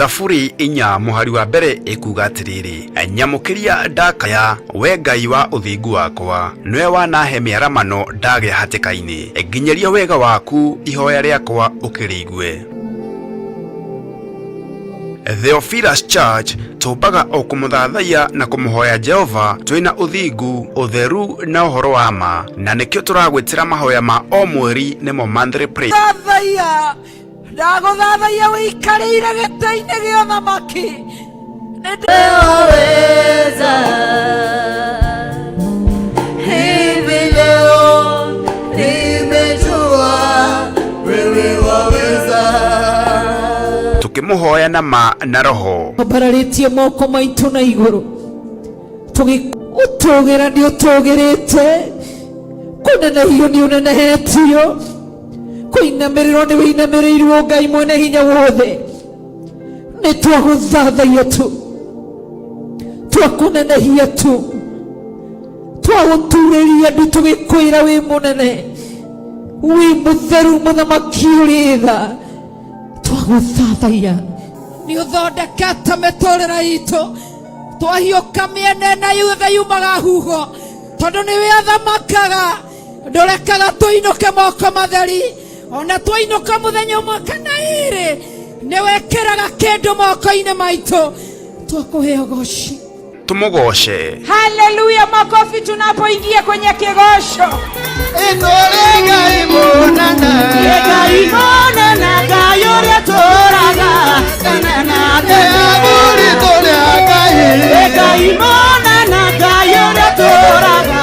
Thaburi inya muhari wa mbere ikuga atiriri, nyamukiria ndakaya we Ngai wa uthingu wakwa, niwe wanahe miaramano ndagĩa hatĩka-inĩ, nginyaria wega waku ihoya rĩakwa ũkĩrĩigue. Theophilus Church tumbaga o kumuthathaiya na kumuhoya Jehova twina uthingu, utheru na uhoro wa ma, na nikio turagwitira mahoya ma o mweri nimo monthly prayer. Thathaiya ndaguthathaiya wikarĩire gĩtĩ-inĩ gĩa ũthamaki, waweza hivi leo nimejua wewe waweza. Tukimuhoya na ma na roho tũmbararĩtie moko maitũ na igũrũ, ũtũgĩra nĩ ũtũgĩrĩte, kũnenehio nĩ ũnenehetio, kũinamĩrĩrwo nĩ wĩinamĩrĩirwo Ngai mwene hinya wothe. Nĩ twagũthathaiya tu, twakũnenehia tu, twagũturĩria ndu tũgĩkwĩra wĩ mũnene, wĩ mũtheru mũthamaki ũrĩ tha. Twagũthathaiya nĩ ũthondekete mĩtũrĩre itũ, twahiũka mĩena yothe yumaga huho, tondũ nĩwe athamakaga, ndũrekaga tũinũke moko matheri, ona twainũka mũthenya ũmwe kana ĩrĩ nĩwekĩraga kĩndũ moko-inĩ maitũ. Twakũhe ũgoci, tumugoshe. haleluya, makofi tunapoingia kwenye kigosho. Ngai monana Ngai ũrĩa tũraga, bũri tũrĩa Ngai monana Ngai ũrĩa tũraga.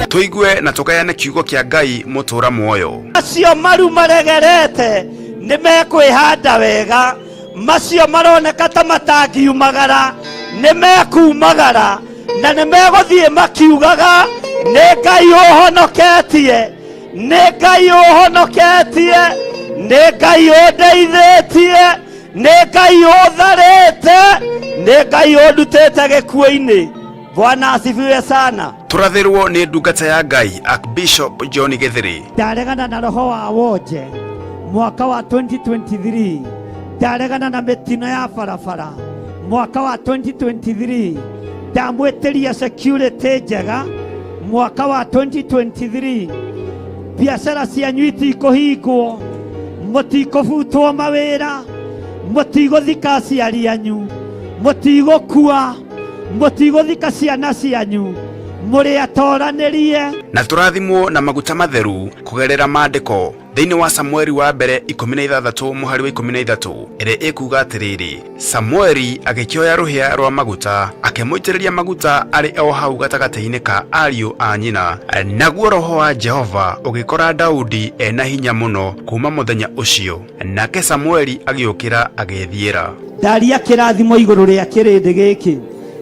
Tuigue na tukayane kiugo kia Ngai mutura muoyo. Macio maru maregerete nĩ mekwĩhanda wega, macio maroneka ta matangiumagara nĩ mekumagara, na nĩ megũthiĩ makiugaga nĩ Ngai ũhonoketie, nĩ Ngai ũhonoketie, nĩ Ngai ũndeithĩtie, nĩ Ngai ũtharĩte, nĩ Ngai ũndutĩte gĩkuũ-inĩ. Bwana asifiwe sana. Turathirwo ni ndungata ya Ngai Archbishop John Githiri. Ndaregana na roho wa wonje mwaka wa 2023, ndaregana na mitino ya barabara mwaka wa 2023, ndamwĩtĩria security njega mwaka wa 2023, biacara cianyu itikũhingwo, mũtikũbutwo mawĩra, mũtigũthika aciari anyu, mũtigũkua, mũtigũthika ciana cianyu, mũrĩ atoranĩrie. Na turathimwo na maguta matheru kugerera maandĩko thĩinĩ wa Samueli wa mbere 16 muhari wa 13, ĩrĩa ĩkuga atĩrĩrĩ, Samueli agĩkĩoya rũhĩa rwa maguta akĩmũitĩrĩria maguta arĩ o hau gatagatĩ-inĩ ka ariũ a nyina, naguo roho wa Jehova ũgĩkora Daudi ena hinya mũno kuma mũthenya ũcio, nake Samueli agĩũkĩra agĩthiĩra. Ndaria kĩrathimo igũrũ rĩa kĩrĩndĩ gĩkĩ,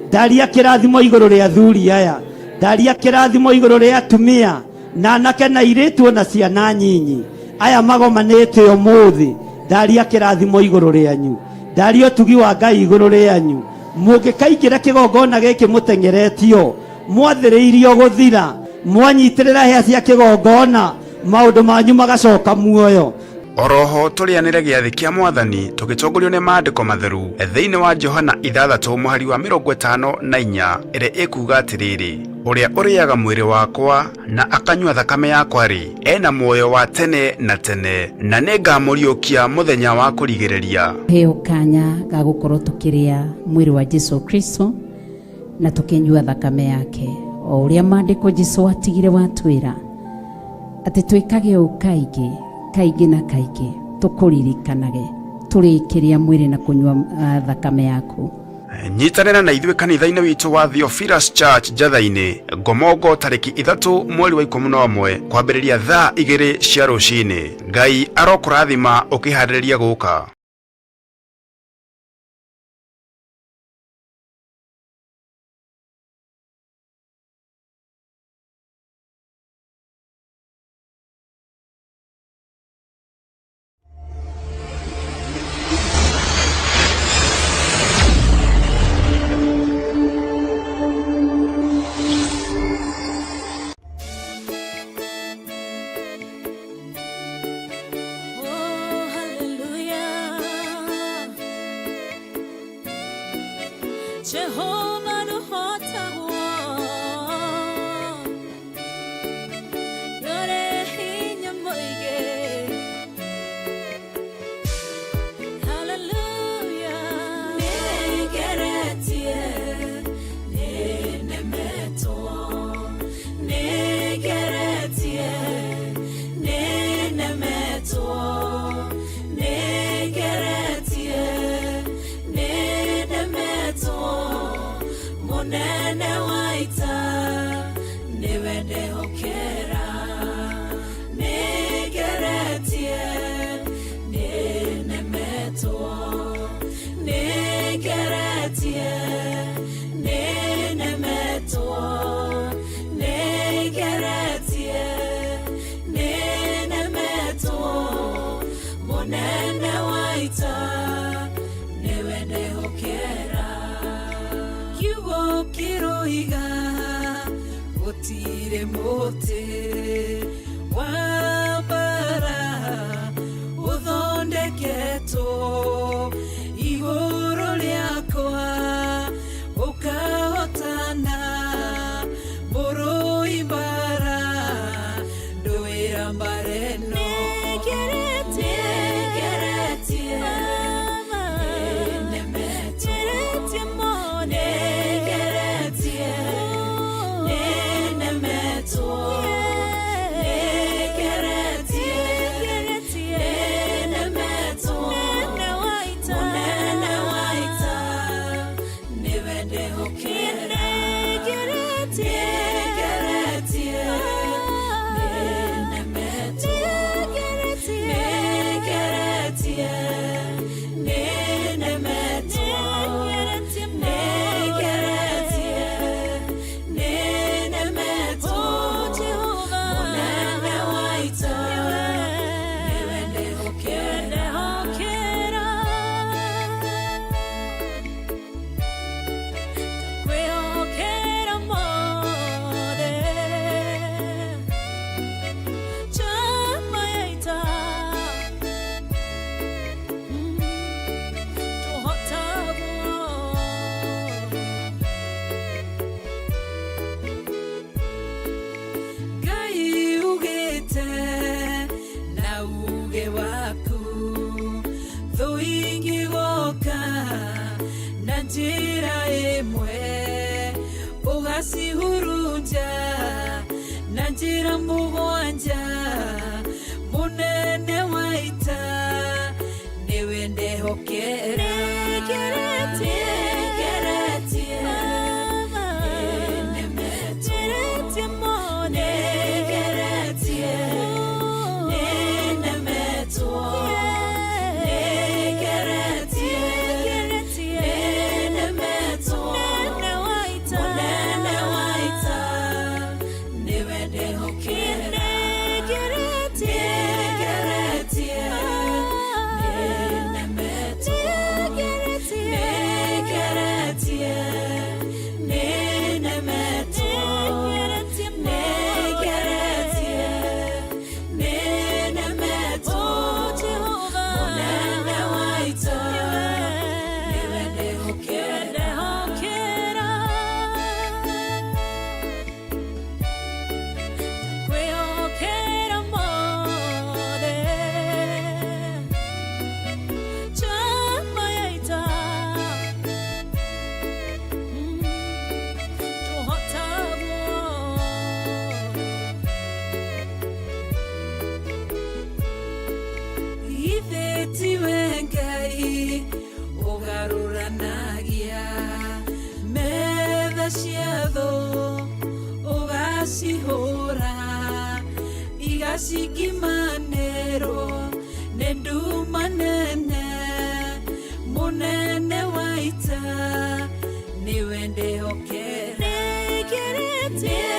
ndaria kĩrathimo igũrũ rĩa athuri aya, ndaria kĩrathimo igũrũ rĩa atumia na anake na airĩtu na ciana nyinyi aya magomanĩte ũmũthĩ. Ndaria kĩrathimo igũrũ rĩanyu, ndaria ũtugi wa Ngai igũrũ rĩanyu. Mũngĩkaingĩra kĩgongona gĩkĩ mũteng'eretio, mwathĩrĩirio gũthira, mwanyitĩrĩra hĩa cia kĩgongona, maũndũ manyu magacoka muoyo. Oroho tũrĩanĩre gĩathĩ kĩa Mwathani tũgĩtongorio nĩ maandĩko matheru thĩinĩ wa Johana 6 muhari wa 54, ĩrĩa ĩkuga atĩrĩrĩ, ũrĩa ũrĩaga mwĩrĩ wakwa na akanyua thakame yakwa-rĩ, ena muoyo wa tene na tene, na nĩngamũriũkia mũthenya wa kũrigĩrĩria. Heo kanya ga gũkorwo tũkĩrĩa mwĩrĩ wa Jesu Kristo na tũkĩnyua thakame yake, o ũrĩa maandĩko Jesu atigire watwĩra atĩ twĩkage ũũ kaingĩ na kaingĩ, tũkũririkanage tũrĩkĩria mwĩrĩ na kũnyua thakame yaku. Nyitanĩra na ithuĩ kanitha-inĩ witũ wa Theophilus Church Njatha-inĩ Ngomongo tarĩki 3 mweri wa 11 kwambĩrĩria thaa 2 cia rũciinĩ. Ngai arokũrathima ũkĩharĩrĩria gũka. Oh, hallelujah. Jehovah nuhota yore hinya moige. Hallelujah. Negeretie nenemeto, negeretie nenemeto, negeretie nenemeto. Monene waita niwende hokera, negeretie nenemeto, negeretie nenemeto, negeretie nenemeto. Monene waita niwende hokera. Kiugo kiroiga gutire muti wa bara uthondeketwo iguru riakwa ukahotana murui bara nduira mbareno. Njira imwe ugacihurunja na njira mugwanja. Munene waita niwe ndehokera, negeretie nenemeto, negeretie nenemeto, Ithetiwe Ngai ugaruranagia metha cia thũ ugacihũra igacikimanĩrwo nĩ nduma nene. Munene waita niwe ndĩhokera, negeretie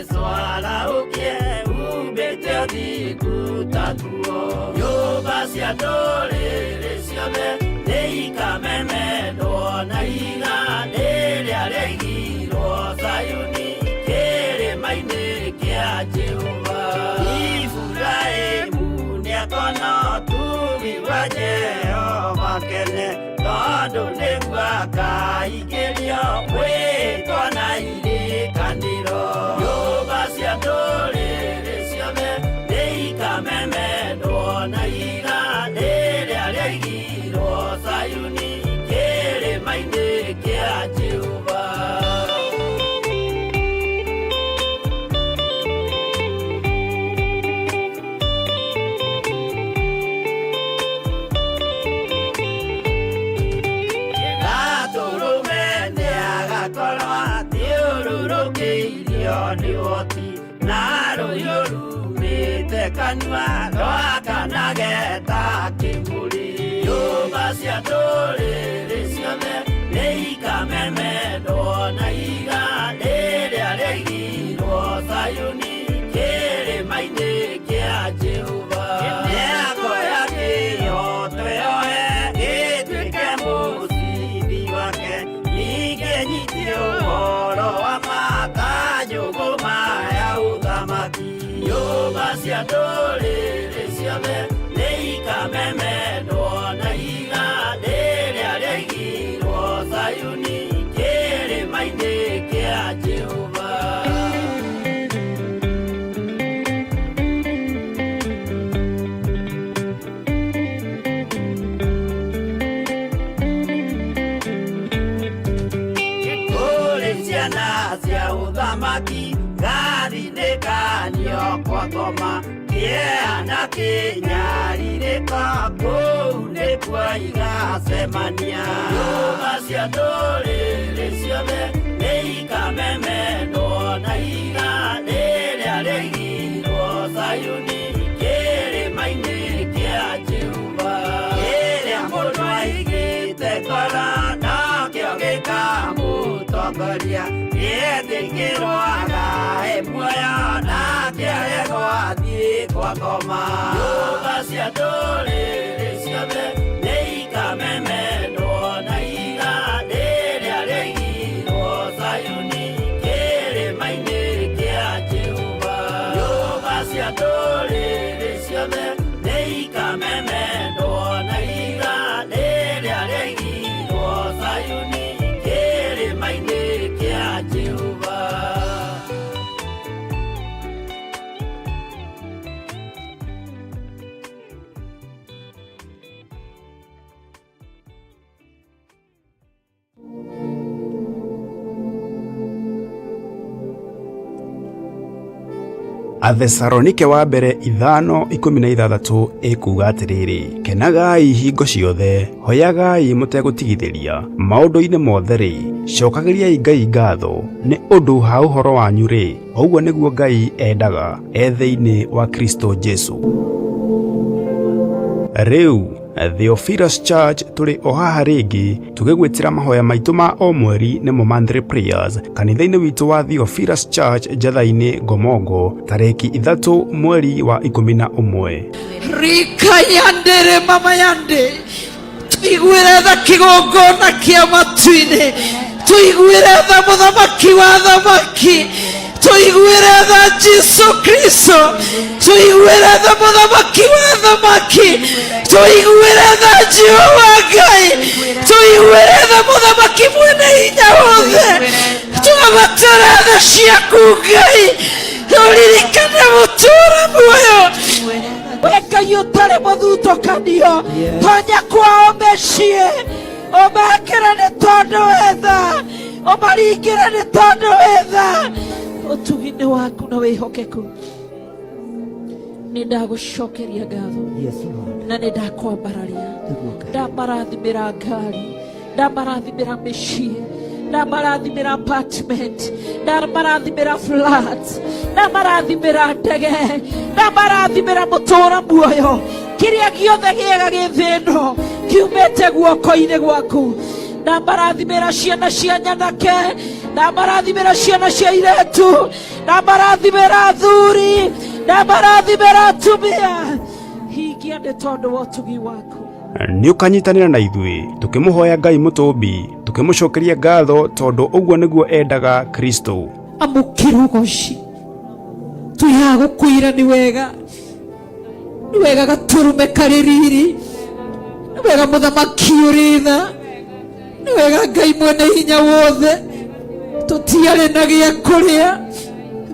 swala ukie ubete odiku tatuo Yoba siadole lesione Neika meme dona iga Nele alegiro Sayuni Kere maine kia Jehova Ifurae munia kono Tuvi wa Jehova kene Todo lengua kaikelio Mwe kona ili kaniro Yoba siadole lesione Neika meme dona iga Nele alegiro Sayuni kere maine kia Jehova Naro yoru mete kanwa Doaka nageta kimuli Yoba siadole lesione Neika meme dona iga Nele alegiro Sayuni kere maine kia Jehova Neako yake yotoyoe Etweke musibi wake Nige nitio oro wa makajo gomaya utamaki Yoba siadole lesione Neika meme dona iga Nele alegiro Sayuni kere maine kia Jehova Sia udhamaki gari nekanio kwa goma Kiea na kinyari neka koune kwa iga semania Yoba siadole lesione Neika meme dona iga Nele alegiro Sayuni kere maine kia Jehova Kere amorwa igite kora na kiogeka mutokoria Yetikirwaga emuaya na kiaegwa di kwa goma Yoba siadole lesione Neika meme dona iga Nele alegiro Sayuni kere maine kia Jehova Yoba siadole lesione Neika meme dona iga Nele alegiro Sayuni kere maine kia Jehova Athesalonike wa mbere 5:16 ikuga atiriri kenagai hingo ciothe hoyagai mutegũtigithĩria maũndũ-inĩ mothe ri cokagĩriai Ngai ngatho nĩ ũndũ ha ũhoro wanyu ri ũguo nĩguo Ngai endaga thĩinĩ wa Kristo Jesu. Rĩu Theophilus Church turi ohaha ringi tugigwitira mahoya maitu ma o mweri nimo monthly prayers kanitha-ini witu wa Theophilus Church Njatha-ini Ngomongo tariki 3 mweri wa 11 Rika yandere mama yande tuigwire tha kigongona kia matu-ini tuigwire tha muthamaki wa thamaki tuigwire tha Jesu Kristo tuigwire tha muthamaki wa thamaki tuigwire tha Jehova Ngai tuigwire tha muthamaki mwene hinya wothe tugabatara tha ciaku Ngai turirikane gutura muoyo Ngai utari muthutukanio tonya kwao mĩciĩ ũmekĩre nĩ tondũ wetha ũmaringĩre nĩ tondũ wetha ũtugi-inĩ waku na wĩhokeku nĩ ndagũcokeria ngatho na nĩ ndakwambararia ndamarathimĩra ngari ndamarathimĩra mĩciĩ ndamarathimĩra apartment ndamarathimĩra flat ndamarathimĩra ndege ndamarathimĩra mũtũũra muoyo kĩrĩa gĩothe gĩega gĩ thĩ ĩno kiumĩte guoko-inĩ gwaku ndamarathimĩra ciana cia nyanake ndambarathimĩra ciana cia iretu, ndambarathimĩra athuri, ndambarathimĩra atumia, hingia nĩ tondũ wa ũtugi waku. Nĩ ũkanyitanĩra na ithuĩ tũkĩmũhoya Ngai Mũtũmbi, tũkĩmũcokeria ngatho tondũ ũguo nĩguo endaga Kristo. Amũkĩra ũgooci, twĩhaga gũkwĩra nĩ wega, nĩ wega Gatũrũme karĩ riri, nĩ wega Mũthamaki ũrĩ tha, nĩ wega Ngai mwene hinya wothe. Tũtiarĩ na gĩa kũrĩa,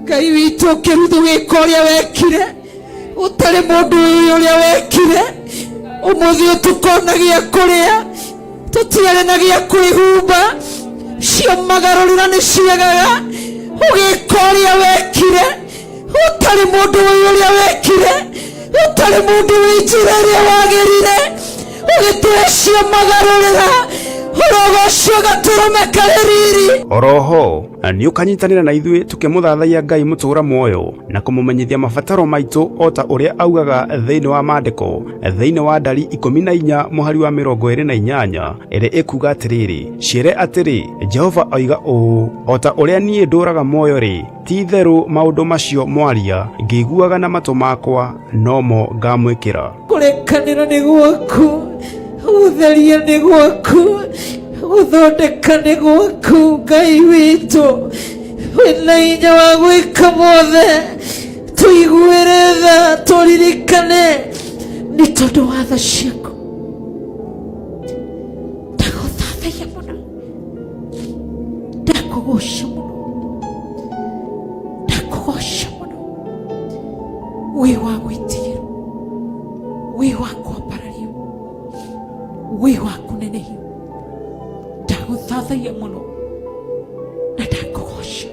Ngai witũ ũkĩrutha wĩka ũrĩa wekire, ũtarĩ mũndũ ũrĩa wekire. Ũmũthĩ ũtukona gĩa kũrĩa, tũtiarĩ na gĩa kwĩhumba, ciamagarũrĩra nĩ ciagaga, ũgĩka ũrĩa wekire, ũtarĩ mũndũ ũrĩa wekire, ũtarĩ mũndũ wĩ njĩra ĩrĩa wagĩrire, ũgĩtũhe ciamagarũrĩra, ũrogocio Gatũrũme karĩ riri. Oroho nĩ ũkanyitanĩra na ithuĩ tũkĩmũthathaiya Ngai mũtũũra muoyo na kũmũmenyithia mabataro maitũ o ta ũrĩa augaga thĩinĩ wa maandĩko thĩinĩ wa Ndari 14 mũhari wa 28 ĩrĩa ĩkuga atĩrĩrĩ, ciĩre atĩrĩ, Jehova oiga ũũ, o ta ũrĩa niĩ ndũũraga muoyo-rĩ, ti itherũ maũndũ macio mwaria ngĩiguaga na matũ makwa no mo ngamwĩkĩra. Kũrekanĩra nĩ gwaku, gũtheria nĩ gwaku, gũthondeka nĩ gwaku. Ngai witũ wĩna hinya wa gwĩka mothe, tũiguĩre tha, tũririkane nĩ tondũ wa tha ciaku. Ndagũthathaiya mũno, ndakũgoca mũno, ndakũgoca mũno, wĩ wa gwĩtigĩrwo, wĩ wa kwambarario, wĩ wa kũnenehio. Ndagũthathaiya mũno na ndakũgoca,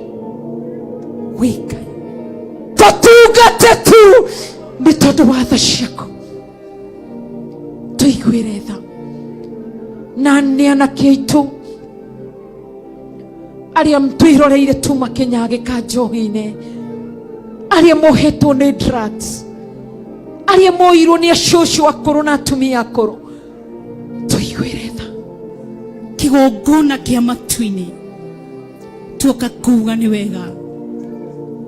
wĩ Ngai. Tũtungate tu nĩ tondũ wa tha ciaku, tũiguĩre tha. Na nĩ anake aitũ arĩa twĩroreire tu makĩnyagĩka njohi-inĩ, arĩa mohetwo nĩ drugs, arĩa moirwo nĩ acũcũ akũrũ na atumia akũrũ, tũiguĩre tha. Kĩgongona kĩa matu-inĩ tuoka kuuga nĩ wega,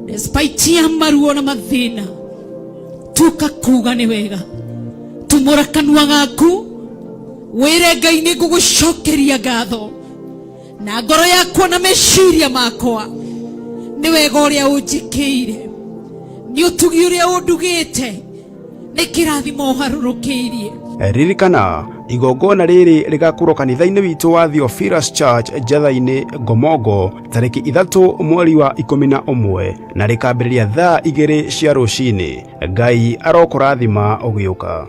despite ya maruo na mathĩna, tuoka kuuga nĩ wega. Tumũra kanua gaku, wĩre Ngai nĩ ngũgũcokeria ngatho, na ngoro yakwa na meciria makwa nĩ wega ũrĩa ũnjĩkĩire, nĩ ũtugi ũrĩa ũndugĩte, nĩ kĩrathimo ũharũrũkĩirie. Ririkana igongona rĩrĩ rĩgakorwo kanitha-inĩ witũ wa Theophilus Church Njatha-inĩ Ngomongo tarĩki 3 mweri wa 11 na rĩkambĩrĩria thaa 2 cia rũcinĩ. Ngai arokũrathima ũgĩũka.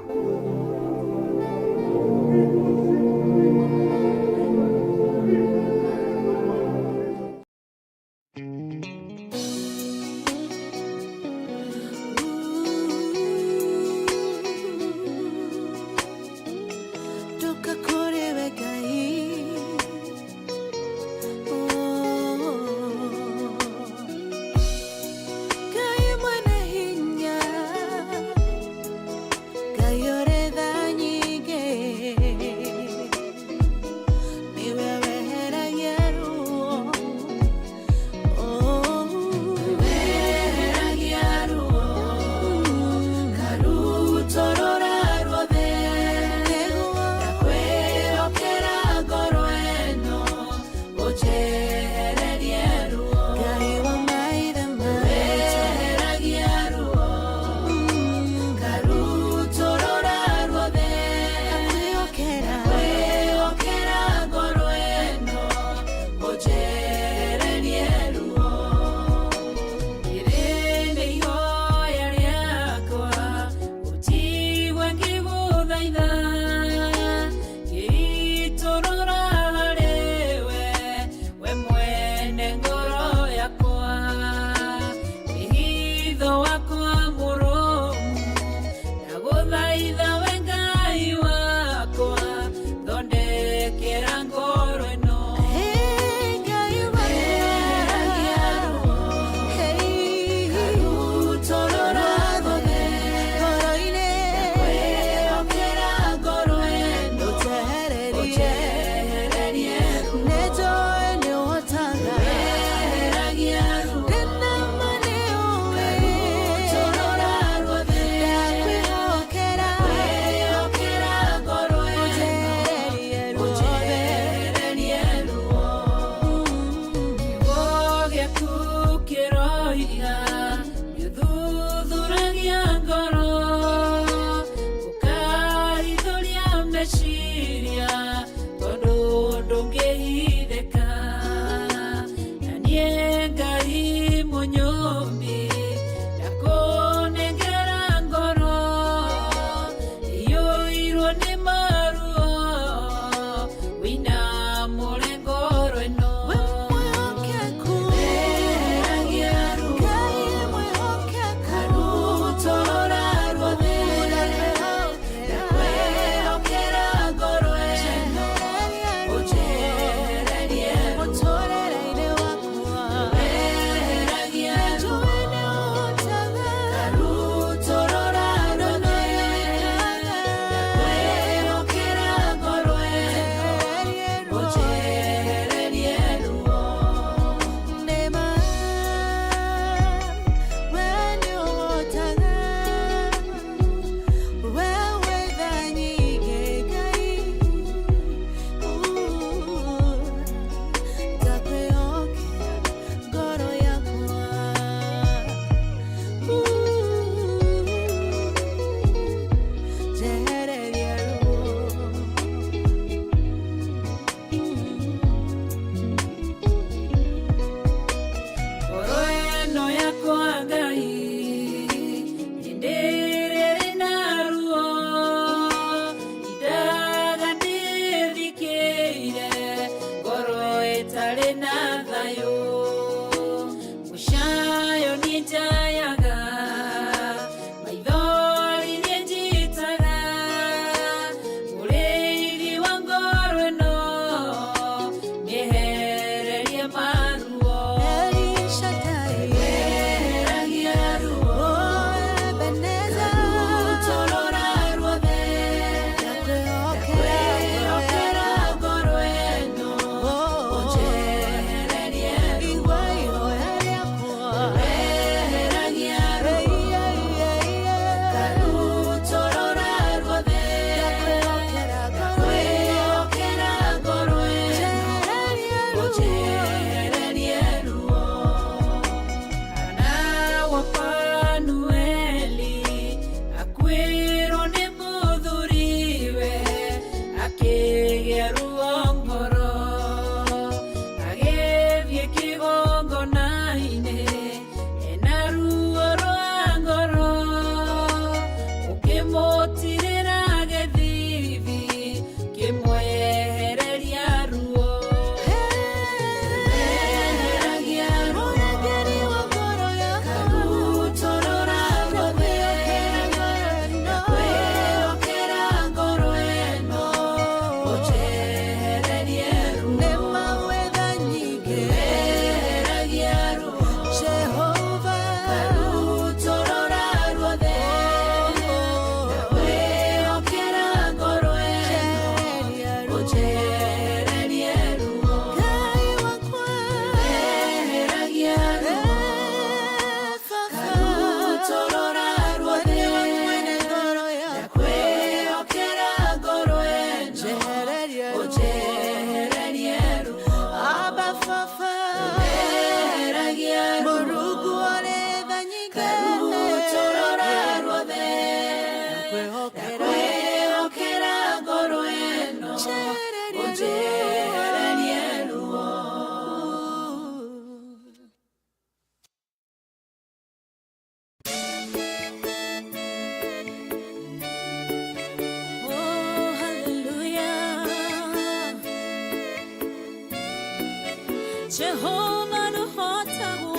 Jehova nuhotaguo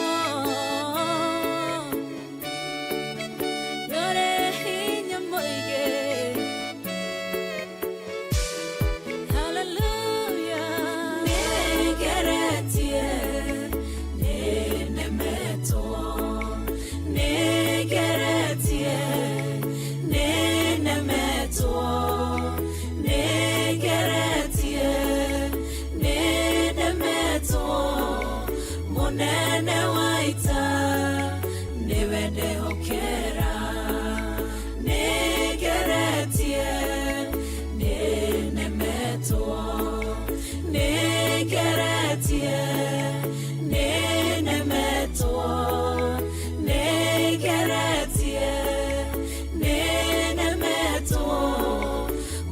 Yore hinya moige Hallelujah Negeretie Nenemeto Negeretie Nenemeto Negeretie Nenemeto Munene waita Niwende hokera Negeretie Nenemeto Negeretie Nenemeto Negeretie Nenemeto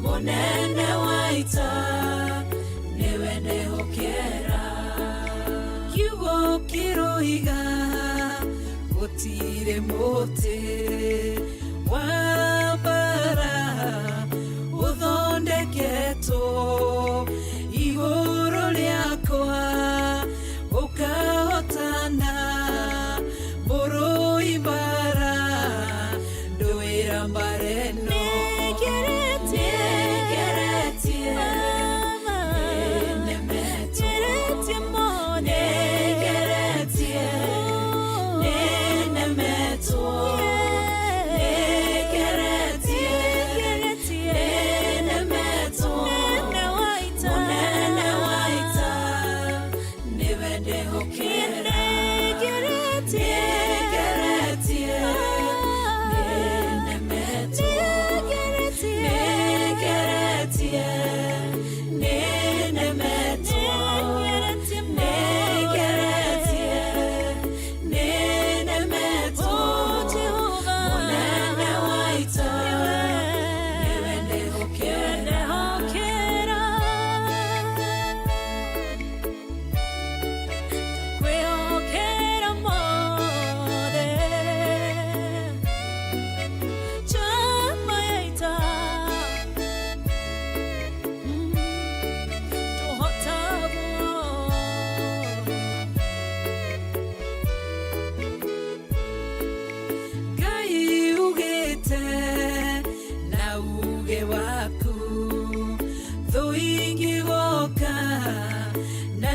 Munene waita Niwende hokera Kiugo kiroiga Gutire muti wa bara uthondeketo iguru riakwa ukahotana buru ibara nduira mbareno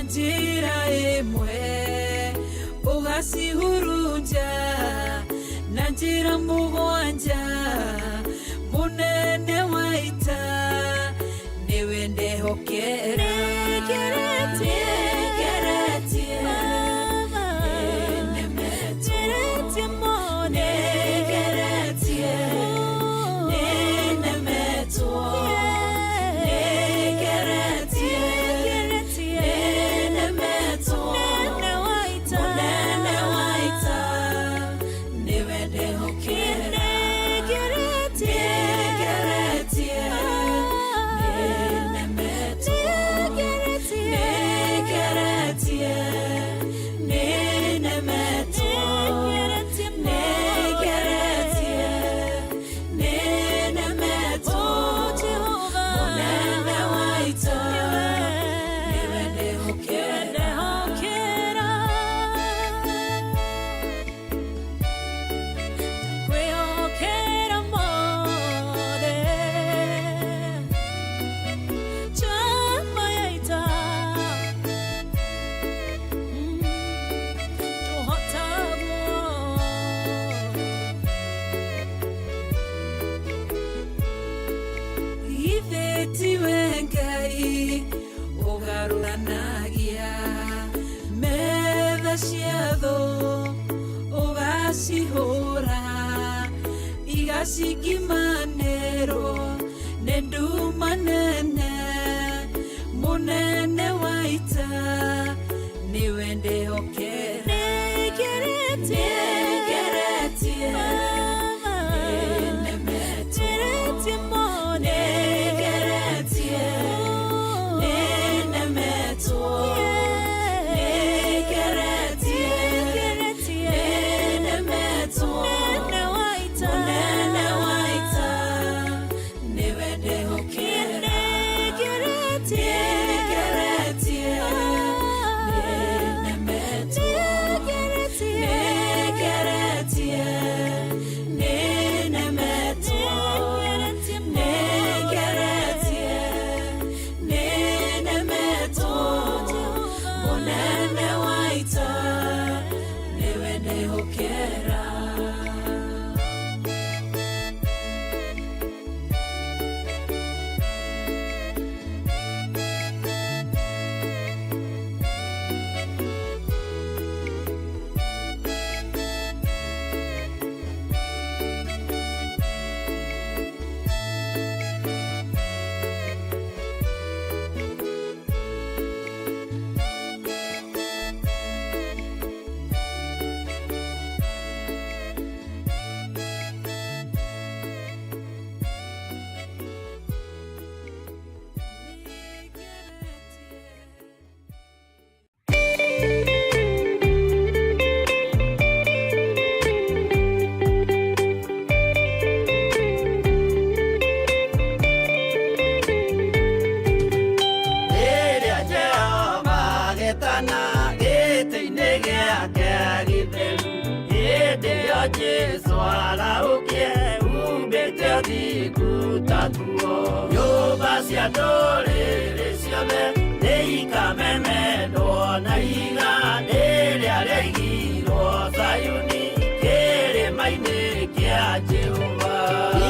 Njira imwe ugacihurunja na njira mugwanja munene waita niwe ndehokera Negeretie Nenemeto Negeretie Nenemeto Ngai ugaruranagia metha ciatho ugacihura igacikimanĩrwo nĩ nduma nene munene waita niwe ndĩhokera Negeretie Negeretie Jesu araukie umbĩte ũthiku tatuo. Nyũmba cia ndũrĩrĩ ciothe nĩikamemendwo na igandĩ rĩrĩa rĩaigirwo Zayuni kĩrĩma-inĩ kĩa Jehova.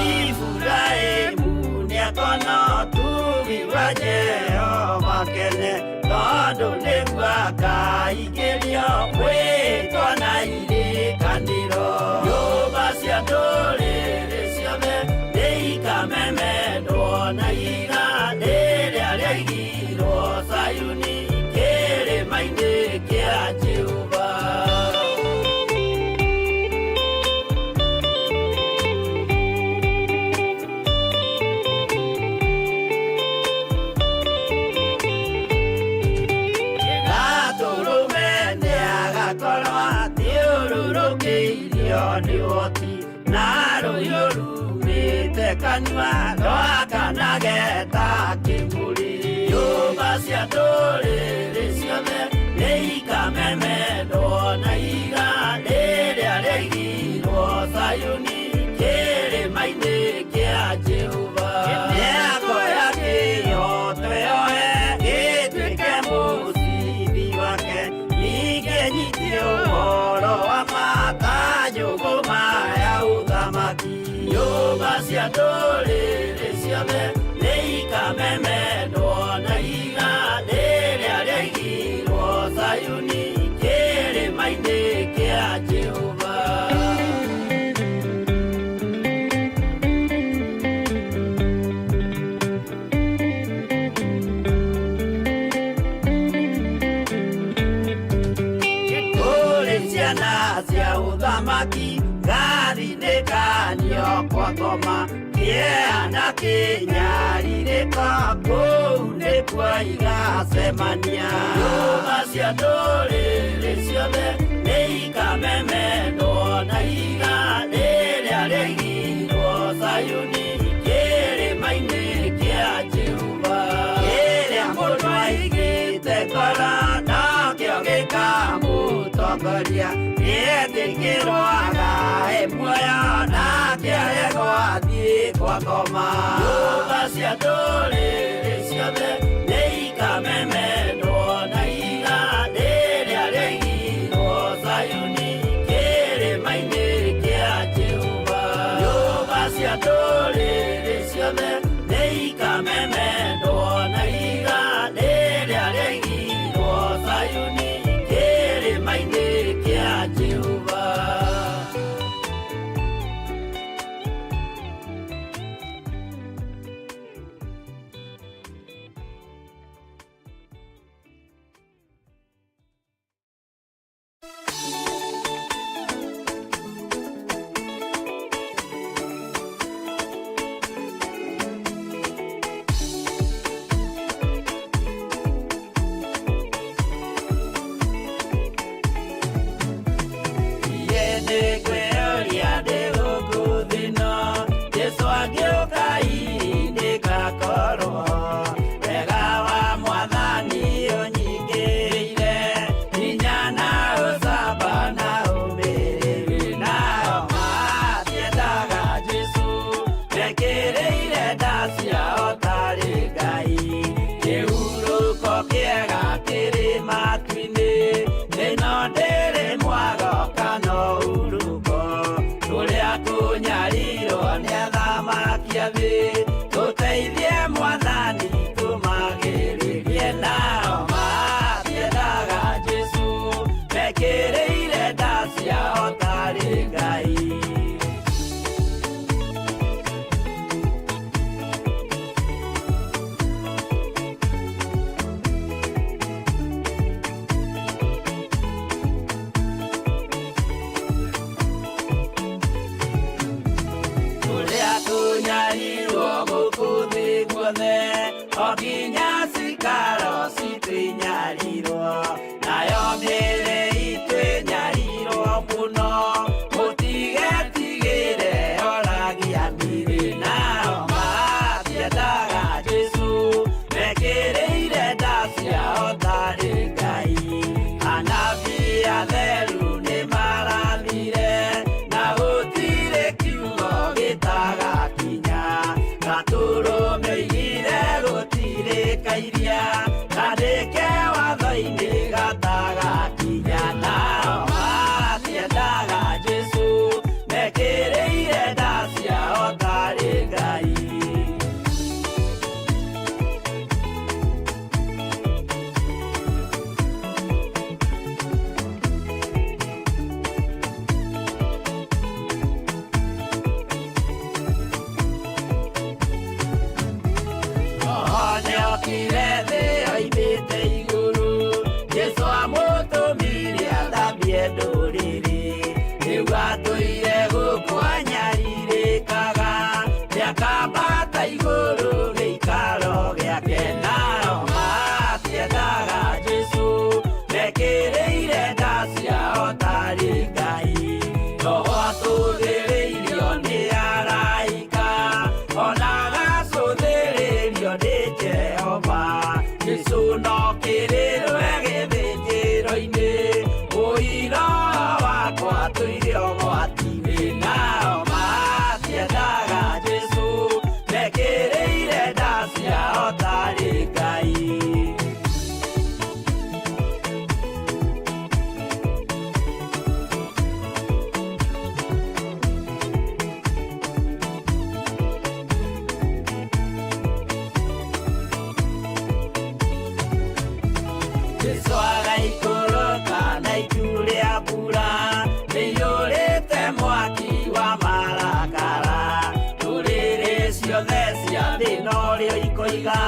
Iburahĩmu nĩakona ũtugi wa Jehova kene, tondũ nĩguo akaingĩrio gwĩtwo na irĩkanĩro. Nyũmba cia ndũrĩrĩ ciothe nĩikamemendwo na igandĩ rĩrĩa rĩaigirwo Zayuni kĩrĩma-inĩ kĩa Jehova. Nĩ woti na rũhiũ rumĩte kanua rwakanageta kĩmũrĩ. Nyũmba cia ndũrĩrĩ ciothe nĩikamemendwo na igandĩ rĩrĩa rĩaigirwo Zayuni kĩrĩma-inĩ kĩa Jehova. Nĩakoya kĩhooto yoe gĩtuĩke mũcithi wake, ningĩ nyitie ũhoro wa makanjũgũ maya ũthamaki. Nyũmba cia ndũrĩrĩ ciothe nĩikamemendwo na igandĩ rĩrĩa rĩaigirwo Zayuni kĩrĩma-inĩ kĩa Jehova. Ciana cia ũthamaki ngathinĩkanio kwa ngoma, kĩeha kĩnyarirĩka kũu nĩkuo igacemania. Nyũmba cia ndũrĩrĩ ciothe nĩikamemendwo na igandĩ rĩrĩa rĩaigirwo Zayuni kĩrĩma-inĩ kĩa Jehova. Kĩrĩa mũndũ aigĩte ngoro nakĩo gĩkamũtongoria, nĩetĩkĩrwaga muoyo nake aregwo athiĩ kwa ngoma. Nyũmba cia ndũrĩrĩ ciothe nĩikamemendwo na igandĩ rĩrĩa rĩaigirwo Zayuni kĩrĩma-inĩ kĩa Jehova. Nyũmba cia ndũrĩrĩ ciothe nĩikamemendwo na igandĩ rĩrĩa rĩaigirwo Zayuni kĩrĩma-inĩ kĩa Jehova. Jesu agĩũka ihinda gakorwo wega wa Mwathani ũnyingĩrĩire, hinya na ũcamba na ũmĩrĩru, nao matiendaga Jesu mekĩrĩire nda ciao tarĩ Ngai. Kĩhurũko kĩega kĩrĩ matu-inĩ, ĩno ndĩrĩ mwago kana ũruko. mokirirwe githĩnjĩro-inĩ ũira wakwa tũire ũgwati-inĩ nao matiendaga Jesũ mekĩrĩire nda ciao tarĩ Ngai. Jesũ agaikũrũka na itu rĩa mbura rĩiyũrĩte mwaki wa marakara ndũrĩrĩ ciothe cia thĩ norĩo ikoiga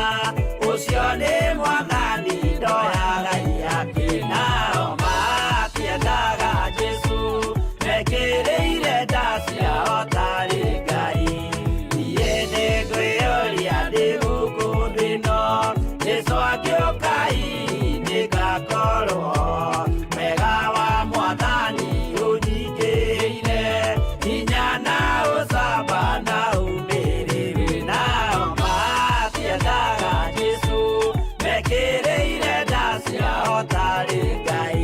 ũcio nĩ Mwathani ndoya Ngai yake nao matiendaga Jesũ mekĩrĩire nda ciao tarĩ Ngai. Niĩ nĩngwĩyũria ndĩ gũkũ thĩ ĩno Jesũ agĩũka ngakorwo wega wa Mwathani ũnyingĩire hinya na ũcamba na ũmĩrĩru nao matiendaga Jesũ mekĩrĩire nda ciao tarĩ Ngai.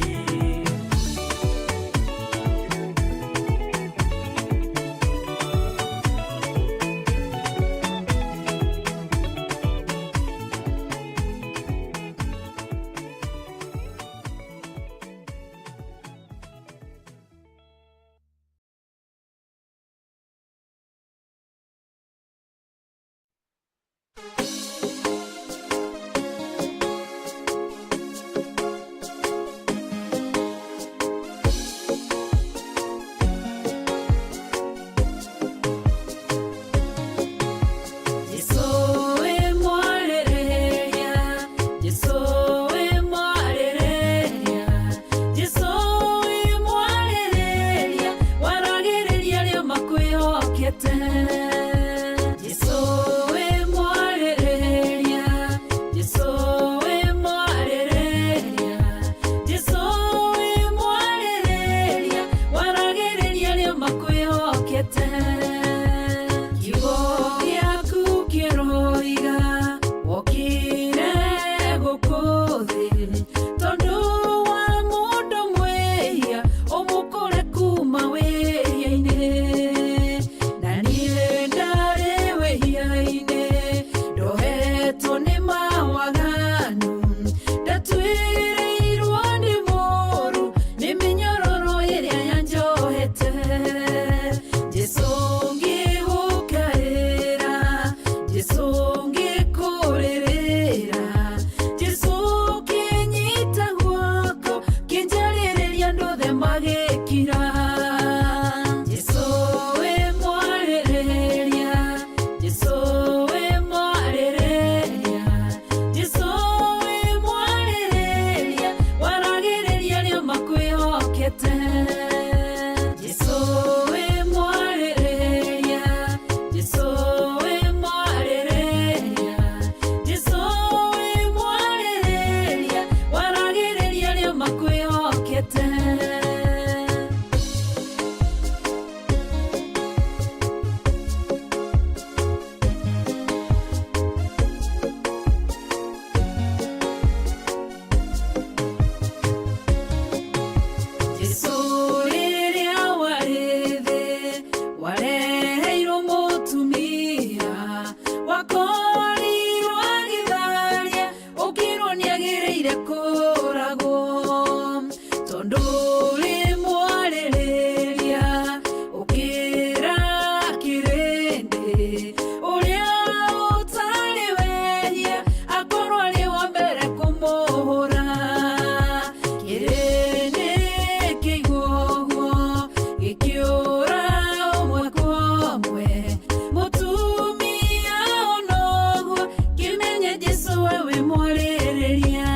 Mutumia onoguo kimenye Jesũ wewe mwarĩrĩria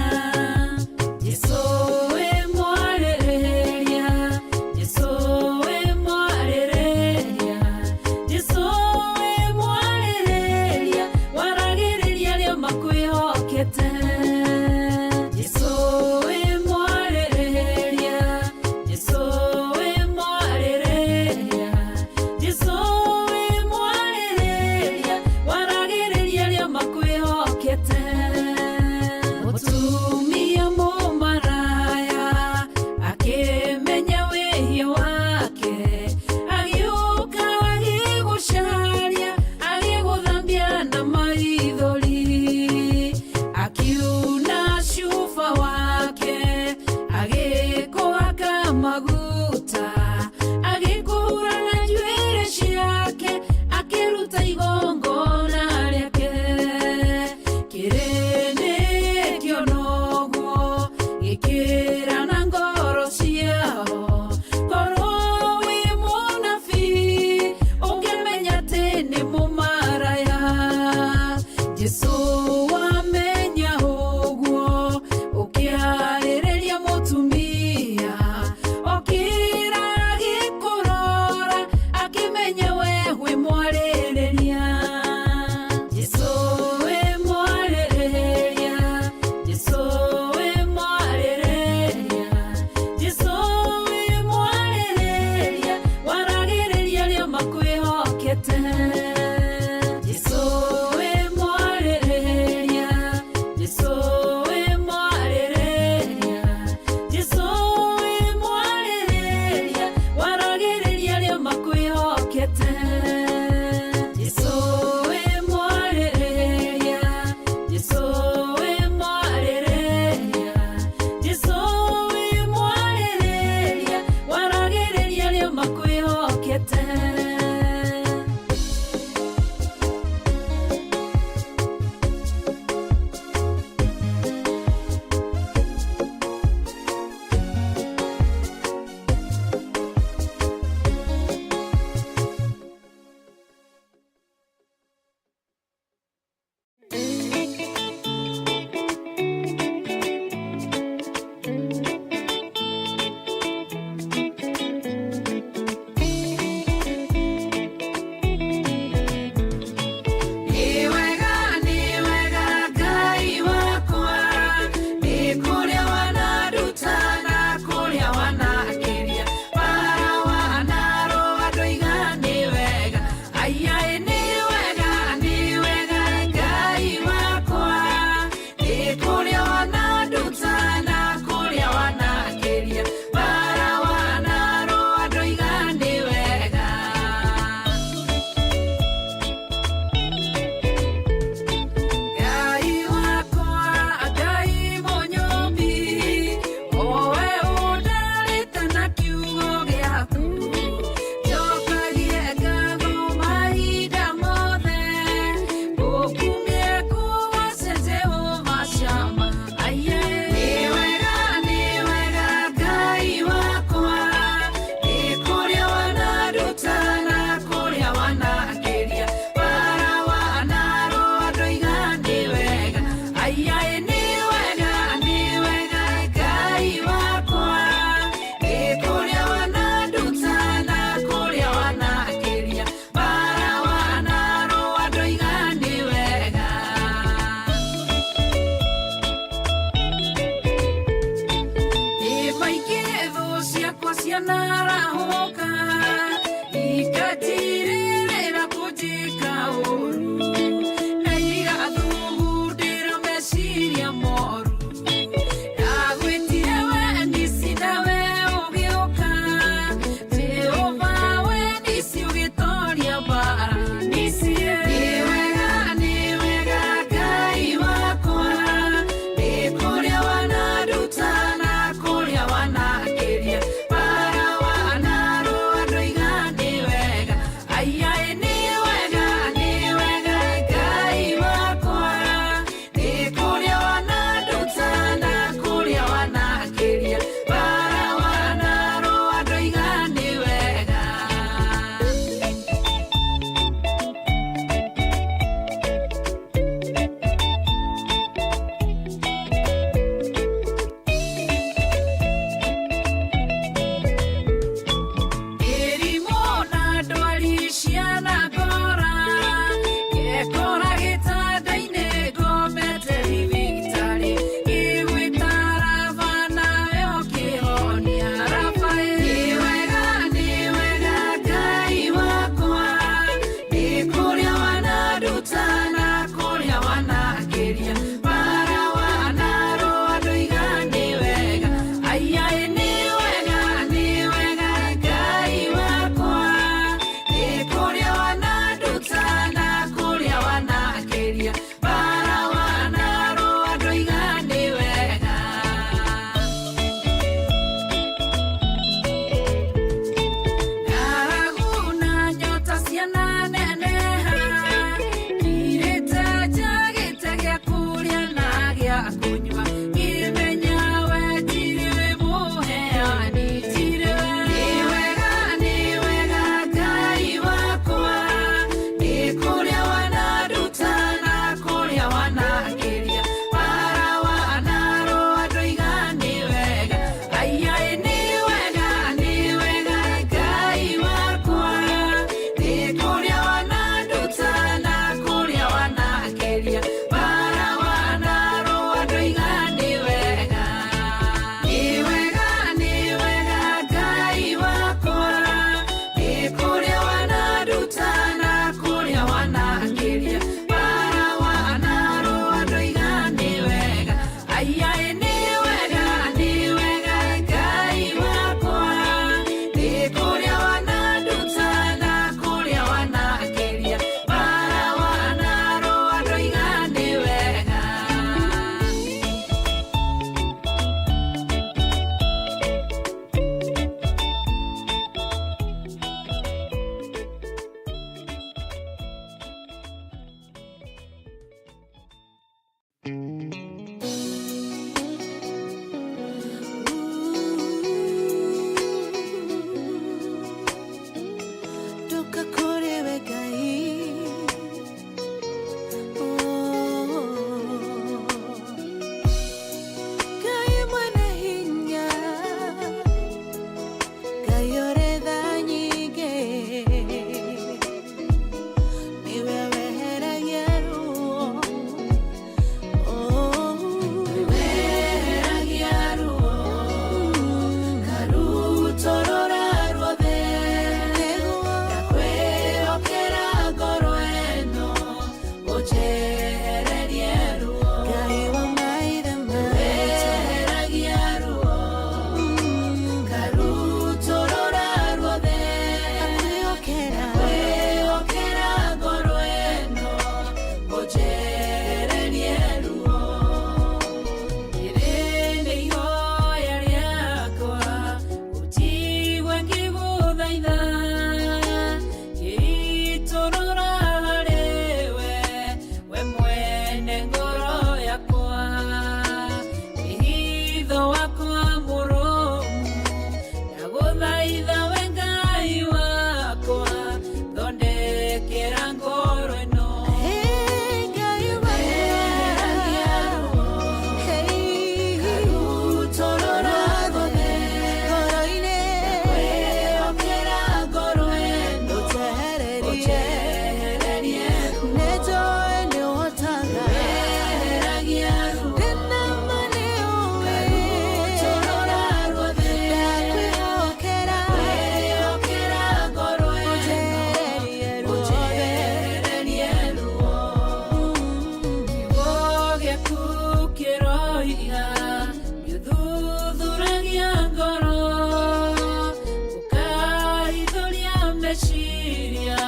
gweciria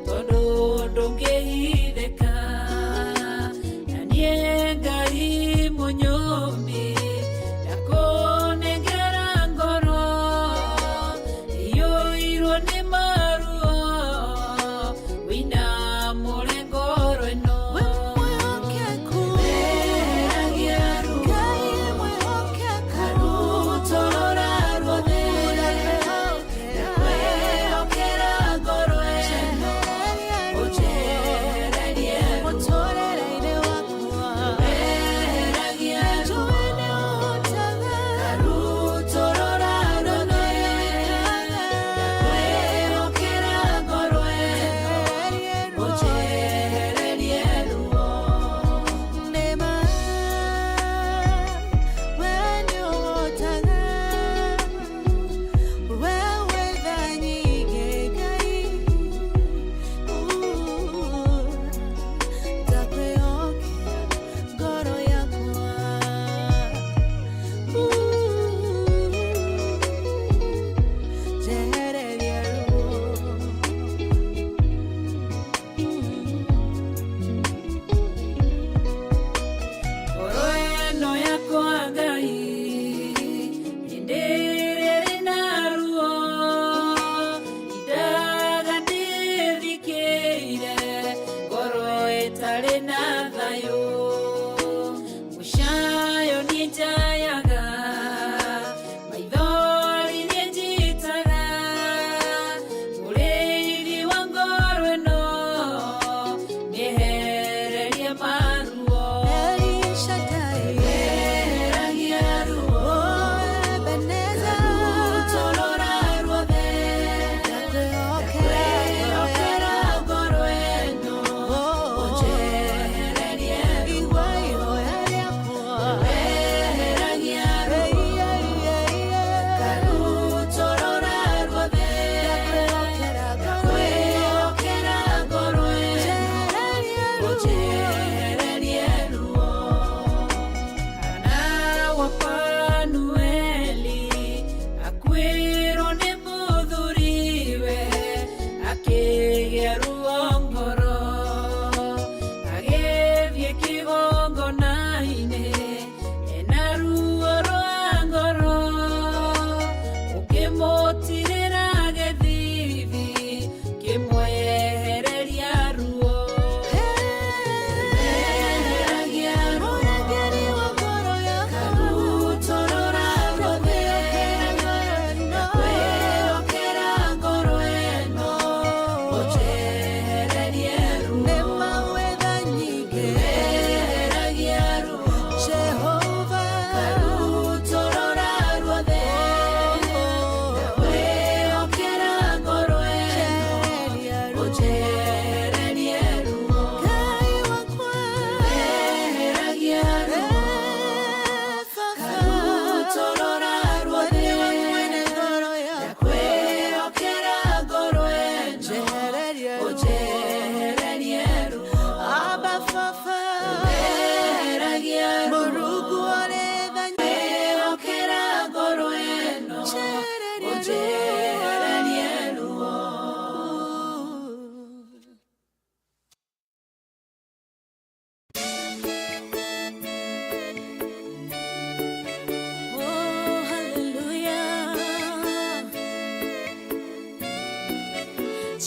tondu ndungihithika na nie Ngai munyumbi ndakunengera ngoro iyuirwo ni maruo wina murengoro ino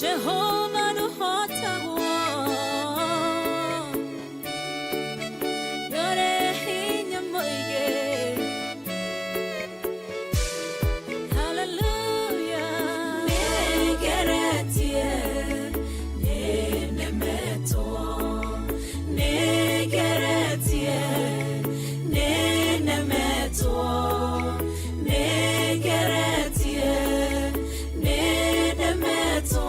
Jehovah no hota yore hinya moige. Hallelujah. Negeretie nenemeto negeretie nenemeto negeretie nenemeto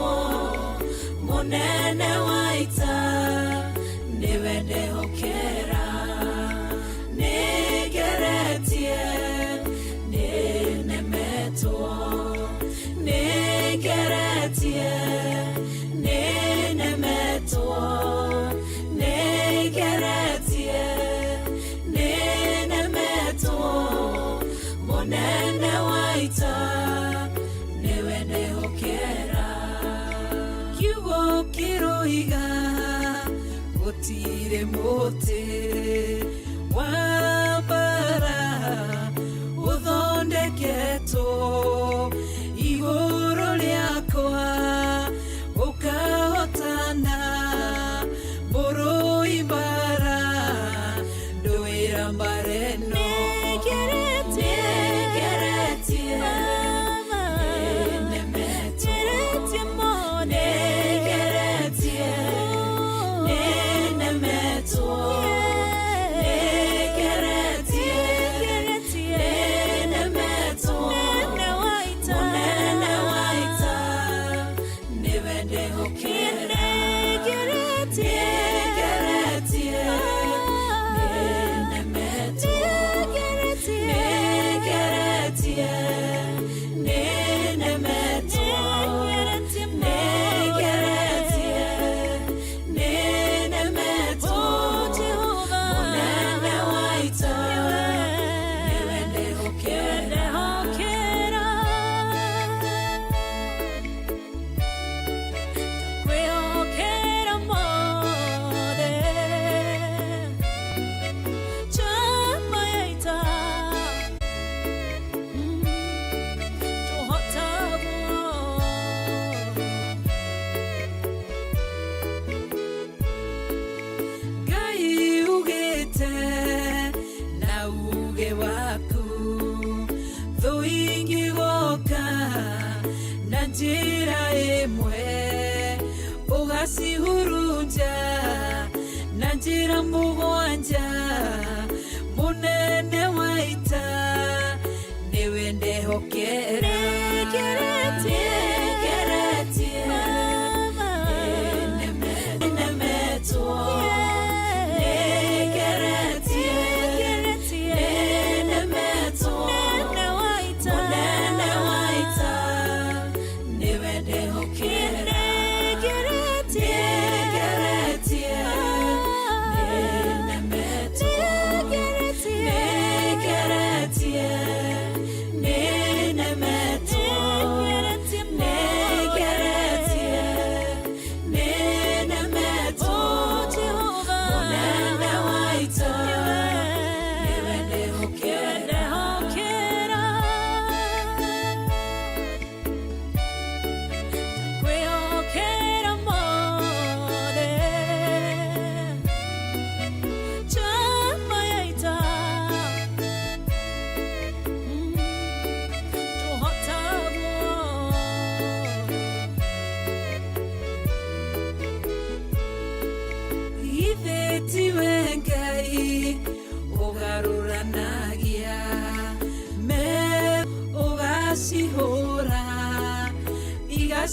muti wa bara uthondeketwo iguru riakwa ukahotana burui bara nduira mbareno njira imwe ugacihurunja na njira mugwanja munene wa ita niwe ndehokera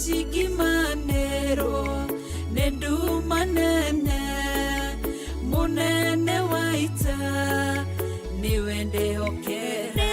Sigimanero nendu manene munene waita niwende okera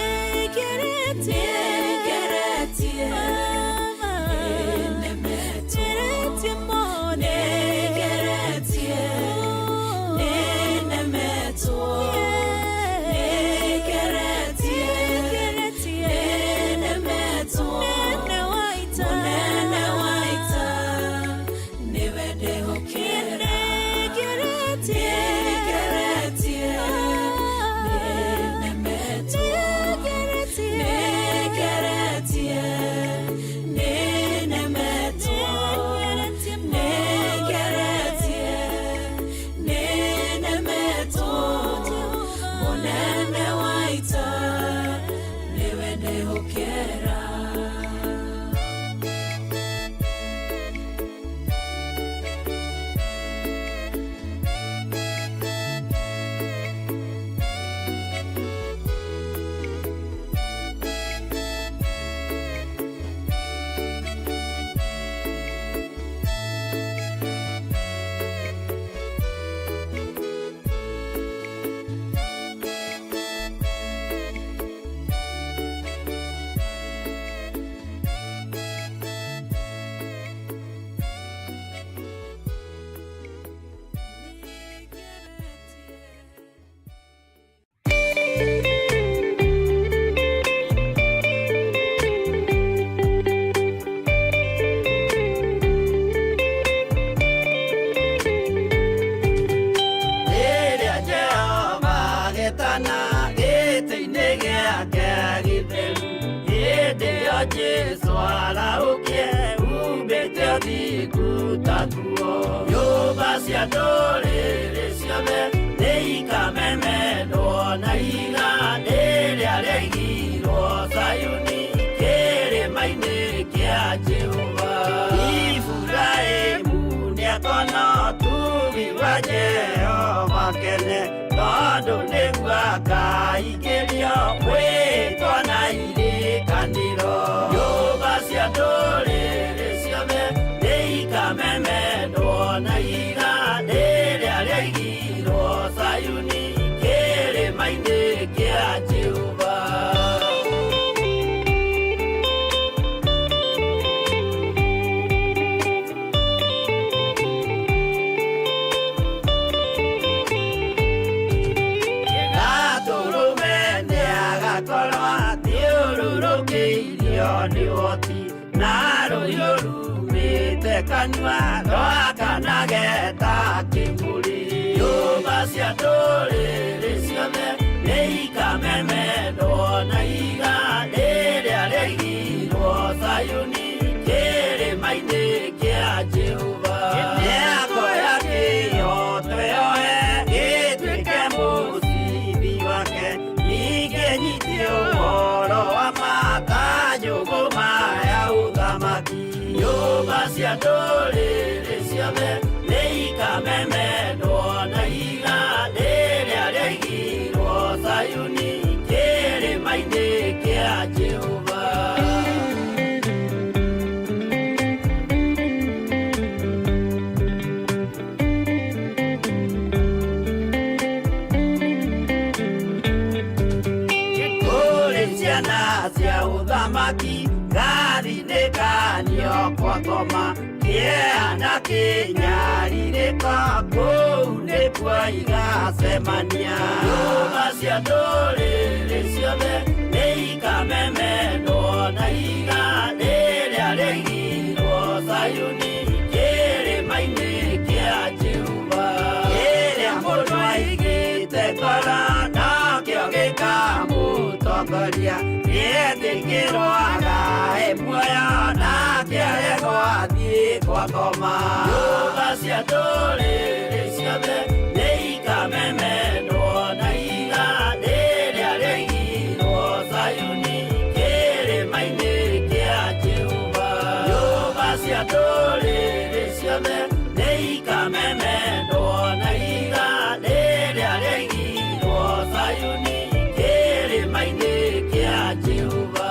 swala ukie ubete thiku tatuo nyumba cia ndũrĩrĩ ciothe nĩikamemendwo na iganda rĩrĩa rĩaigirwo Zayuni kĩrĩma-inĩ kĩa Jehova. Iburahĩmu nĩakona ũtugi wa Jehova kene tondũ nĩguo akaingĩrio gwĩtwo na irĩkanĩro. Nyũmba cia ndũrĩrĩ ciothe nĩikamemendwo na iganda rĩrĩa rĩaigirwo Zayuni kĩrĩma-inĩ kĩa Jehova. Na rũhiũ rumĩte kanua rwakanageta kĩmbũri. Nyũmba cia ndũrĩrĩ ciothe nĩikamemendwo na iganda rĩrĩa rĩaigirwo Zayuni kĩrĩma-inĩ kĩa Jehova. Nĩakoya kĩyo twĩoe gĩtuĩke mũcibi wake ningĩ nyitie ũhoro wa makanjũgũ maya ũthamaki. Nyũmba cia ndũrĩrĩ ciothe nĩikamemendwo na iganda rĩrĩa rĩaigirwo Zayuni kĩrĩma-inĩ kĩa Jehova. Cia ũthamaki gathithĩkanio kwa ngoma kĩeana kĩnyarirĩka kũu nĩkuo igacemania. Nyũmba cia ndũrĩrĩ ciothe nĩikamemendwo na iganda rĩrĩa rĩaigirwo Zayuni kĩrĩma-inĩ kĩa Jehova. Kĩrĩa mũndũ aigĩte ngoro nakĩo gĩkamũtongoria gĩtĩkĩrwaga muoyo nake aregwo athiĩ kwa ngoma. Nyũmba cia ndũrĩrĩ ciothe nĩikamemendwo na iganda rĩrĩa rĩaigirwo Zayuni kĩrĩma-inĩ kĩa Jehova. Nyũmba cia ndũrĩrĩ ciothe nĩikamemendwo na iganda rĩrĩa rĩaigirwo Zayuni kĩrĩma-inĩ kĩa Jehova.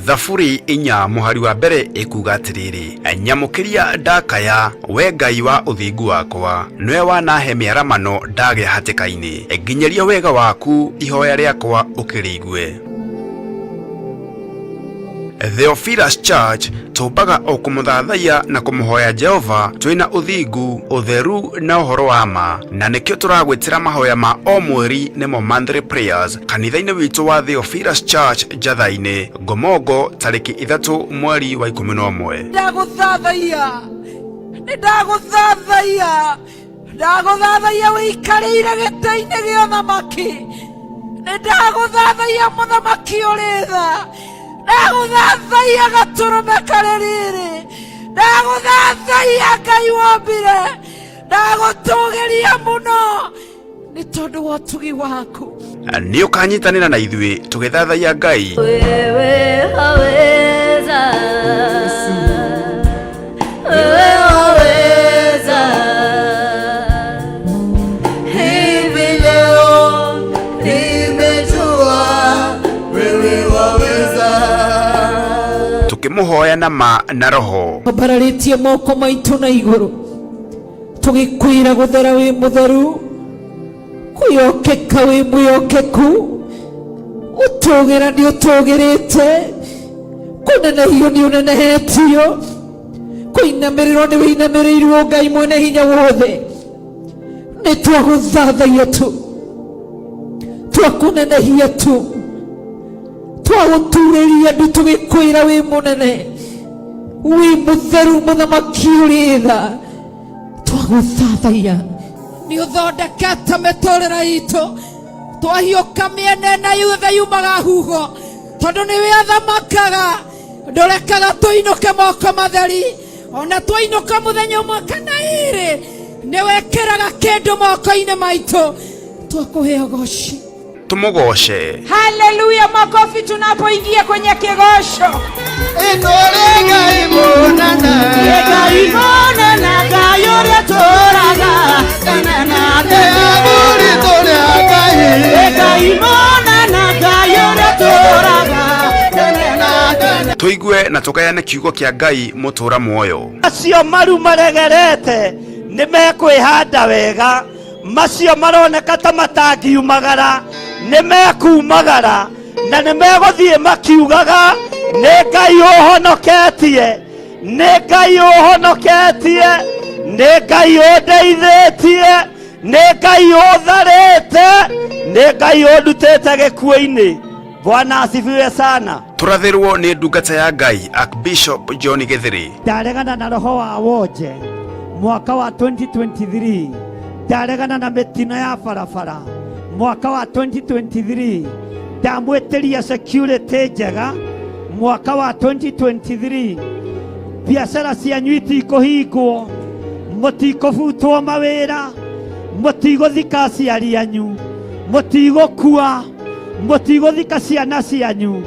Thaburi inya muhari wa mbere ikuga atiriri, nyamukiria ndakaya we Ngai wa uthingu wakwa, niwe wanahe mĩaramano ndage hatĩka-inĩ, nginyaria wega waku ihoya rĩakwa ũkĩrĩigue. Theophilus Church tumbaga o kumuthathaiya na kumuhoya Jehova twina uthingu, utheru na uhoro wa ma, na nikio turagwitira mahoya ma o mweri nimo monthly prayers kanitha-ini witu wa Theophilus Church Njatha-ini, Ngomongo tariki 3 mweri wa 11. Ndaguthathaiya wikarĩire gĩtĩ-inĩ gĩa ũthamaki, ndaguthathaiya mũthamaki ũrĩ tha, ndaguthathaiya gatũrũme karĩ rĩrĩ, ndaguthathaiya Ngai wombire, ndagũtũgĩria mũno nĩ tondũ wa ũtugi waku. nĩ ũkanyitanĩra na ithuĩ tũgĩthathaiya Ngai. Wewe waweza, wewe waweza, hivi leo nimejua wewe waweza. Tukĩmũhoya na ma na roho. Bararĩtie moko maitũ na igũrũ tũgĩkwĩra gũthera wĩ mũtheru, kwĩyokeka wĩ mwĩyokeku, ũtũgĩra nĩ ũtũgĩrĩte, kũnenehio nĩ ũnenehetio, kũinamĩrĩrwo nĩ wĩinamĩrĩirwo Ngai mwene hinya wothe. Nĩ twagũthathaiya tu, twakũnenehia tu, twagũturĩria ndu tũgĩkwĩra wĩ mũnene, wĩ mũtheru mũthamaki ũrĩ tha, twagũthathaiya. Nĩ ũthondekete mĩtũrĩre itũ, twahiũka mĩena yothe yumaga huho, tondũ nĩwe athamakaga, ndũrekaga tũinũke moko matheri, ona twainũka mũthenya ũmwe kana ĩrĩ nĩwekĩraga kĩndũ moko-inĩ maitũ, twakũhe ũgoci. Tumũgoce. Haleluya, makofi tunapoingia kwenye kigosho. Ngai munana, Ngai munana, Ngai ũrĩa tũraga, aburi tũrĩa Ngai, Ngai munana, Ngai ũrĩa tũraga. Tũigue na tũgayane kiugo kĩa Ngai mũtũra muoyo. Acio maru maregerete nĩ mekwĩhanda wega, macio maroneka ta matangiumagara nĩ mekumagara, na nĩ megũthiĩ makiugaga nĩ Ngai ũhonoketie, nĩ Ngai ũhonoketie, nĩ Ngai ũndeithĩtie, nĩ Ngai ũtharĩte, nĩ Ngai ũndutĩte gĩkuũ-inĩ. Bwana asifiwe sana. Tũrathĩrwo nĩ ndungata ya Ngai Archbishop John Githiri. Ndaregana na roho wa wonje mwaka wa 2023, ndaregana na mĩtino ya barabara mwaka wa 2023, ndamwĩtĩria security njega mwaka wa 2023, biacara cianyu itikũhingwo, mũtikũbutwo mawĩra, mũtigũthika aciari anyu, mũtigũkua, mũtigũthika ciana cianyu,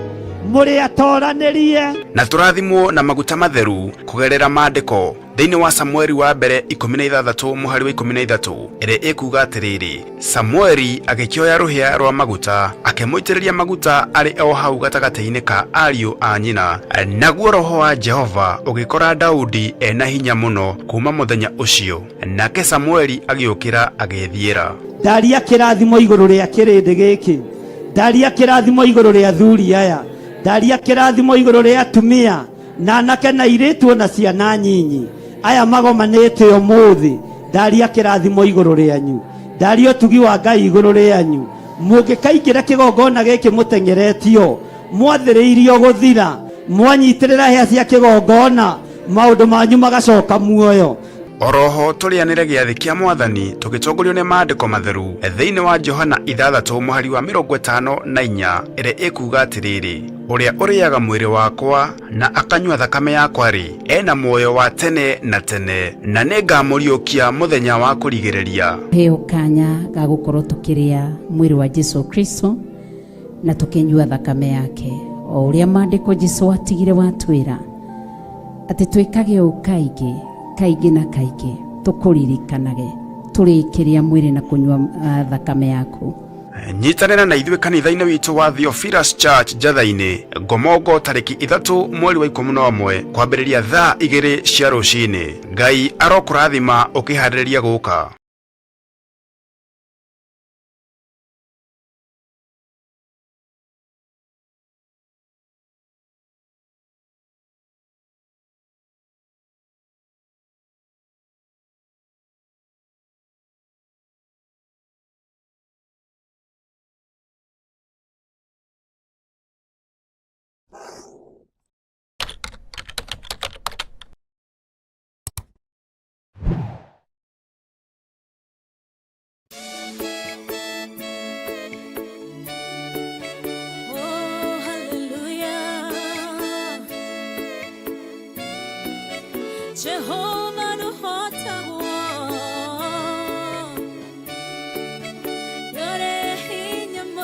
mũrĩ atoranĩrie. Na tũrathimwo na maguta matheru kũgerera maandĩko thĩinĩ wa Samueli wa mbere 16 mũhari wa 13, ĩrĩa ĩkuga atĩrĩrĩ, Samueli agĩkĩoya rũhĩa rwa maguta akĩmũitĩrĩria maguta arĩ o hau gatagatĩ-inĩ ka ariũ a nyina, naguo roho wa Jehova ũgĩkora Daudi ena hinya mũno kuma mũthenya ũcio, nake Samueli agĩũkĩra agĩthiĩra. Ndaria kĩrathimo igũrũ rĩa kĩrĩndĩ gĩkĩ, ndaria kĩrathimo igũrũ rĩa athuri aya, ndaria kĩrathimo igũrũ rĩa atumia na anake na airĩtu na ciana nyinyi aya magomanĩte ũmũthĩ. Ndaria kĩrathimo igũrũ rĩanyu, ndaria ũtugi wa Ngai igũrũ rĩanyu. Mũngĩkaingĩra kĩgongona gĩkĩ mũteng'eretio, mwathĩrĩirio gũthira, mwanyitĩrĩra hĩa cia kĩgongona, maũndũ manyu magacoka muoyo. Oroho tũrĩanĩre gĩathĩ kĩa Mwathani tũgĩtongorio nĩ maandĩko matheru thĩinĩ wa Johana 6 mũhari wa 54, ĩrĩa ĩkuga atĩrĩrĩ, ũrĩa ũrĩaga mwĩrĩ wakwa na akanyua thakame yakwa-rĩ, ena muoyo wa tene na tene, na nĩngamũriũkia mũthenya wa kũrigĩrĩria. Heo kanya ga gũkorwo tũkĩrĩa mwĩrĩ wa Jesu Kristo na tũkĩnyua thakame yake, o ũrĩa maandĩko Jesu atigire watwĩra atĩ twĩkage ũũ kaingĩ kaingĩ na kaingĩ, tũkũririkanage tũrĩkĩrĩa mwĩrĩ na kũnyua thakame yaku. Nyitanĩra na ithuĩ kanitha-inĩ witũ wa Theophilus Church Njatha-inĩ Ngomongo tarĩki 3 mweri wa 11 kwambĩrĩria thaa 2 cia rũciinĩ. Ngai arokũrathima ũkĩharĩrĩria gũka. Oh, hallelujah. Jehovah no hota wo. Yore hinya mo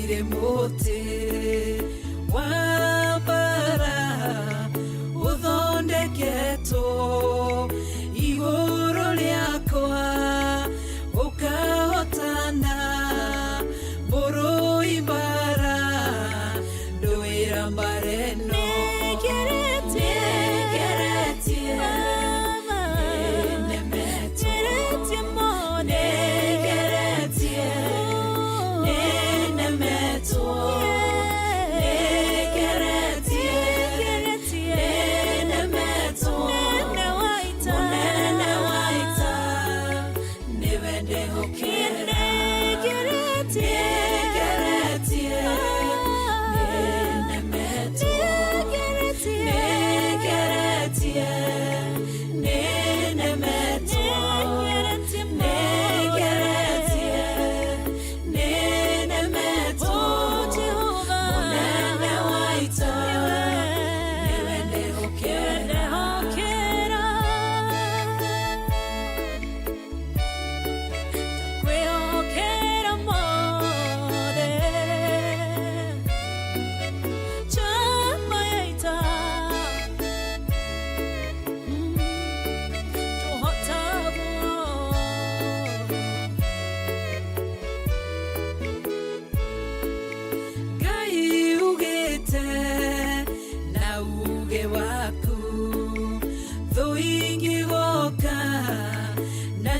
ire muti wa bara uthondeketwo iguru riakwa ukahotana mburu ibara nduira mbareno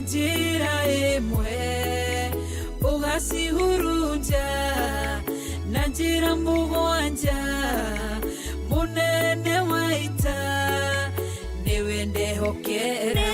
njira imwe ugacihurunja na njira mugwanja munene waita niwe ndehokera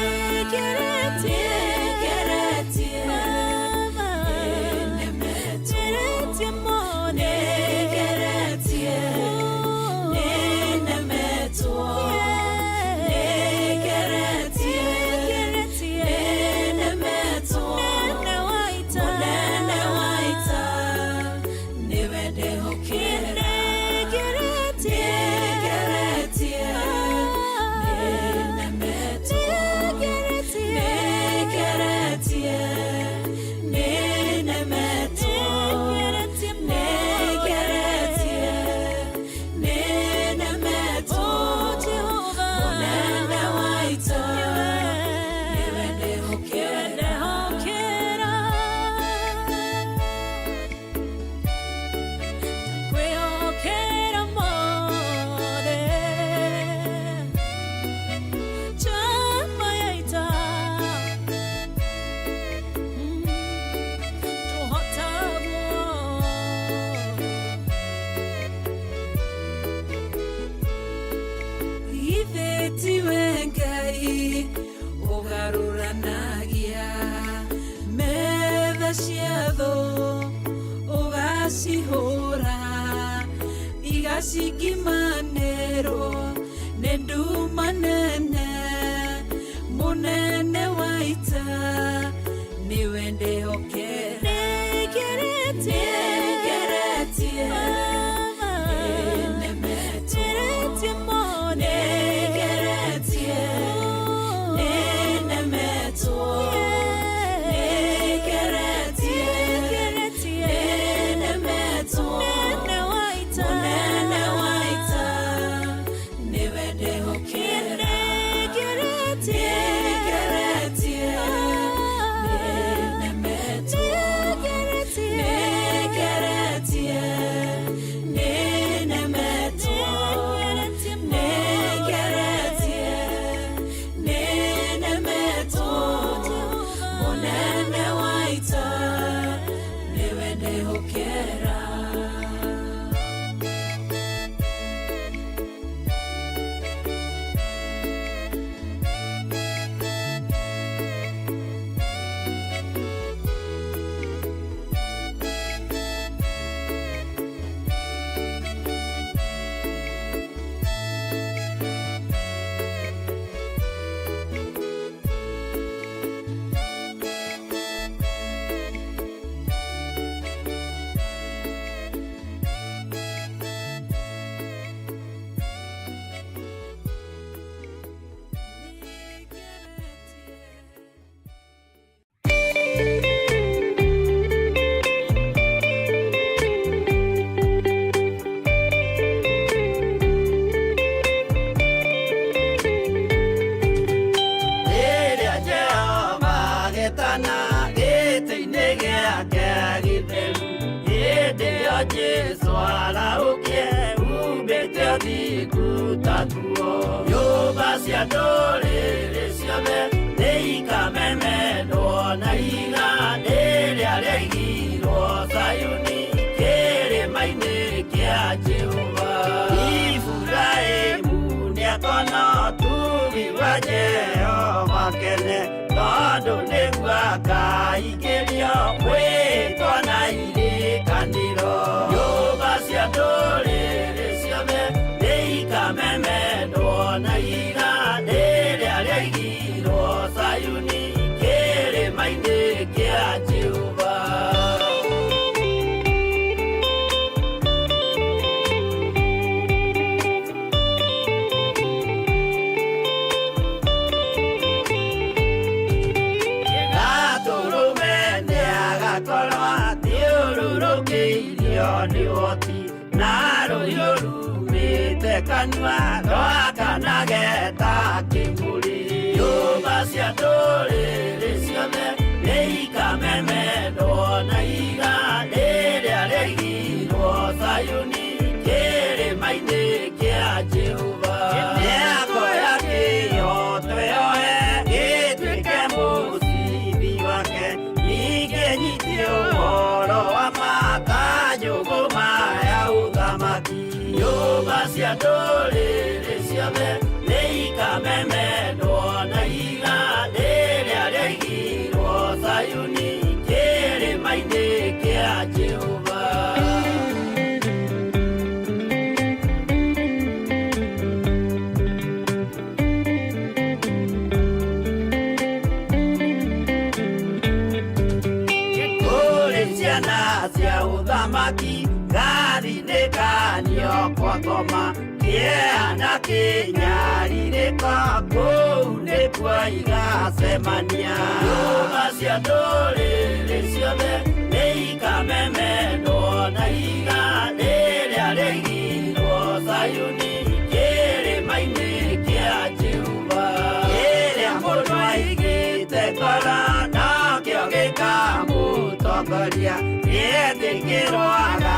Ithiwe Ngai ugaruranagia metha cia thũ ugacihũra igacikimanĩrwo nĩ nduma nene munene waita niwe ndĩhokera Jesu araukie umbĩte ũthingu tatuo. Nyũmba cia ndũrĩrĩ ciothe nĩikamemendwo na igandĩ rĩrĩa rĩaigirwo Zayuni kĩrĩma-inĩ kĩa Jehova. Iburahĩmu nĩakona ũtugi wa Jehova kene, tondũ nĩguo akaingĩrio mwĩtwo na irĩkanĩro. Nyũmba cia ndũrĩrĩ ciothe nĩikamemendwo na igandĩ rĩrĩa rĩaigirwo Zayuni kĩrĩma-inĩ kĩa Jehova. Nĩ woti na rũhiũ rumĩte kanua rwakanageta kĩmũrĩ. Nyũmba cia ndũrĩrĩ ciothe nĩikamemendwo na igandĩ rĩrĩa rĩaigirwo Zayuni kĩrĩma-inĩ kĩa Jehova. Mĩako ya kĩhooto yoe gĩtuĩke mũcibi wake, ningĩ nyitie ũhoro wa makanyũgũma ya ũthamaki. Nyũmba cia ndũrĩrĩ ciothe nĩikamemendwo na igandĩ rĩrĩa rĩaigirwo Zayuni kĩrĩma-inĩ kĩa Jehova. Ciana cia ũthamaki gathinĩkanio kwa ngoma, kĩeha kĩnyarirĩka kũu nĩkuo igacemania. Nyũmba cia ndũrĩrĩ ciothe nĩikamemendwo na igandĩ rĩrĩa rĩaigirwo Zayuni kĩrĩma-inĩ kĩa Jehova. Kĩrĩa mũndũ aigĩte ngoro nakĩo gĩkamũtongoria, gĩetĩkĩrwaga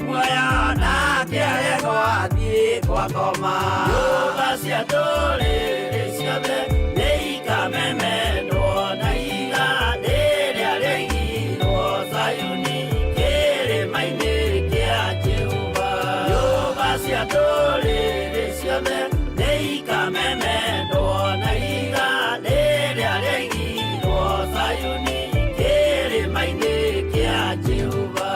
muoyo nake arego athiĩ kwa ngoma. Nyũmba cia ndũrĩrĩ ciothe nĩikamemendwo na igandĩ rĩrĩa rĩaigirwo Zayuni kĩrĩma-inĩ kĩa Jehova. Nyũmba cia ndũrĩrĩ ciothe nĩikamemendwo na igandĩ rĩrĩa rĩaigirwo Zayuni kĩrĩma-inĩ kĩa Jehova.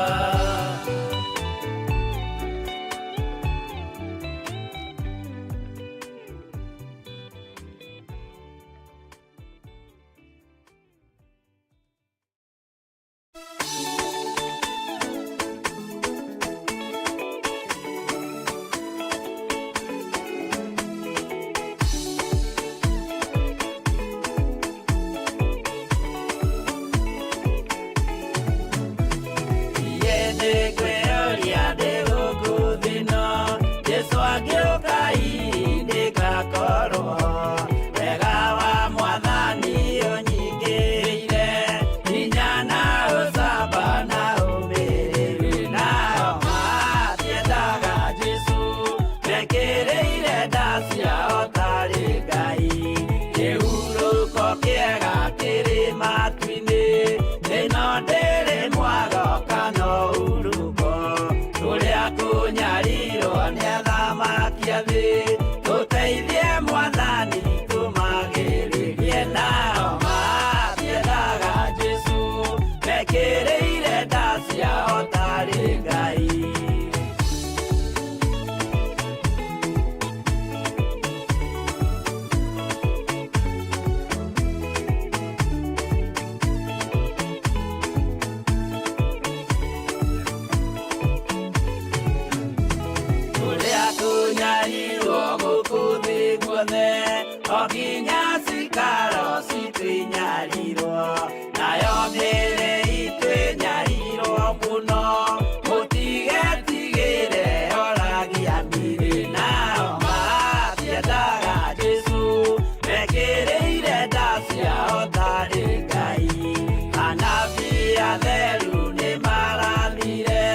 Anabi atheru nĩ marathire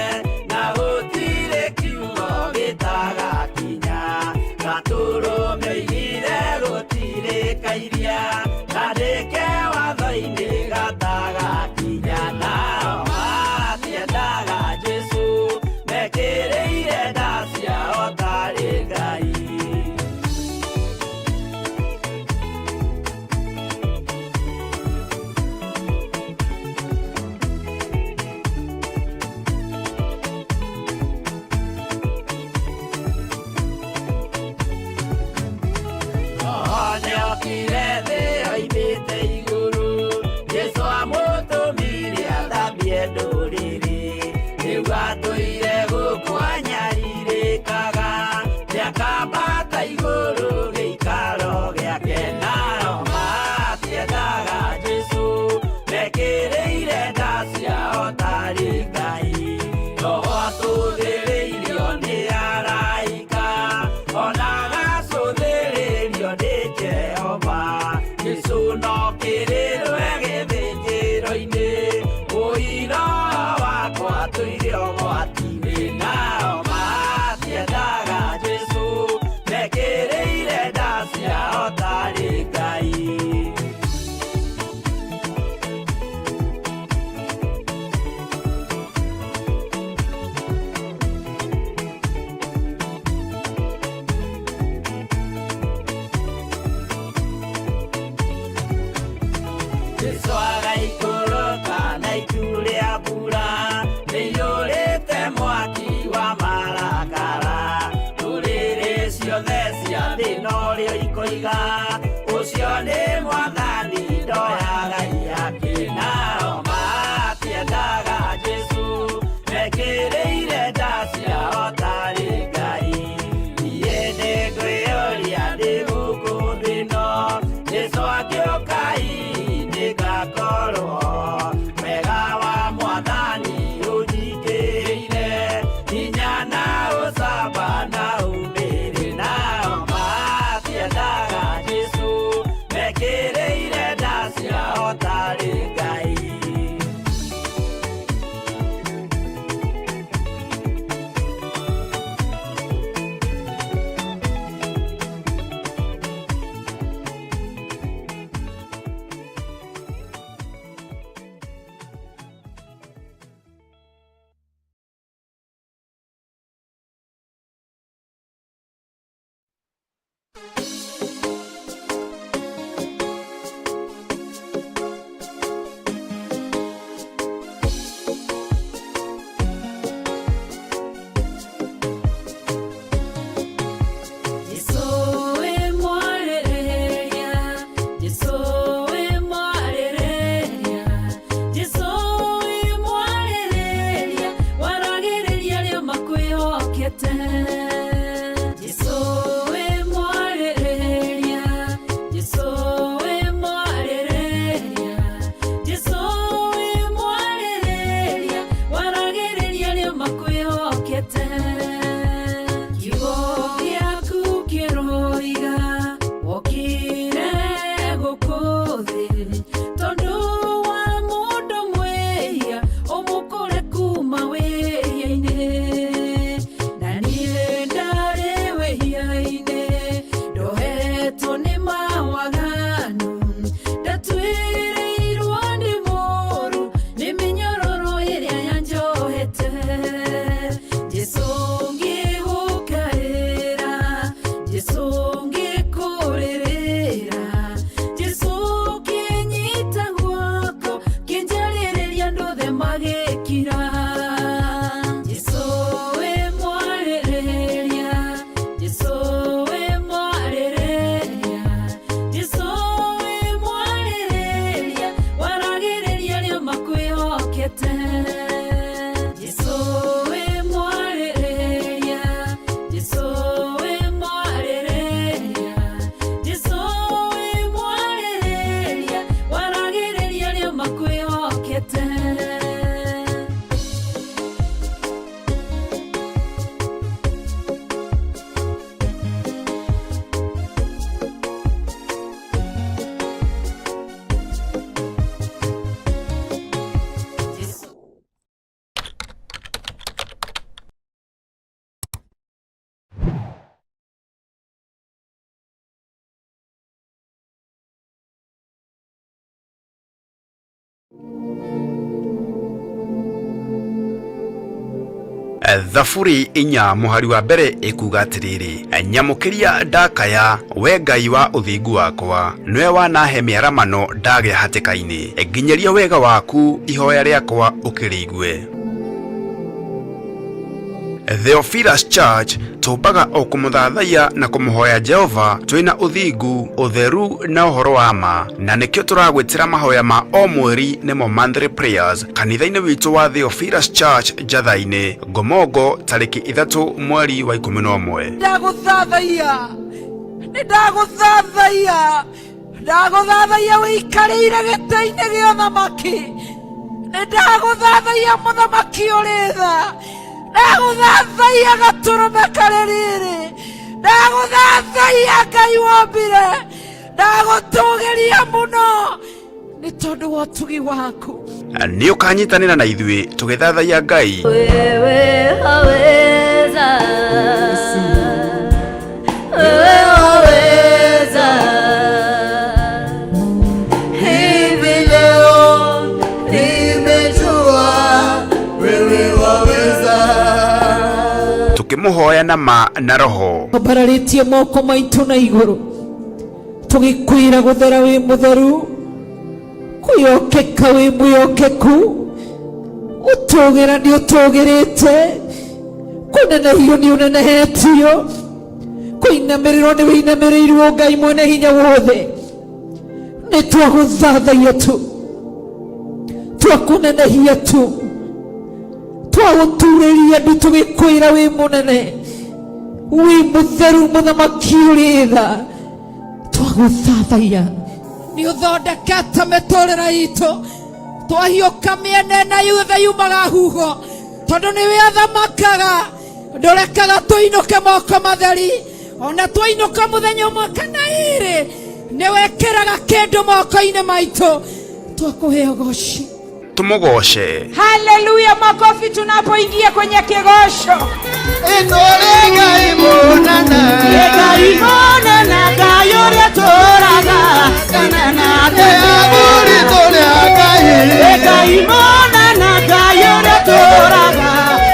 na kwĩhokete. Jesũ wĩ mwarĩrĩria, Jesũ wĩ mwarĩrĩria, Jesũ wĩ mwarĩrĩria, waragĩrĩria nĩ makwĩhokete. Kiugo gĩaku kĩroiga wokire gũkũ thĩ, tondũ wa mũndũ mwĩhia ũmũkũre kuma wĩhia-inĩ. Na niĩ ndarĩ wĩhia-inĩ, ndohetwo nĩ mawaganu, ndatuĩrĩirwo ndĩ mũũru nĩ mĩnyororo ĩrĩa yanjohete. Jesũ ngĩgũkaĩra, Jesũ ngĩkũrĩrĩra, Jesũ kĩnyita guoko kĩnjarĩrĩria ndothe magĩkira. Jesũ wĩ mwarĩrĩria, Jesũ wĩ mwarĩrĩria, Jesũ wĩ mwarĩrĩria, waragĩrĩria nĩ makwĩhokete. Jesũ wĩ mwarĩrĩria, Jesũ wĩ mwarĩrĩria, Jesũ wĩ mwarĩrĩria, waragĩrĩria nĩ makwĩhokete. Thaburi inya muhari wa mbere ikuga atiriri, nyamukiria ndakaya we Ngai wa uthingu wakwa, niwe wanahe mĩaramano ndagĩa hatĩka-inĩ, nginyaria wega waku ihoya rĩakwa ũkĩrĩigue. Theophilus Church tumbaga o kumuthathaiya na kumuhoya Jehova twina uthingu, utheru na uhoro wa ma, na nikio turagwitira mahoya ma o mweri nimo monthly prayers kanitha-ini witu wa Theophilus Church Njatha-ini, Ngomongo tariki 3 mweri wa 11. Ndaguthathaiya, ndaguthathaiya wikarĩire gĩtĩ-inĩ gĩa ũthamaki, ndaguthathaiya mũthamaki ũrĩ tha, ndaguthathaiya gatũrũme karĩ rĩrĩ, ndaguthathaiya Ngai wombire, ndagũtũgĩria mũno nĩ tondũ wa ũtugi waku. Nĩ ũkanyitanĩra na ithuĩ tũgĩthathaiya Ngai. Wewe haweza, wewe haweza, hivi leo nimejua wewe waweza. Tukĩmũhoya na ma na roho, tũmbararĩtie moko maitũ na igũrũ, tũgĩkwĩra gũthera wĩ mũtheru, kwĩhokeka wĩ mwĩhokeku, ũtũgĩra nĩ ũtũgĩrĩte, kũnenehio nĩ ũnenehetio, kũinamĩrĩrwo nĩ wĩinamĩrĩirwo Ngai mwene hinya wothe. Nĩ twagũthathaiya tu, twakũnenehia tu, twagũturĩria ndu tũgĩkwĩra wĩ mũnene, wĩ mũtheru mũthamaki ũrĩ tha, twagũthathaiya. Nĩ ũthondekete mĩtũrĩre itũ, twahiũka mĩena yothe yumaga huho, tondũ nĩwe athamakaga, ndũrekaga tũinũke moko matheri, ona twainũka mũthenya ũmwe kana ĩrĩ, nĩwekĩraga kĩndũ moko-inĩ maitũ, twakũhe ũgoci. tumũgoce. Haleluya, makofi tunapoingia kwenye kigosho. Inore Ngai munana, Ngai munana, Ngai ũrĩa tũraga, kanana aburi tũrĩa Ngai, Ngai munana, Ngai ũrĩa tũraga,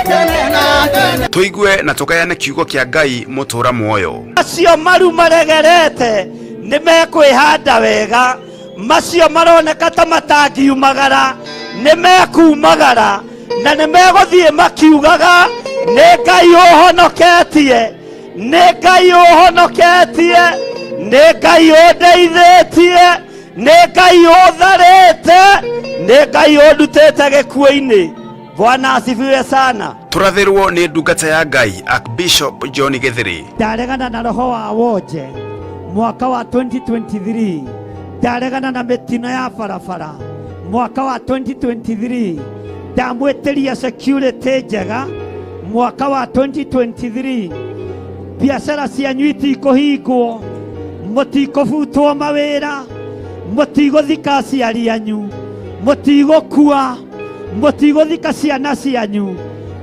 kanana. Tuigue na tukayane kiugo kĩa Ngai mũtũra muoyo. Acio maru maregerete nĩ mekwĩhanda wega, macio maroneka ta matangiumagara nĩ mekumagara, na nĩ megũthiĩ makiugaga nĩ Ngai ũhonoketie, nĩ Ngai ũhonoketie, nĩ Ngai ũndeithĩtie, nĩ Ngai ũtharĩte, nĩ Ngai ũndutĩte gĩkuũ-inĩ. Bwana asifiwe sana. Turathirwo ni ndungata ya Ngai Archbishop John Githiri. Ndaregana na roho wa wonje mwaka wa 2023. Ndaregana na mitino ya barabara mwaka wa 2023. Ndamwitiria security njega mwaka wa 2023. Biashara cianyu itikuhingwo, mutikubutwo mawira, mutiguthika aciari anyu, mutigukua, mutiguthika ciana cianyu,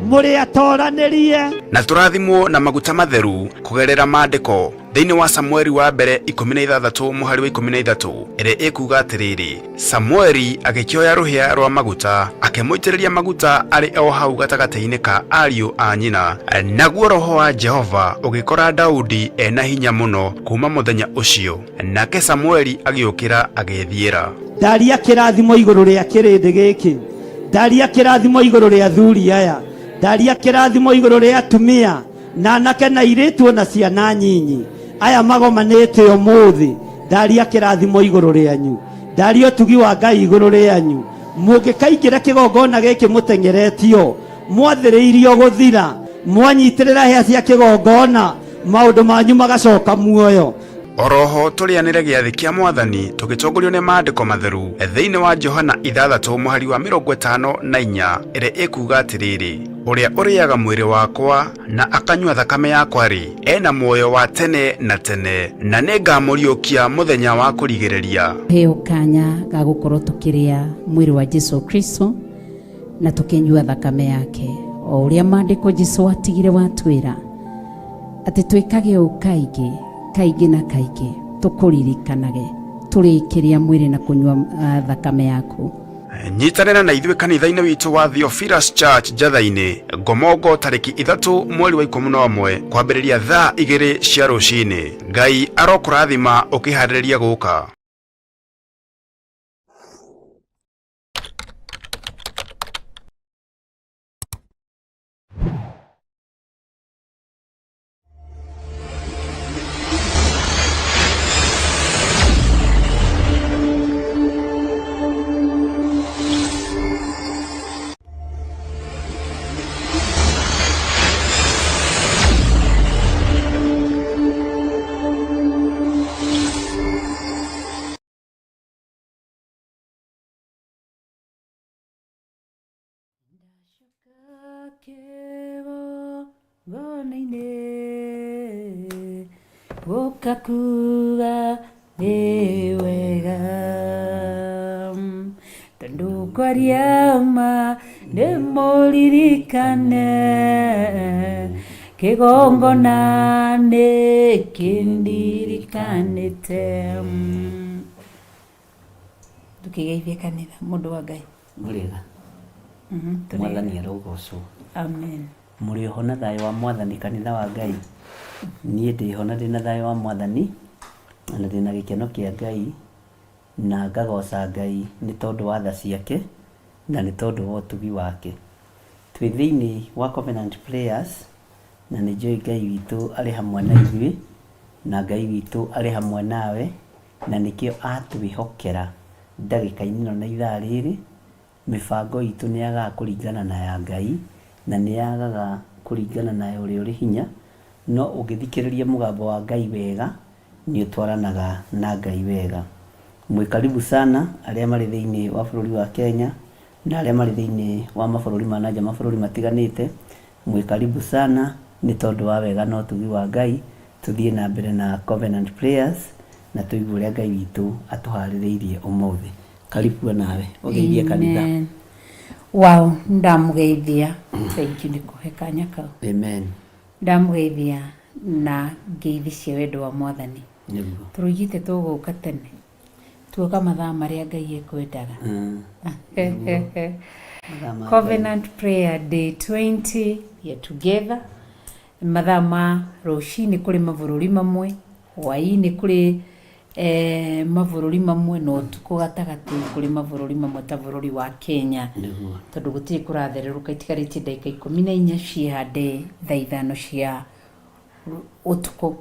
muri atoranirie. Na turathimwo na maguta matheru kugerera maandiko thiini wa Samueli wa mbere 16 muhari wa 13 ere ikuga atiriri, Samueli agikioya ruhia rwa maguta akemuitiriria maguta ari o hau gatagati-ini ka ariu a nyina, naguo roho wa Jehova ugikora Daudi ena hinya muno kuma muthenya ucio, nake Samueli agiukira agithiira. Ndaria kirathimo iguru ria kirindi giki, ndaria kirathimo iguru ria thuri aya, ndaria kirathimo iguru ria atumia na anake na iritu na ciana nyinyi aya magomanite umuthi. Ndaria kirathimo iguru rianyu, ndaria utugi wa Ngai iguru rianyu. Mungikaingira kigongona giki mutengeretio, mwathiriirio guthira, mwanyitirira hia cia kigongona, maundu manyu magacoka muoyo. Oroho turianire giathi kia Mwathani tugitongorio ni maandiko matheru thiini wa Johana 6 muhari wa 54 ire ikuga atiriri, uria uriaga mwiri wakwa na akanyua thakame yakwa ri ena muoyo wa tene na tene, na ningamuriukia muthenya wa kurigiriria. Heo kanya ga gukorwo tukiria mwiri wa Jesu Kristo na tukinyua thakame yake, o uria maandiko Jesu atigire watwira ati twikage ukaigi kaigi na kaigi tukuririkanage turikiria mwiri na kunyua thakame yaku. Nyitanira na ithuĩ kanitha-inĩ witũ wa Theophilus Church Njatha-inĩ Ngomongo tariki 3 mweri wa 11 kwambĩrĩria thaa 2 cia rũcinĩ. Ngai arokũrathima ũkĩharĩrĩria gũka. Ukakuga ni wega tondu kwariama ni muririkane kigongona ni kindirikanite. Tukigeithia kanitha mundu wa Ngai muriga Mwathani arogocwo. Amen. Muri ho na thayo wa Mwathani kanitha wa Ngai. Niĩ ndĩho na ndĩna thayo wa Mwathani na ndĩna gĩkeno kĩa Ngai na ngagoca Ngai nĩ tondũ wa tha ciake na nĩ tondũ wa ũtugi wake. Twĩ thĩinĩ wa Covenant Prayers na nĩ njũĩ Ngai witũ arĩ hamwe na ithuĩ na Ngai witũ arĩ hamwe nawe, na nĩkĩo atwĩhokera ndagĩka-inĩ ĩno na ithaa rĩrĩ. Mĩbango itũ nĩ yagaga kũringana na ya Ngai na nĩ yagaga kũringana na ũrĩa ũrĩ hinya, no ũngĩthikĩrĩria mũgambo wa Ngai wega nĩ ũtwaranaga na Ngai wega. Mwĩ karibu sana arĩa marĩ thĩinĩ wa bũrũri wa Kenya na arĩa marĩ thĩinĩ wa mabũrũri ma nanja, mabũrũri matiganĩte. Mwĩ karibu sana nĩ tondũ wa wega na ũtugi wa Ngai. Tuthiĩ na mbere na Covenant Prayers na tũigue ũrĩa Ngai witũ atũharĩrĩirie ũmũthĩ. Karibu nawe ũgeithie kanitha. Wow, ndamugeithia. Thank you nĩ kũhe kanya kau. Amen. Ndamugeithia na ngeithi cia wendo wa Mwathani. Nĩguo. Tũrugite tũgũka tene. Tuoka mathaa marĩa Ngai ekwendaga. Covenant Prayer Day 20 we are together. Mathaa ma rũci-ini kũrĩ mabũrũri mamwe, hwa-ini kũrĩ mabũrũri mamwe, no ũtukũ gatagatĩ kũrĩ mabũrũri mamwe ta bũrũri wa Kenya. Tondũ gũtirĩ kũrathererũka itigarĩtie ndagĩka 14 ciĩhande thaa 5 cia ũtukũ.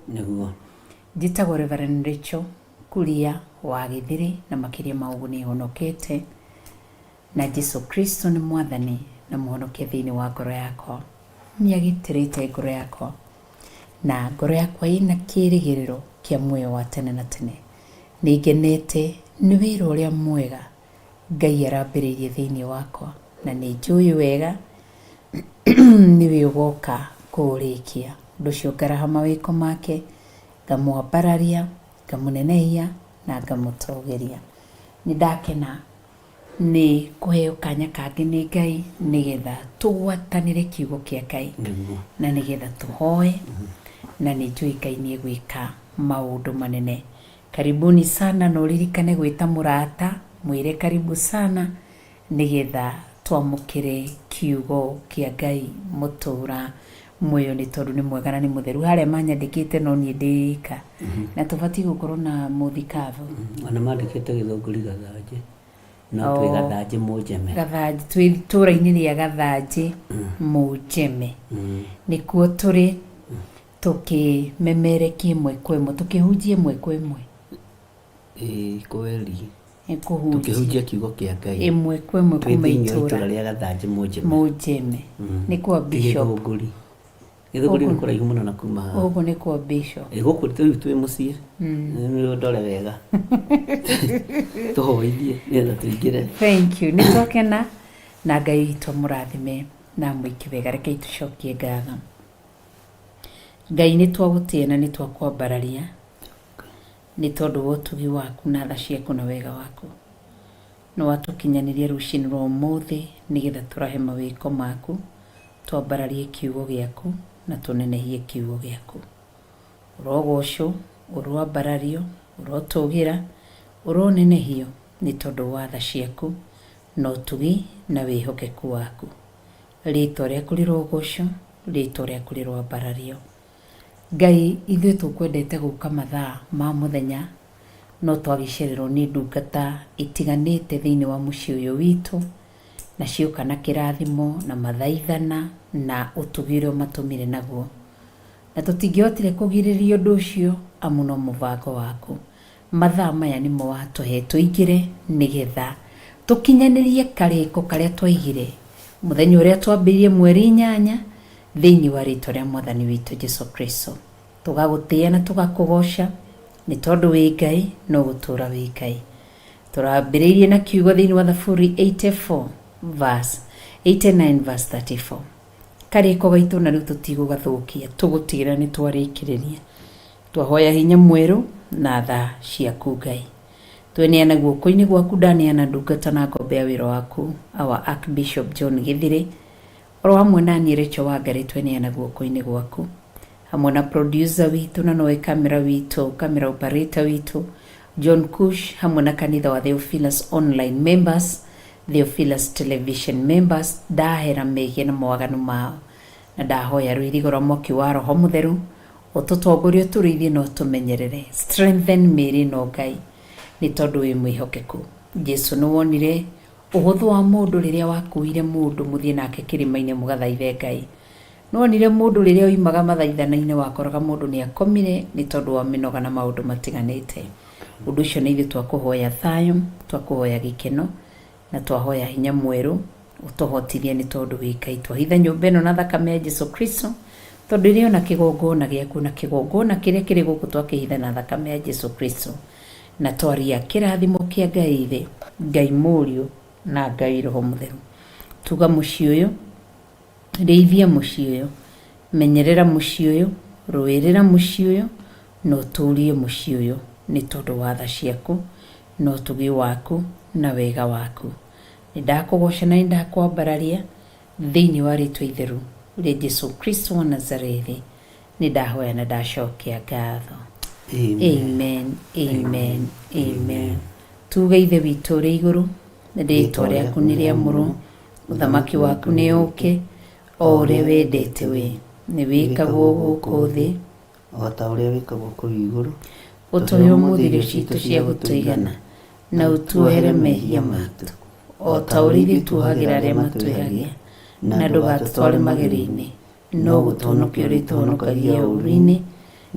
Njĩtagwo Reverend Rachel Kuria wa Gĩthĩrĩ, na makĩria ma ũguo nĩ honokete na Jesu Kristo nĩ Mwathani na mũhonokia thĩinĩ wa ngoro yakwa. Nĩagitĩrĩte ngoro yakwa, na ngoro yakwa ĩna kĩĩrĩgĩrĩro kĩa muoyo wa tene na tene. Nĩngenete nĩ wĩra ũrĩa mwega Ngai arambĩrĩirie thĩinĩ wakwa, na nĩnjũĩ wega nĩwe ũgoka kũũrĩkia. Ũndũ ũcio ngaraha mawĩko make, ngamwambararia, ngamũnenehia na ngamũtũgĩria. Nĩndakena nĩ kũheo kanya kangĩ nĩ Ngai nĩgetha tũgwatanĩre kiugo kĩa Ngai na nĩgetha tũhoe, na nĩnjũĩ Ngai nĩegwĩka maũndũ manene. Karibuni sana, na ũririkane gwĩta mũrata, mwĩre karibu sana nĩgetha twamũkĩre kiugo kĩa Ngai mũtũra muoyo, nĩ tondũ nĩ mwega na nĩ mũtheru. Harĩa manyandĩkĩte no niĩ ndĩka na tũbatiĩ gũkorwo na mũthikabu. Ona mandĩkĩte Gĩthũngũri Gathanjĩ, no twĩ Gathanjĩ Mũnjeme. Gathanjĩ twĩ itũra-inĩ rĩa Gathanjĩ Mũnjeme, nĩkuo tũrĩ tũkĩmemerekia ĩmwe kwa ĩmwe, tũkĩhunjia ĩmwe kwa ĩmwe. Kweli tukĩhunjia kiugo kĩa Ngai ĩmwe kwa ĩmwe kuma itũra rĩa Gathanjĩ Mũnjeme. Nĩ kwa Bishop Gĩthũngũri nĩ kũraihu mũno na kuma haha. Ũguo nĩ kwa Bishop. Gũkũ twĩ mũciĩ nĩ ndore wega tũhoithie nĩgetha tũingĩre. Thank you. Nĩ twakena na Ngai witũ mũrathime na mũingĩ wega. Rekei tũcokie ngatho. Ngai nĩ twagũtĩĩa na nĩ twakwambararia nĩ tondũ wa ũtugi waku na tha ciaku na wega waku. Nĩ watũkinyanĩria rũciinĩ rwa ũmũthĩ nĩgetha tũrahe mawĩko maku, twambararie kiugo gĩaku na tũnenehie kiugo gĩaku. Ũrogocwo, ũroambarario, ũrotũgĩra, ũronenehio nĩ tondũ wa tha ciaku na ũtugi na wĩhokeku waku. Rĩĩtwa rĩaku rĩrogocwo, rĩĩtwa rĩaku rĩroambarario. Ngai, ithuĩ tũkwendete gũka mathaa ma mũthenya, no twagĩcererwo nĩ ndungata itiganĩte thĩinĩ wa mũciĩ ũyũ witũ, na cioka na kĩrathimo na mathaithana na ũtugi ũrĩa matũmire naguo, na tũtingĩhotire kũgirĩrĩria ũndũ ũcio amu no mũbango waku. Mathaa maya nĩmo watũhe tũingĩre nĩgetha tũkinyanĩrie karĩko karĩa twaigire mũthenya ũrĩa twambĩrĩirie mweri 8 thĩinĩ wa rĩĩtwa rĩa Mwathani witũ Jesũ Kristo. Tũgagũtĩĩa na tũgakũgoca nĩ tondũ wĩ Ngai no gũtũũra wĩ Ngai. Tũrambĩrĩirie na kiugo thĩinĩ wa Thaburi 89 verse 34. Karĩko gaitũ na rĩu tũtigũgathũkia, tũgũtigĩra nĩ twarĩkĩrĩria. Twahoya hinya mwerũ na tha ciaku Ngai. Tweneana guoko-inĩ gwaku, ndaneana ndungata na ngombe ya wĩra waku, our Archbishop John Githiri, oro hamwe na niĩ Rachel Wangari, tweneana guoko-inĩ gwaku, hamwe na producer witũ na nowe camera witũ, camera operator witũ John Kush, hamwe na kanitha wa Theophilus online members, Theophilus television members. Ndahera mehia na mawaganu mao, na ndahoya rũirigo rwa mwaki wa Roho Mũtheru ũtũtongorie, tũrĩithie na ũtũmenyerere. Strengthen mĩĩrĩ no Ngai nĩ tondũ wĩ mwĩhokeku. Jesu nĩ wonire ũhũthũ wa mũndũ rĩrĩa wakuire mũndũ mũthiĩ nake kĩrĩma-inĩ mũgathaithe Ngai. Nĩ wonire mũndũ rĩrĩa oimaga mathaithana-inĩ wakoraga mũndũ nĩ akomire nĩ tondũ wa mĩnoga na maũndũ matiganĩte. Ũndũ ũcio nĩ ithuĩ twakũhoya thayũ, twakũhoya gĩkeno na twahoya hinya mwerũ ũtũhotithie nĩ tondũ wĩ Ngai. Twahitha nyũmba ĩno na thakame ya Jesũ Kristo, tondũ rĩo na kĩgongona gĩaku na kĩgongona kĩrĩa kĩrĩ gũkũ twakĩhitha na thakame ya Jesũ Kristo, na twaria kĩrathimo kĩa Ngai Ithe, Ngai Mũriũ na Ngai Roho Mũtheru. Tuga mũciĩ ũyũ, rĩithia mũciĩ ũyũ, menyerera mũciĩ ũyũ, rũĩrĩra mũciĩ ũyũ na ũtũũrie mũciĩ ũyũ nĩ tondũ wa tha ciaku na ũtugi waku na wega waku. Nĩ ndakũgoca na nĩ ndakwambararia thĩinĩ wa rĩĩtwa itheru rĩa Jesũ Kristo wa Nazarethi. Nĩ ndahoya na ndacokia ngatho. Amen, amen, amen. Tuga Ithe witũ ũrĩ igũrũ, rĩĩtwa rĩaku nĩ rĩamũrwo, ũthamaki waku nĩ ũũke, o ũrĩa wendete we nĩ wĩkagwo gũkũ thĩ o ta ũrĩa wĩkagwo kũu igũrũ. Ũtũhe ũmũthĩ irio citũ cia gũtũigana, na ũtuohere mehia maitũ o ta ũrĩa ithuĩ tuohagĩra arĩa matwĩhagia, na ndũgatũtware magerio-inĩ, no gũtũhonokia ũrĩa tũhonokagia ũũru-inĩ,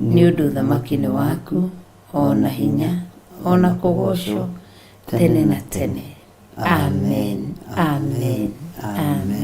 nĩ ũndũ ũthamaki nĩ waku, ona hinya, ona kũgocwo tene na tene. Amen. Amen. Amen.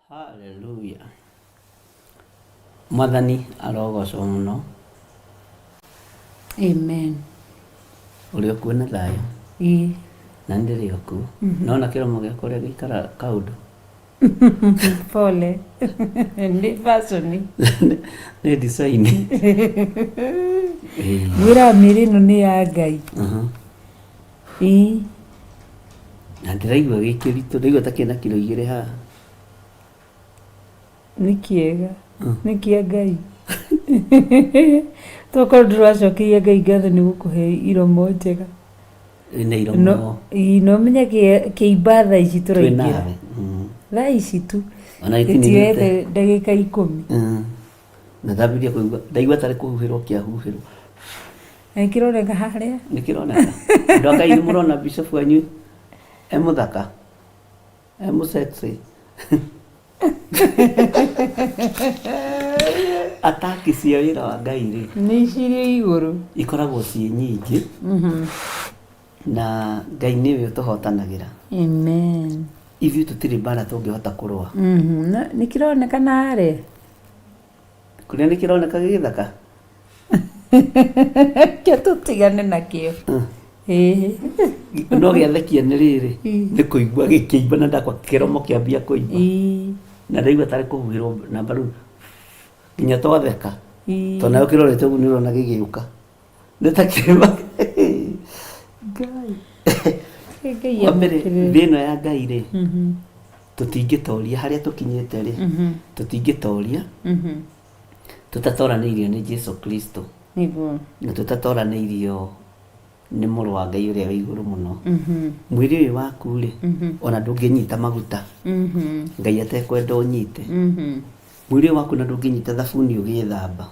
Hallelujah. Mwathani arogocwo muno. Amen. Uri okuo na thayo. Na ndiri okuo. No na kiromo gya kuria gikara kaundo. Pole. Ndi fashion. Ni design. Wira mirino ni ya Ngai. Na ndiraigua gikiritu, ndaigua ta kina kilo 2 haha. Nĩ kĩega, nĩ kĩa Ngai. Tokorwo ndũracokeria Ngai ngatho nĩ gũkũhe iromo njega. Nĩ iromo. No menye kĩimba thaa ici tũraingĩra. Thaa ici tu. Ona itinĩte ndagĩka 10. Na ndabiria kũigua, ndaigua tarĩ kũhuhĩrwo kĩahuhĩrwo. Nĩ kĩroneka harĩa? Nĩ kĩroneka. Andũ a Ngai nĩ mũrona bishop wanyu e mũthaka, e mũsexy. Ataki cia wĩra wa Ngai rĩ nĩ cirĩ igũrũ, ikoragwo ciĩ nyingĩ. Na Ngai nĩwe ũtũhotanagĩra. Amen. Ithuĩ tũtirĩ mbara tũngĩhota kũrũa. Nĩ kĩroneka narĩ kũrĩa nĩ kĩroneka gĩgĩthaka. Kĩ tũtigane nakĩo. No gĩathekia nĩ rĩrĩ nĩ kũigua gĩkĩimba na ndakwa kĩromo kĩambia kũimba. Na ndaigua tarĩ kũhuhĩrwo na mbaru nginya twatheka. Tondũ nayo kĩrorete ũguo nĩ ũrona gĩgĩũka. Nĩ ta kĩrĩma. Ngai. Wambere thĩno ya Ngai rĩ tũtingĩtoria harĩa tũkinyĩte rĩ tũtingĩtoria tũtatoranĩirio nĩ Jesu Kristo. Na tũtatoranĩirio nĩ mũrũ wa Ngai ũrĩa wĩ igũrũ mũno. Mwĩrĩ ũyũ waku rĩ ona ndũngĩnyita maguta Ngai atekwenda ũnyite. Mwĩrĩ ũyũ waku na ndũngĩnyita thabuni ũgĩthamba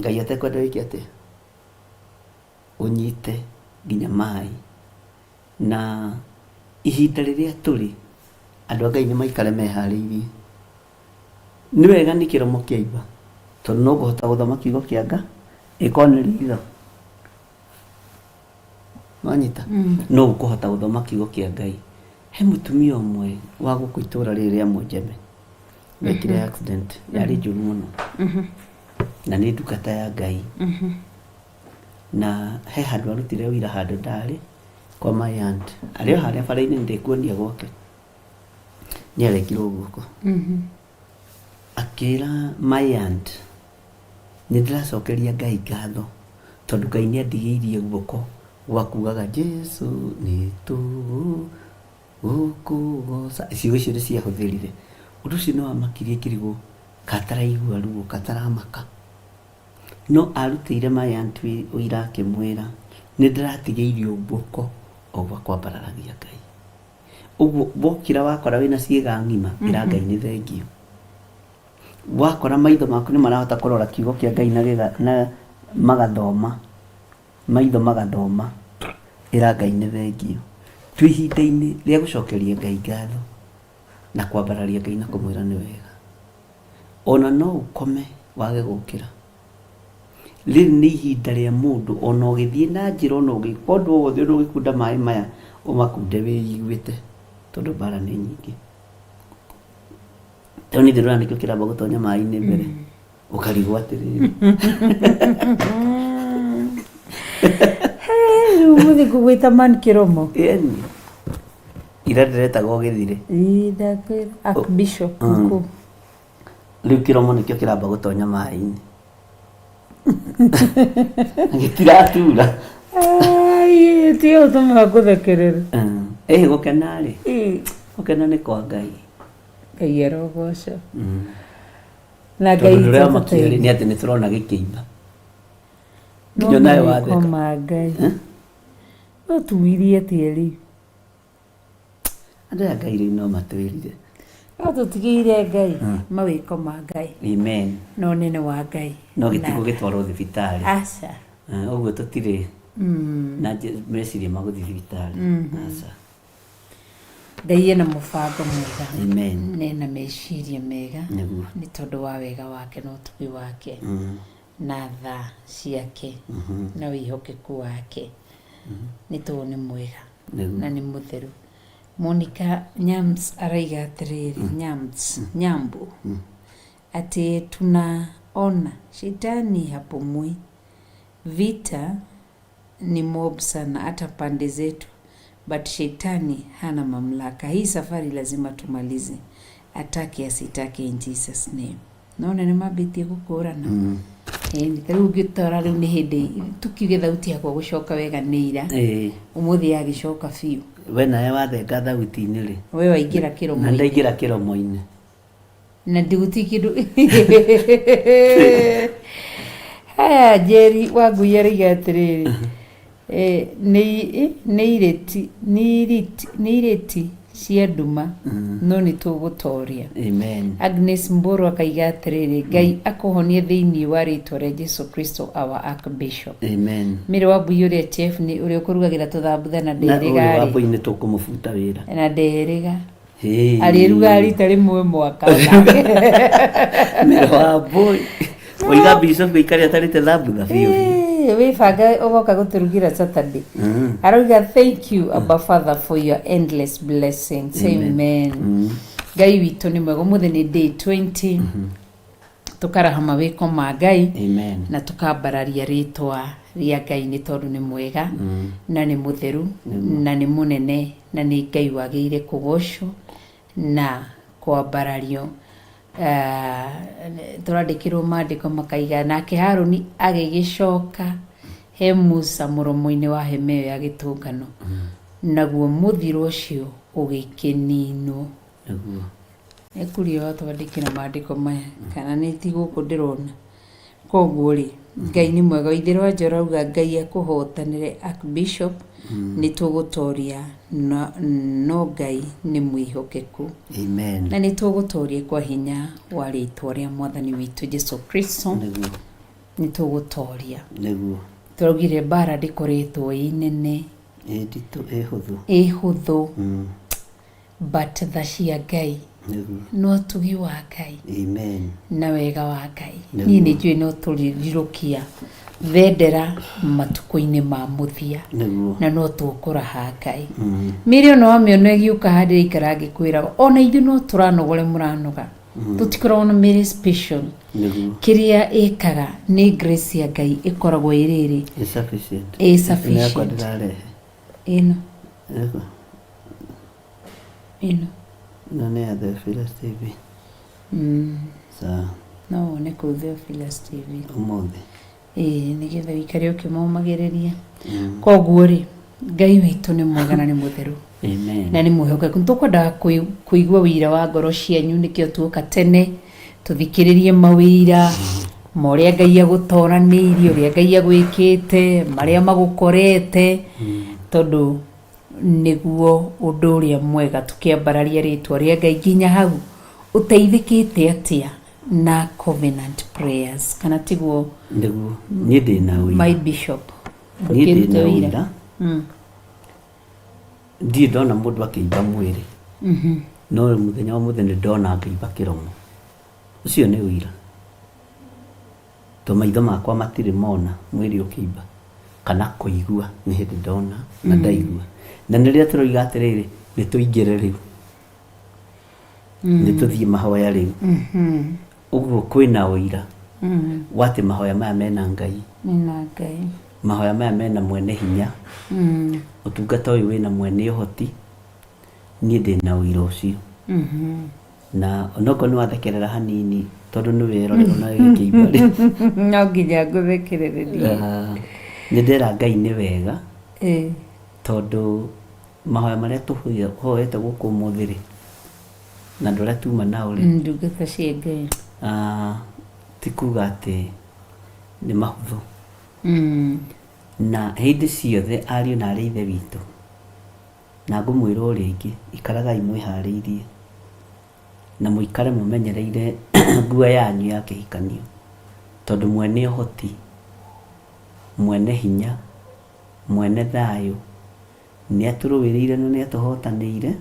Ngai atekwenda wĩke atĩa ũnyite nginya maĩ. Na ihinda rĩrĩa tũrĩ andũ a Ngai nĩ maikare meharĩirie. Nĩ wega nĩ kĩromo kĩaimba tondũ no kũhota gũthoma kiugo kĩa Ngai ĩkorwo nĩ ritho. Wanyita no ũkũhota gũthoma kiugo kĩa Ngai. He mũtumia ũmwe wa gũkũ itũũra rĩrĩ rĩa Mwĩnjeme wekire accident yarĩ njũru mũno na nĩ ndungata ya Ngai. Na he handũ arutire wĩra handũ ndarĩ kwa my aunt arĩ o harĩa bara-inĩ ndĩkuonia gwake nĩ arekirwo guoko. Akĩra my aunt nĩ ndĩracokeria Ngai ngatho tondũ Ngai nĩ andigĩirie guoko gwa kugaga Jesu nĩ tũgũkũgoca. Ciugo icio nĩ ciahũthĩrire. Ũndũ ũcio nĩ wamakirie kĩrigũ kataraigua ruo kataramaka. No arutĩire my aunt ũira akĩmwĩra nĩ ndĩratigĩirio guoko o gwa kwambararagia Ngai. Ũguo wokĩra wakora wĩna ciĩga ng'ima ĩra Ngai nĩ thengio. Wakora maitho maku nĩ marahota kũrora kiugo kĩa Ngai na magathoma maitho magathoma ĩra Ngai nĩ thengio. Twĩ ihinda-inĩ rĩa gũcokeria Ngai ngatho na kwambararia Ngai na kũmwĩra nĩ wega. Ona no ũkome wage gũkĩra. Rĩrĩ nĩ ihinda rĩa mũndũ ona ũgĩthiĩ na njĩra ona ũgĩkwa ũndũ wothe ũrĩa ũgĩkunda maĩ maya ũmakunde wĩiguĩte tondũ mbara nĩ nyingĩ. Tau nĩ ndĩrona nĩkĩo kĩramba gũtonya maĩ-inĩ mbere ũkarigwo atĩrĩrĩ. Rĩu mũthĩ ngũgwĩta man kĩromo. Ira ndĩretagwo gĩthire. Archbishop. Rĩu kĩromo nĩkĩo kĩramba gũtonya maĩ-inĩ. Gĩtiratura. Tiyo ũtũmaga gũthekerera. Gũkena rĩ gũkena nĩ kwa Ngai. Ngai arogoca. Na Ngai tũtũteithie nĩ atĩ nĩ tũrona gĩkĩimba. Nginya nawe watheka. Ngai no tuirie atĩa rĩu. Andũ a Ngai rĩu no matwĩrire. No tũtigĩire Ngai mawĩko ma Ngai. Amen. No nene wa Ngai. No gĩtigũgĩtwarwo thibitarĩ. Aca. Ũguo tũtirĩ na meciria ma gũthiĩ thibitarĩ. Aca. Ngai ena mũbango mwega. Amen. Nena meciria mega. Nĩ tondũ wa wega wake na ũtugi wake. Na tha ciake na wĩhokeku wake. Nĩ tondũ nĩ mwega na nĩ mũtheru Monica Nyams araiga atiriri Nyambu ati tunaona shetani hapumui, vita ni mob sana hata pande zetu, but shetani hana mamlaka. Hii safari lazima tumalize, atake asitake, in Jesus name. Naona ni mabiti gukurana riu ngitora riu ni hindi tukiuge thauti yakwa gucoka wega neira umuthi yagicoka biu. We nawe wathenga thauti-inĩ rĩ, we waingira kiromo, na ndaingira kiromo-inĩ na ndiguti kindu haya Jerry Wangui araiga atiriri nĩ ireti cia nduma no nĩ tũgũtoria. Amen. Agnes Mburu akaiga atiriri Ngai akũhonie thĩinĩ wa rĩtwa rĩa Jesu Kristo our Archbishop. Amen. Mĩrĩ wa Mbui ũrĩa chef nĩ ũrĩa ũkũrugagĩra tũthambutha na ndĩrĩga na wa Mbui nĩ tũkũmũbuta wĩra na ndĩrĩga arĩruga rita rĩmwe mwaka Mĩrĩ wa Mbui oiga bishop ikari atarĩte thambutha biũ we faga ogoka guturugira Saturday. Arauga thank you Abba Father for your endless blessings. Amen. Ngai witũ nĩ mwega. Mũthĩ nĩ day 20 tukaraha mawĩko ma Ngai na tukambararia rĩtwa rĩa Ngai nĩ tondũ nĩ mwega na nĩ mũtheru na nĩ mũnene na nĩ Ngai wagĩrĩire kũgocwo na kwambarario. Turandikirwo maandiko makaiga nake Haruni agĩgĩcoka he Musa mũromo-inĩ wa hema ĩyo ya gĩtũngano naguo mũthiro ũcio ũgĩkĩninwo. Ekurio twandĩkĩra maandiko maya kana nĩ ti gũkũ ndĩrona. Koguo rĩ Ngai nĩ mwega. Itherũ wa Njoro auga Ngai akũhotanĩre Archbishop nĩ tũgũtoria no Ngai nĩ mwĩhokeku. Amen. Na nĩ tũgũtoria kwa hinya wa rĩtwa rĩa Mwathani witũ Jesu Kristo. Nĩ tũgũtoria tũraugire mbara ndĩkoretwo ĩnene ĩhũthũ but tha cia Ngai no tugi wa Ngai na wega wa Ngai niĩ nĩ njũĩ no tũrirũkia vendera matukũ-inĩ ma mũthia na no tũkũraha Ngai. Mĩrĩ ono wa mĩono ĩgiũka handĩ ikara ngĩkwĩra ona ithuĩ no tũranogore mũranoga tũtikoragwo na mĩrĩ special. Kĩrĩa ĩkaga nĩ grace ya Ngai ĩkoragwo ĩrĩrĩ sufficient. Ĩno no nĩ ya Theophilus TV no nĩ kũu Theophilus TV ũmũthĩ nĩgetha wĩikare ũkĩmaumagĩrĩria. Koguo rĩ Ngai witũ nĩ mwega na nĩ mũtheru na nĩ mwĩhokeku. Tũkwendaga kũigua wĩira wa ngoro cianyu, nĩkĩo tuoka tene tũthikĩrĩrie mawĩra ma ũrĩa Ngai agũtoranĩirie, ũrĩa Ngai agwĩkĩte, marĩa magũkorete, tondũ nĩguo ũndũ ũrĩa mwega. Tũkĩambararia rĩtwa rĩa Ngai nginya hau ũteithĩkĩte atĩa na covenant prayers kana tiguo nĩguo niĩ ndĩ na ũira my bishop niĩ ndĩ na ũira ndiĩ ndona mũndũ akĩimba mwĩrĩ no mũthenya wa mũthenya ndona akĩimba kĩromo. Ũcio nĩ ũira to maitho makwa matirĩ mona mwĩrĩ ũkĩimba kana kũigua nĩ hĩndĩ ndona na ndaigua. Na nĩrĩa tũroiga atĩrĩrĩ nĩ tũingĩre rĩu nĩ tũthiĩ mahoya rĩu. Ũguo kwĩna ũira watĩ mahoya maya mena Ngai, mahoya maya mena mwene hinya, ũtungata ũyũ wĩna mwene ũhoti. Niĩ ndĩ na ũira ũcio na onokorwo nĩ wathekerera hanini tondũ nĩ wĩrorera na gĩkĩimba no nginya ngũthekerereria. Nĩ ndera Ngai nĩ wega tondũ mahoya marĩa tũhoete gũkũ ũmũthĩ rĩ na andũ arĩa tuma nao rĩ ndungata cia Ngai ti kuga atĩ nĩ mahũthũ. Na hĩndĩ ciothe ariũ na arĩa ithe witũ na ngũmwĩra ũrĩa ingĩ ikaragai mwĩharĩirie na mũikare mũmenyereire nguo yanyu ya kĩhikanio tondũ mwene ũhoti, mwene hinya, mwene thayũ nĩ atũrũĩrĩire na nĩ atũhotanĩire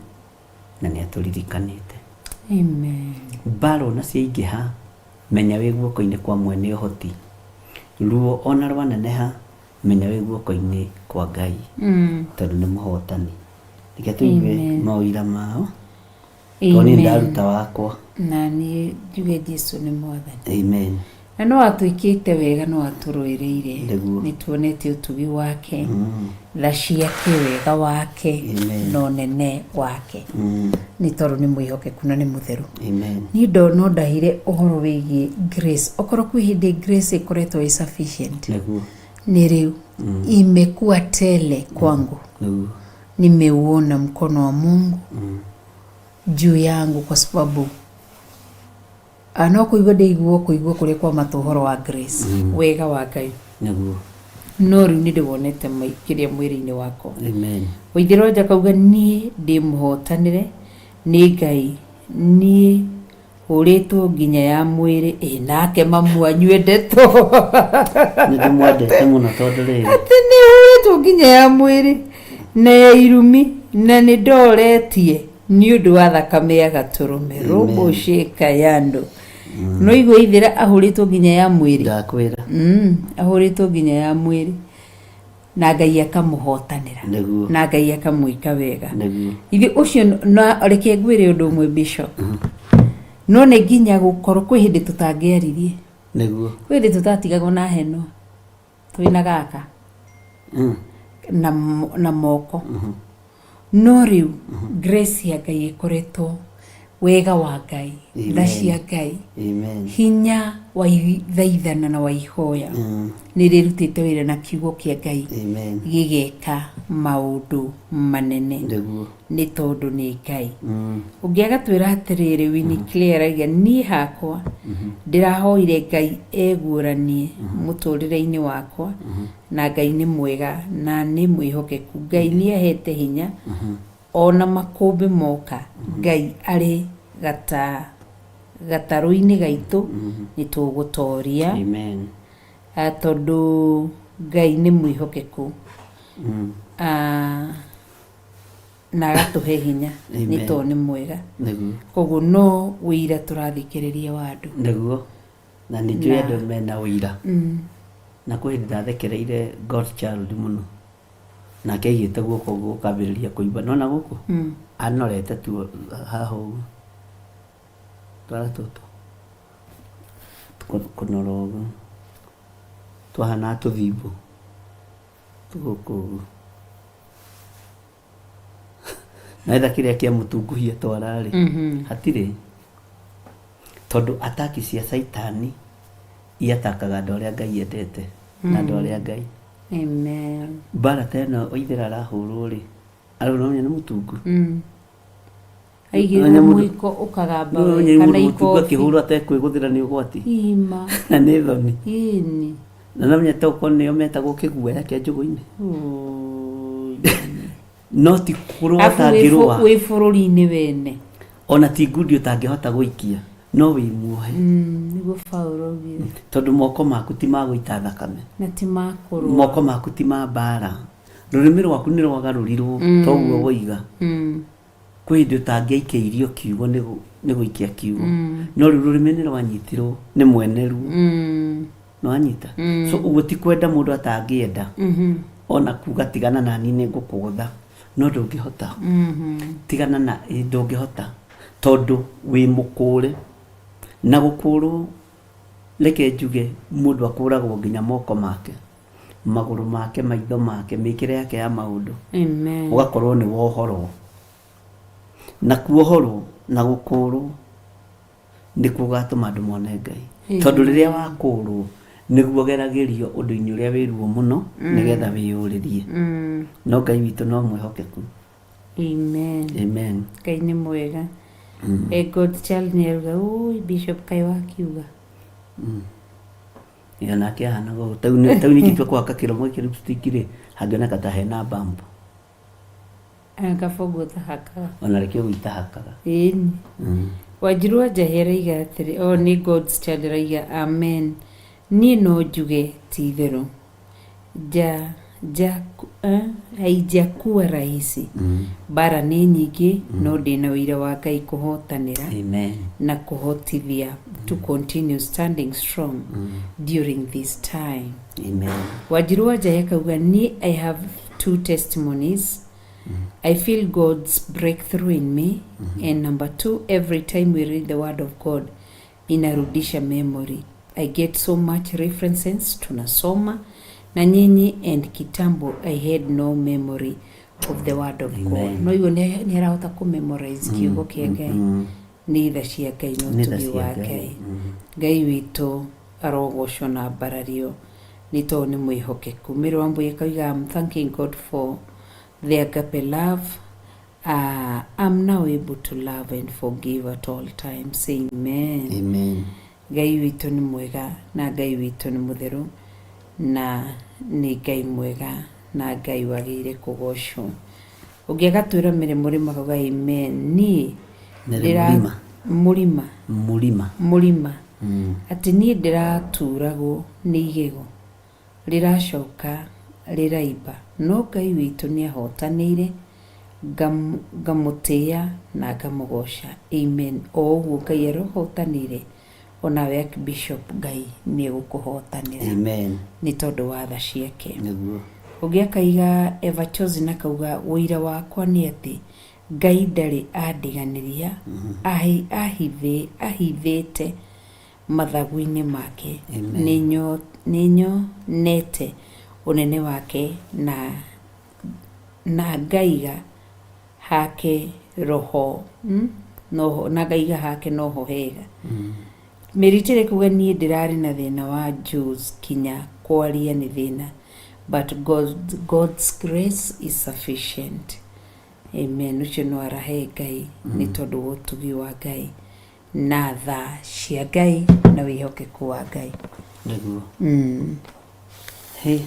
na nĩ atũririkanĩte. Amen. Mbara ona ciaingĩha menya wĩ guoko-inĩ kwa mwene ũhoti, ruo ona rwaneneha menya wĩ guoko-inĩ kwa Ngai tondũ nĩ mũhotani reke tuigue mawira mao toni ndaruta wakwa na ni njuge Jesu ni mwathani. Amen. Na no atuikite wega no aturoireire ni tuonete utugi wake la ciake wega wake no nene wake ni toru ni mwihoke kuna ni mutheru. Amen. Ni ndo no ndahire ohoro wigi grace okoro kwihinde grace ikoretwo insufficient ni riu imekuwa tele kwangu. Nimeuona mkono wa Mungu juu yangu kwa sababu ano kuigwa ndeiguo kuigwa kuri kwa matuhoro wa grace wega wa Ngai no riu ni ndibonete maikiria mwiri-ini wako. Amen. Withiroja kauga ni ndi muhotanire ni Ngai ni uritwo nginya ya mwiri nake mamu anywendeto ni ndimwendete muno tondu riri ati ni uritwo nginya ya mwiri na ya irumi na ni ndoretie ni undu wa thakame ya gaturume robo sheka yando no igwe ithira ahuritwo nginya ya mwiri ndakwira ahuritwo nginya ya mwiri na Ngai akamuhotanira na Ngai akamwika wega ithi ucio na reke ngwire undu umwe bishop no ne nginya gukorwo kwi hindi tutangiaririe niguo kwi hindi tutatigagwo na heno twina gaka na moko no riu grace ya Ngai ikoretwo wega wa Ngai thacia Ngai hinya wa thaithana na wa ihoya ni rirutite wira na kiugo kia Ngai gigeka maundu manene ni tondu ni Ngai ungiaga twira atiriri wini clear aiga ni hakwa ndirahoire Ngai eguranie muturire-ini wakwa na Ngai ni mwega na ni mwihokeku Ngai ni ahete hinya ona makumbi moka Ngai ari gataru-ini gaitu ni tugutoria. Amen. Tondu Ngai ni mwihokeku na gatuhe hinya ni to ni mwega koguo no wira turathikiriria wandu niguo na ni njui andu mena wira na kwi ndathekereire God child muno na keigite guoko gukambiriria kuiba nona guku anorete tu haho twara toto kunorogo twahana tuthibu tuguku naitha kiria kia mutunguhia twarari hatire tondu ataki cia saitani iatakaga andu aria Ngai endete na andu aria Ngai. Amen. Bara tena oithira arahurwo ri arona ni mutungu aigire muiko ukagamba kana iko kihuru atekwiguthira ni ugwati ima na ni thoni ini na namenya toko ni ometagwo kiguoya kia njugu-ini no ti kurwa tangirwa wi bururi-ini wene ona ti ngudi utangihota guikia no wi muohe niguo Paulo oigire tondu moko maku ti magũita thakame na ti makurwa moko maku ti ma mbara rurimi rwaku ni rwagarurirwo toguo woiga kwi ndi utangiaikeirio kiugo ni guikia kiugo no riu rurimi ni rwanyitirwo ni mweneru no anyita so uguo ti kwenda mundu atangienda ona kuga tigana na ni ngukugutha no ndungihota tigana na ndungihota tondu wi mukure na gukuru leke njuge mundu akuragwo nginya moko make maguru make maitho make mikire yake ya maundu amen ugakorwo ni wohoro na kuohoro na gukuru ni kugatuma andu mone Ngai tondu riria wakuru niguo geragirio undu-ini uria wiruo muno nigetha wiyuririe no Ngai witu no mwihokeku. Amen. Amen. Ngai ni mwega God child ni auga ui bishop kai wakiuga yana kia hana go tauni kitu kwa kakiro ki lipstick ri hagana kata hena bump akafogo tahaka ona rekio gitahakaga ini wajirwa jahera iga atiri o ni God's child raiga amen ni no njuge ti theru haijakuwa rahisi bara ni nyingi no ndina wira wa Ngai kuhotanira na kuhotithia to continue standing strong during this time. Amen. Wajirwa jaya kauga ni I have two testimonies I feel God's breakthrough in me. And number 2, every time we read the word of God, inarudisha memory. I get so much references, tunasoma na nyinyi, and kitambo I had no memory of the word of God. No igo ni arahota ku memorize kiugo kia Ngai. Ni tha cia Ngai no tugi wa Ngai. Ngai witũ arogocwo na mbarario nĩ tondũ nĩ mwĩhokeku. Mĩrũ wa Mbũi ĩkoiga, I'm thanking God for the agape love. I'm now able to love and forgive at all times. Amen. Amen. Ngai witũ nĩ mwega na Ngai witũ nĩ mũtheru na nĩ Ngai mwega na Ngai wagĩrĩire kũgocwo. Ũngĩagatwĩra mĩrĩ mũrĩma kauga amen. Niĩ mũrĩma atĩ niĩ ndĩraturagwo nĩ igego rĩracoka rĩraimba, no Ngai witũ nĩ ahotanĩire, ngamũtĩĩa na ngamũgoca. Amen. O ũguo Ngai arohotanĩire, onawe Archbishop Ngai nĩ egũkũhotanĩra. Amen. Nĩ tondũ wa tha ciake. Nĩguo. Ũngĩ akaiga Eva Chosen akauga, ũira wakwa nĩ atĩ Ngai ndarĩ andiganĩria, ahithĩte mathagu-inĩ make. Nĩnyonete ũnene wake na ngaiga hake roho na ngaiga hake noho hega. Meritire kuga niĩ ndĩrarĩ na thĩna wa Jews kinya kwaria nĩ thĩna, but God's grace is sufficient. Amen. Ucio no arahe Ngai nĩ tondũ wa ũtugi wa Ngai na tha cia Ngai na wĩhokeku wa Ngai. Nĩguo. Hey,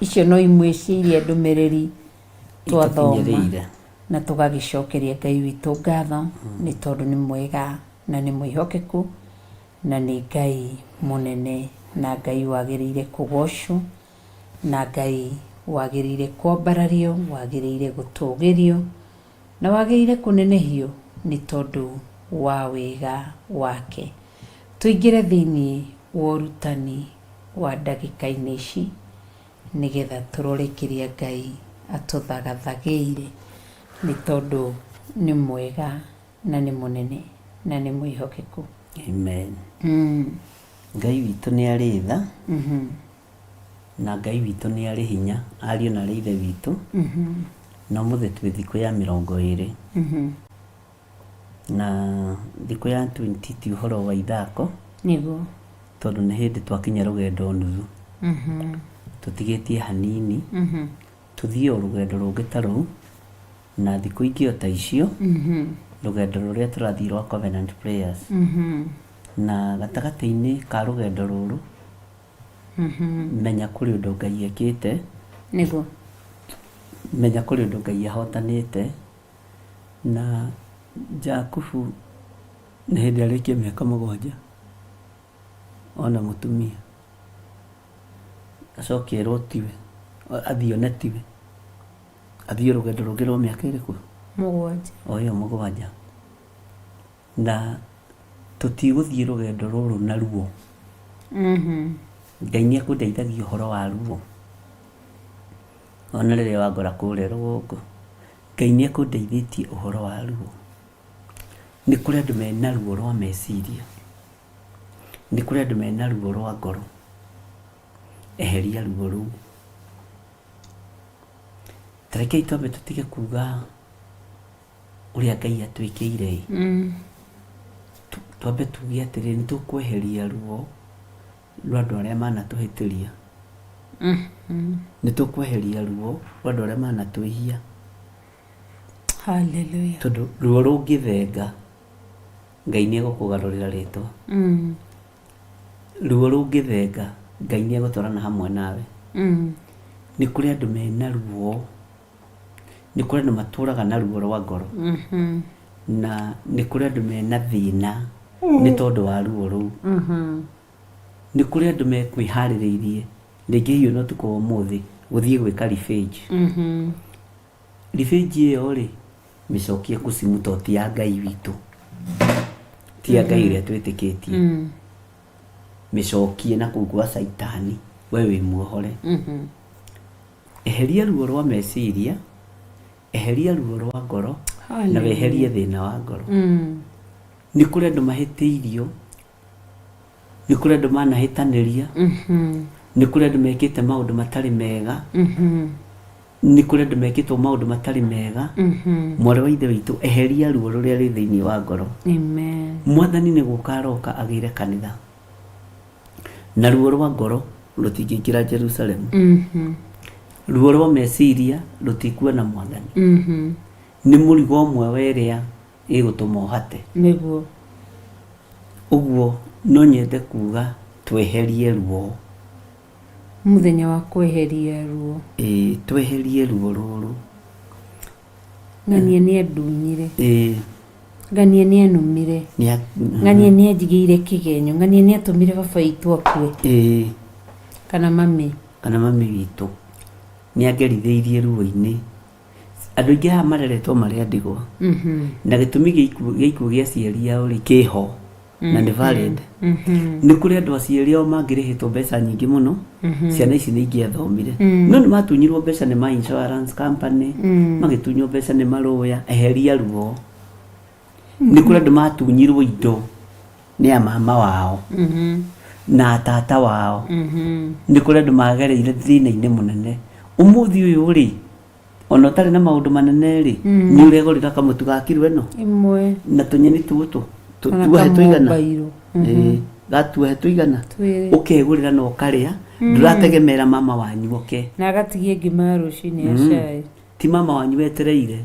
icio no imwe ciria ndũmĩrĩri twathoma na tũgagĩcokeria Ngai witũ ngatho nĩ tondũ nĩ mwega na nĩ mwĩhokeku na nĩ Ngai mũnene na Ngai wagĩrĩire kũgocwo na Ngai wagĩrĩire kwambarario, wagĩrĩire gũtũgĩrio na wagĩrĩire kũnenehio nĩ tondũ wa wega wake. Tũingĩre thĩinĩ wa ũrutani wa ndagĩka-inĩ ici nĩgetha tũrore kĩrĩa Ngai atũthagathagĩire nĩ tondũ nĩ mwega na nĩ mũnene na nĩ mwĩhokeku. Amen. Ngai witũ nĩ arĩ tha na Ngai witũ nĩ arĩ hinya, ariũ na ithe witũ. Na mũthĩ twĩ thikũ ya 20 na thikũ ya 20 ti ũhoro wa ithako. Nĩguo. Tondũ nĩ hĩndĩ twakinya rũgendo nuthu. Tũtigĩtie hanini. Tuthiĩ o rũgendo rũngĩ ta rũu na thikũ ingĩ o ta icio. Rũgendo rũrĩa tũrathiĩ rwa Covenant Prayers. Na gatagatĩ-inĩ ka rũgendo rũrũ menya kũrĩ ũndũ Ngai ekĩte. Nĩguo. Menya kũrĩ ũndũ Ngai ahotanĩte. Na Jakubu nĩ hĩndĩ arĩkia mĩaka 7 ona mũtumia acokerwo tiwe, athiĩ one tiwe, athiĩ rũgendo rũngĩ rwa mĩaka ĩrĩkũ? 7. O ĩyo 7. Na tũtigũthiĩ rũgendo rũrũ na ruo. Ngai nĩ ekũndeithagia ũhoro wa ruo. Ona rĩrĩa wangora kũrĩa rũgongo, Ngai nĩ ekũndeithĩtie ũhoro wa ruo. Nĩ kũrĩ andũ mena ruo rwa meciria, nĩ kũrĩ andũ mena ruo rwa ngoro. Eheria ruo rũu. Tarekei twambe tũtige kuga ũrĩa Ngai atwĩkĩire. Twambe tuge atĩrĩ nĩ tũkweheria ruo rwa andũ arĩa manatũhĩtĩria. Nĩ tũkweheria ruo rwa andũ arĩa manatwĩhia. Hallelujah. Tondũ ruo rũngĩthenga Ngai nĩ egũkũgarũrĩra rĩtwa. Ruo rũngĩthenga Ngai nĩ egũtwarana hamwe nawe. Nĩ kũrĩ andũ mena ruo, nĩ kũrĩ andũ matũraga na ruo rwa ngoro. Na nĩ kũrĩ andũ mena thĩna nĩ tondũ wa ruo rũu. Nĩ kũrĩ andũ mekwĩharĩrĩirie rĩngĩ hiũ no tukũ ũmũthĩ gũthiĩ gwĩka revenge. Revenge ĩyo rĩ mĩcokie kũcimu to ti ya Ngai witũ, ti ya Ngai ũrĩa twĩtĩkĩtie. Mĩcokie na kũu gwa Saitani, we wĩ muohore. Eheria ruo rwa meciria eheria ruo rwa ngoro na weherie thina wa ngoro. Ni kuri andu mahitiirio, ni kuri andu manahitaniria, ni kuri andu mekite maundu matari mega, ni kuri andu mekitwo maundu matari mega. Mwari wa ithe witu eheria ruo ruria ri thiini wa ngoro. Amen. Mwathani ni gukaroka agire kanitha na ruo rwa ngoro rutingĩingĩra Jerusalem. Ruo rwa meciria rutikua na Mwathani. Ni mũrigo ũmwe weria igũtũma ũhate. Nĩguo. Ũguo no nyende kuga tweherie ruo. Mũthenya wa kweheria ruo. Tweherie ruo rũrũ. Ng'ania nĩ endunyire. Ng'ania nĩ enumire. Ng'ania nĩ enjigĩire kĩgenyo. Ng'ania nĩ atũmire baba witũ akue. Kana mami witũ nĩ angerithĩirie ruo-inĩ. Andũ aingĩ haha mareretwo marĩ ndigwa. Na gĩtũmi gĩa ikuũ gĩa aciari ao rĩ kĩho na nĩ valid. Nĩ kũrĩ andũ aciari ao mangĩrĩhĩtwo mbeca nyingĩ mũno, ciana ici nĩ ingĩathomire. No nĩ matunyirwo mbeca nĩ ma insurance company, magĩtunywo mbeca nĩ marũya. Eheria ruo. Nĩ kũrĩ andũ matunyirwo indo nĩ a mama wao na tata wao. Nĩ kũrĩ andũ magereire thĩna-inĩ mũnene. Ũmũthĩ ũyũ rĩ, ona ũtarĩ na maũndũ manene rĩ, nĩ ũregorĩra kamũtu ga kiro ĩno imwe na tũnyeni tũtũ tuohe tũigana. Gatuohe tũigana, ũkegũrĩra na ũkarĩa. Ndũrategemera mama wanyu oke na agatigie ngima ya rũcinĩ ya cai. Ti mama wanyu wetereire,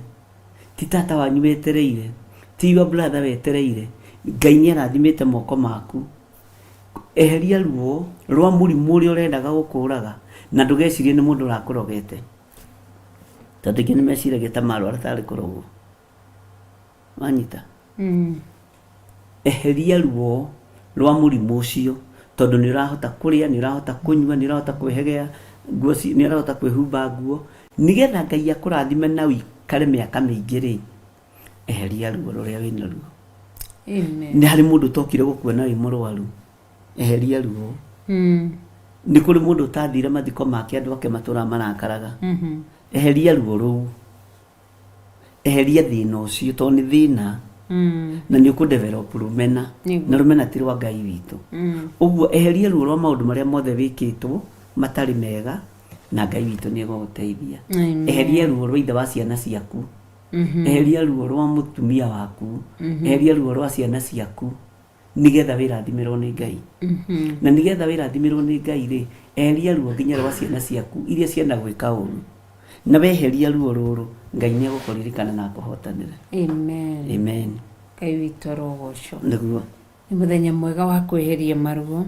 ti tata wanyu wetereire, ti your brother wetereire. Ngai nĩ arathimĩte moko maku. Eheria ruo rwa mũrimũ ũrĩa ũrendaga gũkũraga na ndũgecirie nĩ mũndũ ũrakũrogete. Tondũ ingĩ nĩ meciragia ta marwara tarĩ kũrogwo. Wanyita. Eheria ruo rwa mũrimũ ũcio tondũ nĩ ũrahota kũrĩa, nĩ ũrahota kũnyua, nĩ ũrahota kwĩhegea nguo, nĩ ũrahota kwĩhumba nguo, nĩgetha Ngai akũrathime na ũikare mĩaka mĩingĩ rĩ. Eheria ruo rũrĩa wĩna ruo. Amen. Nĩ harĩ mũndũ ũtokire gũkuona wĩ mũrwaru. Eheria ruo. Nĩ kũrĩ mũndũ ũtathire mathiko make andũ ake matũra marakaraga. Eheria ruo rũu. Eheria thĩna ũcio tondũ nĩ thĩna. Na nĩ ũkũdevelop rũmena. Na rũmena ti rwa Ngai witũ. Ũguo eheria ruo rwa maũndũ marĩa mothe wĩkĩtwo matarĩ mega na Ngai witũ nĩ egũgũteithia. Eheria ruo rwa ithe wa ciana ciaku. Eheria ruo rwa mũtumia waku. Eheria ruo rwa ciana ciaku. Nigetha wĩrathimirwo nĩ Ngai. Na nigetha wĩrathimirwo nĩ Ngai rĩ, eheria ruo nginya rwa ciana ciaku iria cienda gwĩka ũru. Na weheria ruo rũrũ, Ngai nĩ egũkũririkana na akũhotanĩre. Amen. Amen. Ngai witũ arogocwo. Nĩguo. Nĩ mũthenya mwega wa kweheria maruo.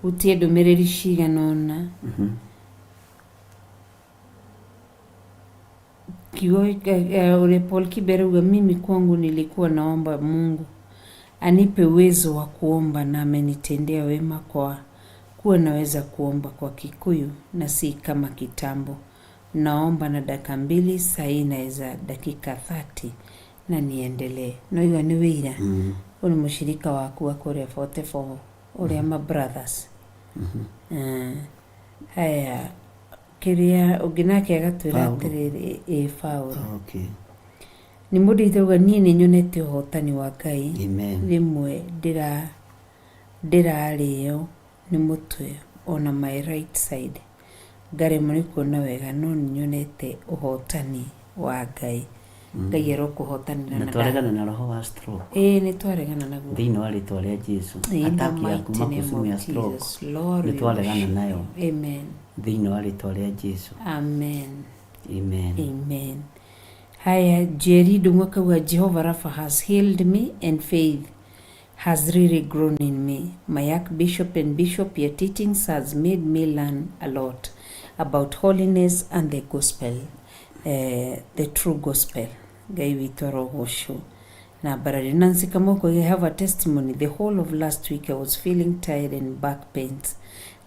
Gutie ndũmĩrĩri cigana ũna. Ule Paul Kiberuga, mimi kwangu nilikuwa naomba Mungu anipe uwezo wa kuomba na amenitendea wema kwa kuwa naweza kuomba kwa Kikuyu na si kama kitambo. Naomba na dakika 2, saa hii naweza dakika 30 na niendelee. No hiyo ni wira. Ule mshirika waku wa Korea 44 ule ama brothers. Haya kiria uginake agatwira atiriri Paulo. Okay. Ni mũndũ ithuga niĩ nĩ nyonete ũhotani wa Ngai. Amen. Rimwe ndirarĩo nĩ mũtwe ona my right side. Ngaremwo nĩ kuona wega no nĩ nyonete ũhotani wa Ngai. Ngai arokũhotanĩra na twaregana na roho wa stroke. Nĩ twaregana naguo. Thĩinĩ wa rĩtwa rĩa Jesu. Ataki yaku makusumu ya stroke. Nĩ twaregana nayo. Amen. Thĩinĩ wa rĩtwa rĩa Jesu. Amen. Amen. Amen. Haya, Jerry Dumwakawa, Jehovah Rapha has healed me and faith has really grown in me. My Archbishop and Bishop, your teachings has made me learn a lot about holiness and the gospel, the true gospel. Gai Vitoro Osho. Na Barari Nancy Kamoko, I have a testimony. The whole of last week I was feeling tired and back pains.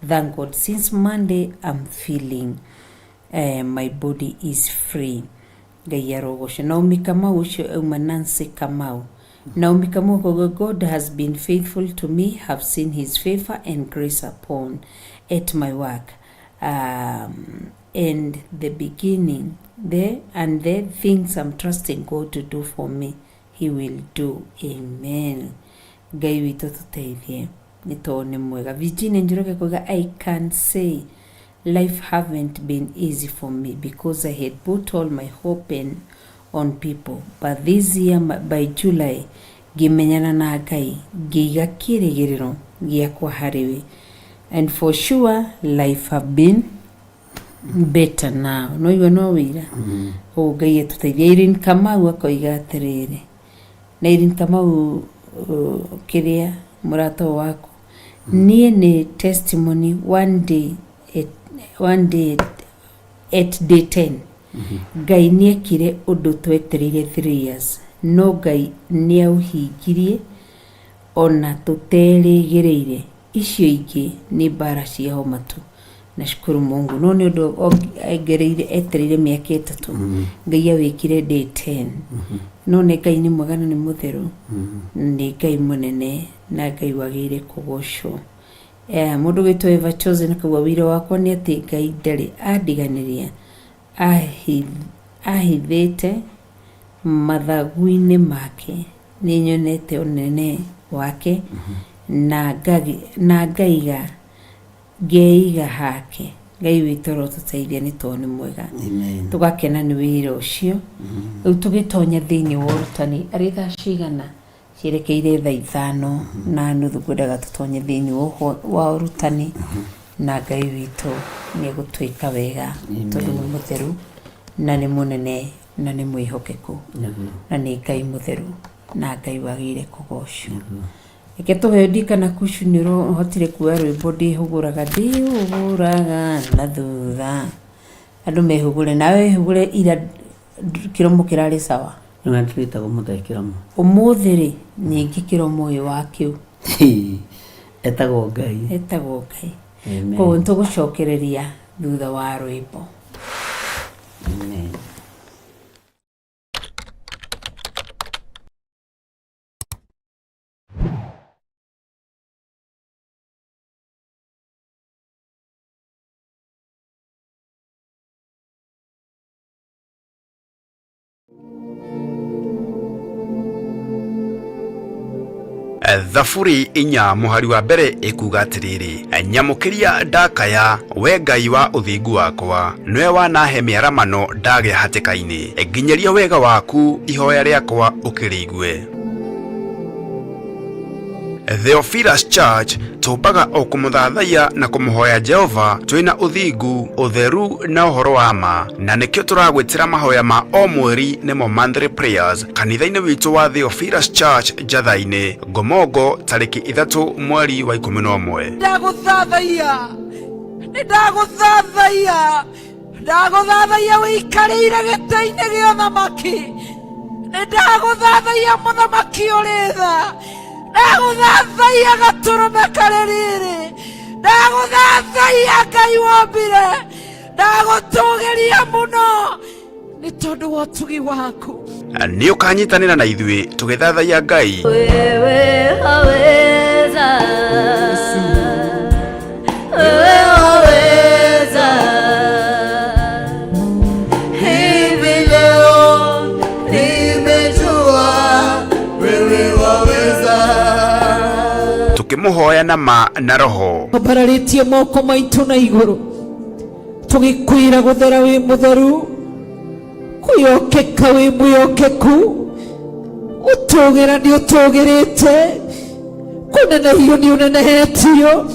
Thank God, since Monday I'm feeling my body is free. Gayarogosha. Naomi Kamau Nancy Kamau. Naomi Kamau, God has been faithful to me, have seen his favor and grace upon at my work. and the beginning, and the things I'm trusting God to do for me, He will do. Amen. Ngai witũ tũteithie nĩ tondũ nĩ mwega. Virginia Njoroge kuga, I can say life haven't been easy for me because I had put all my hope on people, but this year by July ngimenyana na Ngai, ngiga kĩrĩgĩrĩro gĩakwa harĩwe, and for sure life have been better now. No you know wira Ngai etũteithia. Irene Kamau akoiga atĩrĩrĩ, na Irene Kamau kĩrĩa mũrata wako, niĩ nĩ testimony one day at day 10 Ngai nĩekire ũndũ twetereire 3 years, no Ngai nĩauhingirie ona tũterĩgĩrĩire. Icio ingĩ nĩ mbara cia homa tu. Nashukuru Mungu. No nĩ ũndũ etereire mĩaka 3 Ngai awĩkire day 10. No nĩ Ngai nĩ mwega na nĩ mũtheru, nĩ Ngai mũnene na Ngai wagĩrĩire kũgocwo. Mũndũ wĩtwo Eva Chosen akauga wĩra wakwa nĩ atĩ Ngai ndarĩ andiganĩria, ahithĩte mathagu-inĩ make, nĩ nyonete ũnene wake na ngeiga hake. Ngai witũ rotũteithia nĩ tondũ nĩ mwega. Tũgakena nĩ wĩra ũcio. Rĩu tũgĩtonya thĩinĩ wa ũrutani, arĩ thaa cigana? Cierekeire thaa 5 na nuthu ngwendaga tũtonye thĩinĩ wa ũrutani, na Ngai witũ nĩ egũtwĩka wega tondũ nĩ mũtheru na nĩ mũnene na nĩ mwĩhokeku na nĩ Ngai mũtheru na Ngai wagĩrĩire kũgocwo. Reke tũheo ndikana Kushu nĩ ũhotire kuoya rwĩmbo ndĩhũgũraga na thutha. Andũ mehũgũre, nawe wehũgũre ira kĩromo kĩrarĩ sawa. Nĩwatwĩtagwo mũthee kĩromo. Ũmũthĩ rĩ nyingĩ kĩromo ũyũ wa kĩu etagwo Ngai. Koguo nĩtũgũcokereria thutha wa rwĩmbo. Amen. Thaburi 4 muhari wa mbere ikuga atiriri, nyamukiria ndakaya we Ngai wa uthingu wakwa, niwe wanahe mĩaramano ndagĩa hatĩka-inĩ, nginyaria wega waku ihoya rĩakwa ũkĩrĩigue. Theophilus Church tumbaga o kumuthathaiya na kumuhoya Jehova twina uthingu, utheru na uhoro wa ma, na nikio turagwitira mahoya ma o mweri nimo monthly prayers kanitha-ini witu wa Theophilus Church Jathaini Ngomongo tariki 3 mweri wa 11. Ndaguthathaiya wikarĩire gĩtĩ-inĩ gĩa ũthamaki, ndaguthathaiya mũthamaki ũrĩ tha, ndaguthathaiya gatũrũme karĩ rĩrĩ, ndaguthathaiya Ngai wombire, ndagũtũgĩria mũno nĩ tondũ wa ũtugi waku. Nĩ ũkanyitanĩra na ithuĩ tũgĩthathaiya Ngai. Wewe haweza, wewe haweza, hivi leo nimejua wewe waweza. Tukĩmũhoya na ma na roho, tũmbararĩtie moko maitũ na igũrũ, tũgĩkwĩra gũthera wĩ mũtheru, kwĩyokeka wĩ mwĩyokeku, ũtũgĩra nĩ ũtũgĩrĩte, kũnenehio nĩ ũnenehetio,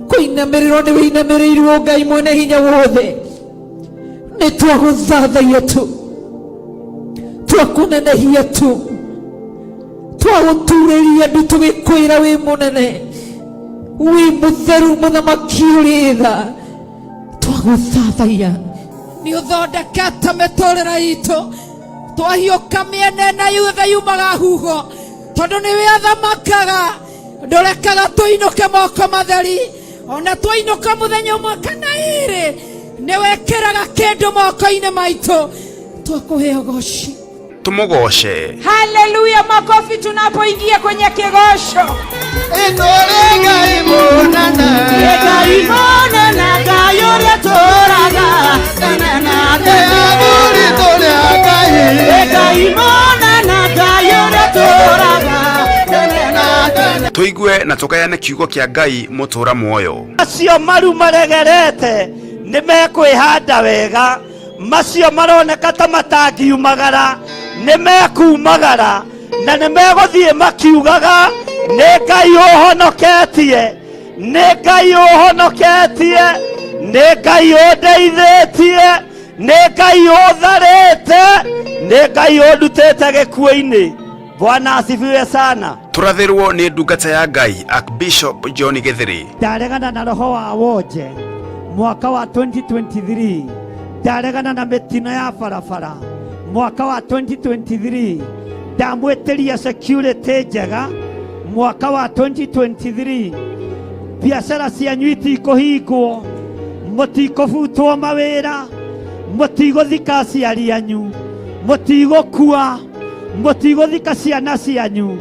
kũinamĩrĩrwo nĩ wĩinamĩrĩirwo Ngai mwene hinya wothe. Nĩ twagũthathaiya tu, twakũnenehia tu, twagũturĩria ndu tũgĩkwĩra wĩ mũnene, wĩ mũtheru mũthamaki ũrĩ tha, twagũthathaiya. Nĩ ũthondekete mĩtũrĩre itũ, twahiũka mĩena yothe yumaga huho, tondũ nĩwe athamakaga, ndũrekaga tũinũke moko matheri, ona twainũka mũthenya ũmwe kana ĩrĩ nĩwekĩraga kĩndũ moko-inĩ maitũ, twakũhe ũgoci. Tumugoshe. Haleluya, makofi tunapoingia kwenye kigosho. Ngai munana, Ngai munana, Ngai yore toraga Tenena Teaguri tolea Ngai Ngai monana Ngai yore toraga Tenena Tenena Tuigue na tukayane kiugo kia Ngai mutura muoyo. Acio maru maregerete nimekwihanda wega, macio maroneka ta matangiumagara nimekumagara, na nimeguthie makiugaga nĩ Ngai ũhonoketie, nĩ Ngai ũhonoketie, nĩ Ngai ũndeithĩtie, nĩ Ngai ũtharĩte, nĩ Ngai ũndutĩte gĩkuũ-inĩ. Bwana asifiwe sana. Turathirwo ni ndungata ya Ngai Archbishop John Githiri. Ndaregana na roho wa wonje mwaka wa 2023, ndaregana na mĩtino ya barabara mwaka wa 2023, ndamwĩtĩria security njega mwaka wa 2023, biacara cianyu itikũhingwo, mũtikũbutwo mawĩra, mũtigũthika aciari anyu, mũtigũkua, mũtigũthika ciana cianyu,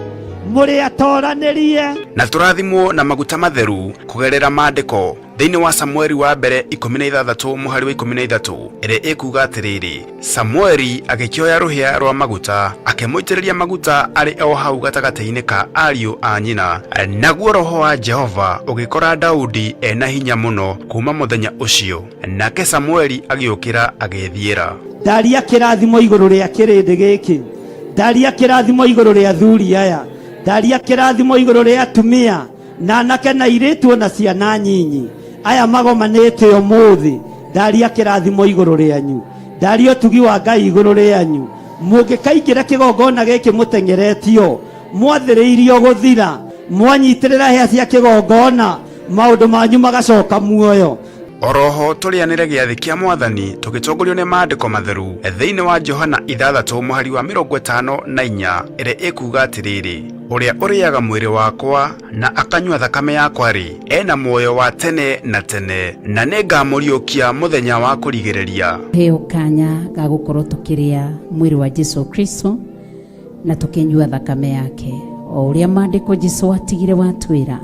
mũrĩ atoranĩrie. Na turathimwo na maguta matheru kugerera maandĩko thĩinĩ wa Samueli wa mbere 16 mũhari wa 13, ĩrĩa ĩkuga atĩrĩrĩ, Samueli agĩkĩoya rũhĩa rwa maguta akĩmũitĩrĩria maguta arĩ o hau gatagatĩ-inĩ ka ariũ a nyina, naguo roho wa Jehova ũgĩkora Daudi ena hinya mũno kuma mũthenya ũcio, nake Samueli agĩũkĩra agĩthiĩra. Ndaria kĩrathimo igũrũ rĩa kĩrĩndĩ gĩkĩ, ndaria kĩrathimo igũrũ rĩa athuri aya, ndaria kĩrathimo igũrũ rĩa atumia na anake na airĩtu na ciana nyinyi aya magomanĩte ũmũthĩ. Ndaria kĩrathimo igũrũ rĩanyu, ndaria ũtugi wa Ngai igũrũ rĩanyu. Mũngĩkaingĩra kĩgongona gĩkĩ mũteng'eretio, mwathĩrĩirio gũthira, mwanyitĩrĩra hĩa cia kĩgongona, maũndũ manyu magacoka muoyo. Oroho tũrĩanĩre gĩathĩ kĩa Mwathani tũgĩtongorio nĩ maandĩko matheru thĩinĩ wa Johana 6 mũhari wa 54, ĩrĩa ĩkuga atĩrĩrĩ, ũrĩa ũrĩaga mwĩrĩ wakwa na akanyua thakame yakwa-rĩ, ena muoyo wa tene na tene, na nĩngamũriũkia mũthenya wa kũrigĩrĩria. Heo kanya ga gũkorwo tũkĩrĩa mwĩrĩ wa Jesu Kristo na tũkĩnyua thakame yake, o ũrĩa maandĩko Jesu atigire watwĩra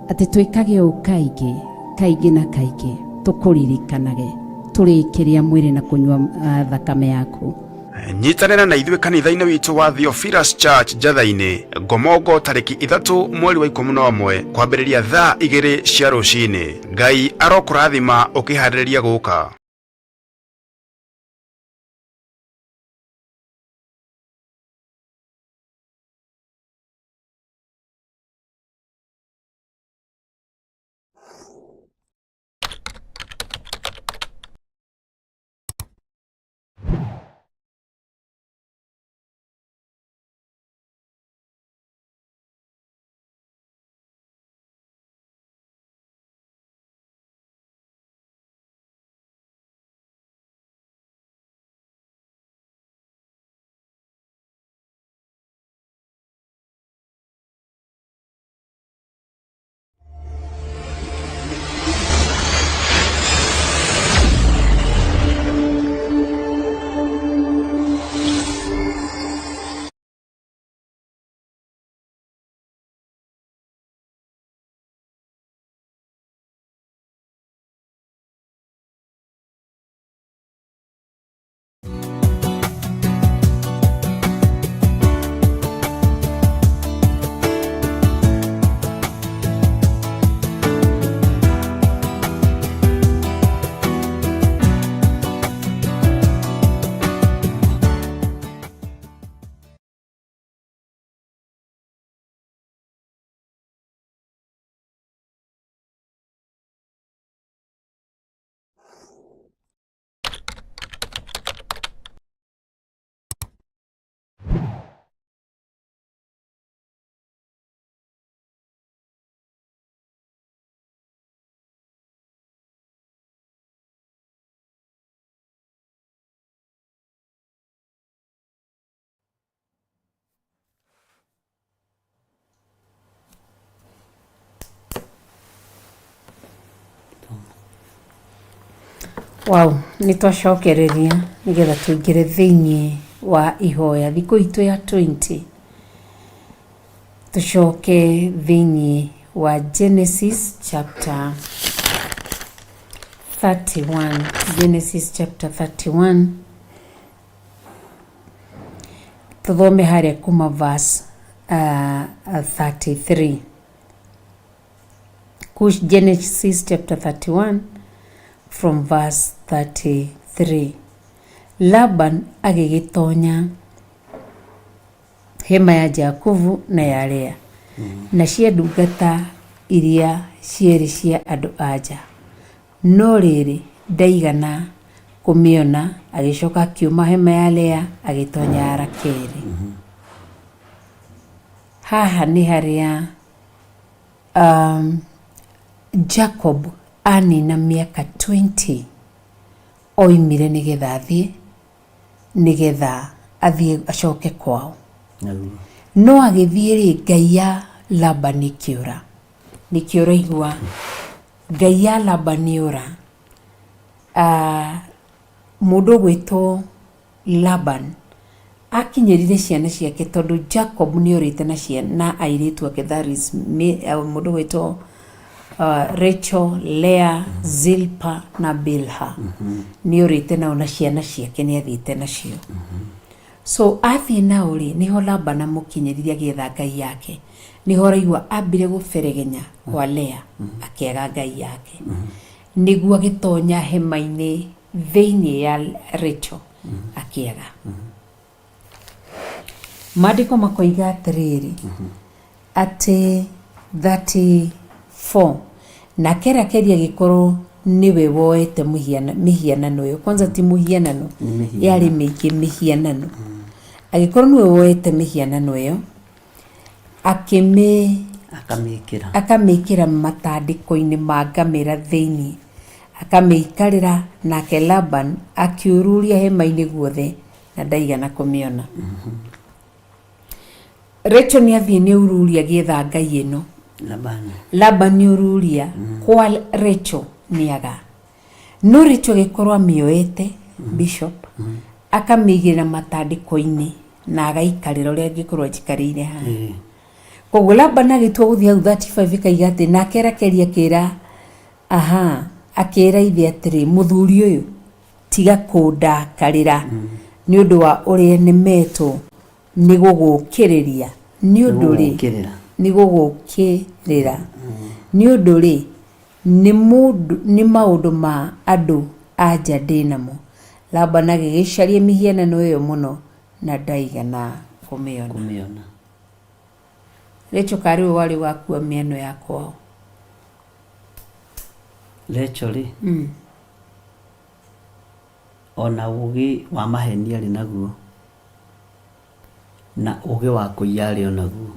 atĩ twĩkage ũũ kaingĩ na kaingĩ tũkũririkanage tũrĩkĩria mwĩrĩ na kũnyua thakame yaku. Nyitanĩra na ithuĩ kanitha-inĩ witũ wa Theophilus Church Njatha-inĩ Ngomongo tarĩki 3 mweri wa 11 kwambĩrĩria thaa 2 cia rũciinĩ. Ngai arokũrathima ũkĩharĩrĩria gũka. Wow, nitwacokereria nigetha tuingire thiini wa ihoya thikũ itũ ya 20. Tucoke thiini wa Genesis chapter 31. Genesis chapter 31. Tuthome haria kuma verse 33. Genesis chapter 31 from verse 33. Laban agigitonya hema ya Jakubu na ya Lea na cia ndungata iria cieri cia andu aja, no riri ndaigana kumiona. Agicoka akiuma hema ya Lea agitonya ya Rakeli. Haha ni haria Jacob anina miaka 20 oimire nigetha athie acoke kwao. No agithie ri Ngai ya Labani kiura, nikiura igua Ngai ya Labani ura mundu gwitwo Laban akinyirire ciana ciake, tondu Jacob ni orite na ciana airitu ake, that is mundu gwitwo Rachel, Leah, Zilpa na Bilha. Ni orite nao na ciana ciake ni athite nacio. So athie nao ri niho Laban amukinyiriria gietha Ngai yake, niho raigua ambire guferegenya kwa Lea akiaga Ngai yake. Niguo agitonya hema-ini thiini ya Rachel akiaga. Maandiko makoiga atiriri ati 34 na Rakeli agikorwo niwe woete mihianano yo. Kwanza ti muhianano, yari mingi mihianano. Agikorwo niwe woete mihianano yo, akamikira matandiko-ini ma ngamira thiini, akamiikarira, nake Laban akiururia hema-ini guothe na ndaigana kumiona. Rachel ni athie ni ururia gietha Ngai ino. Laban ni ururia kwa Rachel niaga. No Rachel gikorwa mioete bishop akamigira matandiko-ini na agaikarira uria gikorwa jikarire ha. Koguo Laban agitwa guthia 35 kaiga ati nake Rakeli akira akira ithe atiri muthuri uyu tiga kundakarira ni undu wa uria nimeto ni gugukiriria ni undu ri ni gugukirira ni undu ri ni maundu ma andu aja ndinamo. Laban agigicaria mihianano iyo muno na ndaigana kumiona. Rachel kari wali wakua mieno yako. Rachel ona ugi wa maheni ari naguo na ugi wa kuyari onaguo.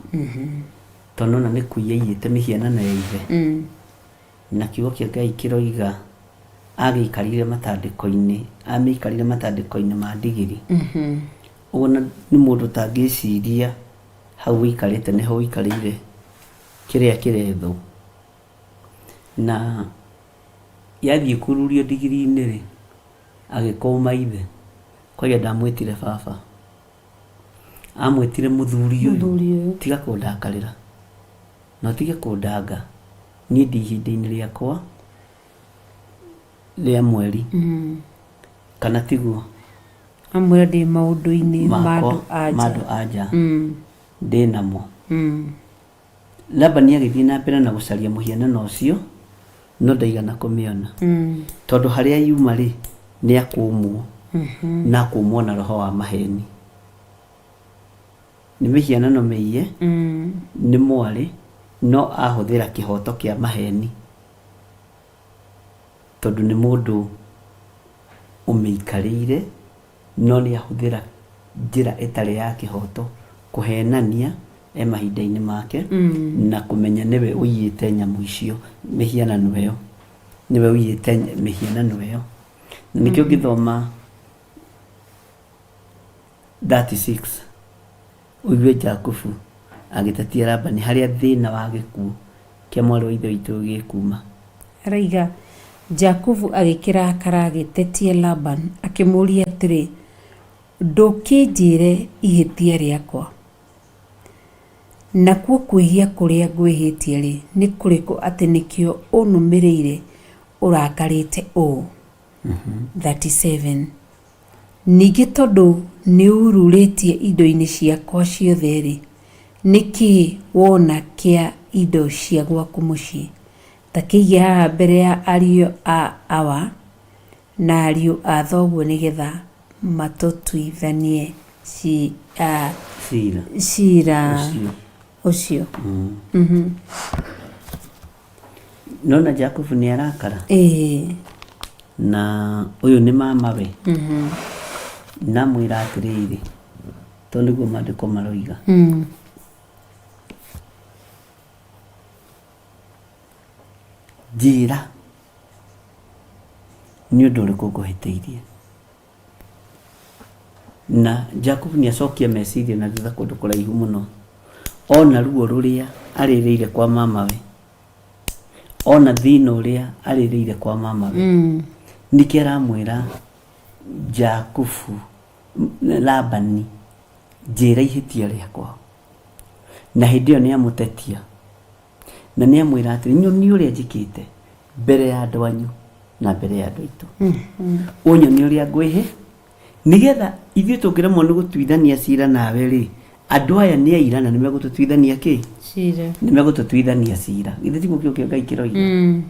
Tono na ni kuyeyite mihianano ya ithe. Na kiugo kia Ngai kiroiga agikarire matandiko-ini, amikarire matandiko-ini ma ndigiri. Ona ni mundu tangiciria hau ikarite niho ikarire kiria kiretho, na yathie kururio ndigiri-ini ri agikoma ithe kwaya ndamwitire baba, amwitire muthuri uyu tiga kundakarira no tige kundanga ni ndi ihinda-ini riakwa ria mweri kana tiguo amwira ndi maundu-ini mandu aja ndinamo. Laban agithie na mbere na gucaria muhianano ucio no ndaigana kumiona, tondu haria yuma ri ni akumwo na kumwo na roho wa maheni. Ni mihianano meiye ni mwari no ahuthira kihoto kia maheni, tondu ni mundu umeikarire no ni ahuthira njira itari ya kihoto kuhenania mahinda-ini make na kumenya niwe uyite nyamu icio mihianano iyo, niwe uyite mihianano iyo. Nikio githoma 36 uiwe Jakubu agitatia Labani haria thina wa gikuo kia mwari wa ithe witu gikuma. Raiga Jakubu agikira akara agitetie Laban akimuria atiri ndukinjire ihitia riakwa nakuo kwihia kuria ngwihitie ri ni kuriko ati nikio unumirire urakarite o 37 ningĩ tondũ nĩ ururĩtie indo-inĩ ciakwa ciothe rĩ nĩkĩ wona kĩa indo cia gwaku mũciĩ ta kĩige haha mbere ya ariũ a awa na ariũ a thoguo nĩgetha matũtuithanie cira ũcio. Nona Jacob nĩ arakara na ũyũ nĩ mamawe na mwĩra atĩrĩrĩ tondũ nĩguo maandĩko maroiga njĩra nĩ ũndũ ũrĩkũ ngũhĩtĩirie. Na Jacob nĩ acokia meciria na thutha kũndũ kũraihu mũno, ona ruo rũrĩa arĩrĩire kwa mamawe, ona thĩna ũrĩa arĩrĩire kwa mamawe, nĩkĩ aramwĩra Jakubu Labani njĩra ihĩtia rĩakwa. Na hĩndĩ ĩyo nĩ amũtetia na nĩ amwĩra atĩ nĩ ũrĩa njĩkĩte mbere ya andũ anyu na mbere ya andũ aitũ, ũnyonie ũrĩa ngwĩhĩ nĩgetha ithuĩ tũngĩremwo nĩ gũtuithania cira nawe rĩ, andũ aya nĩ aira na nĩ megũtũtuithania kĩ? Cira. Nĩ megũtũtuithania cira. Githĩ tiguo kĩo Ngai kĩroiga?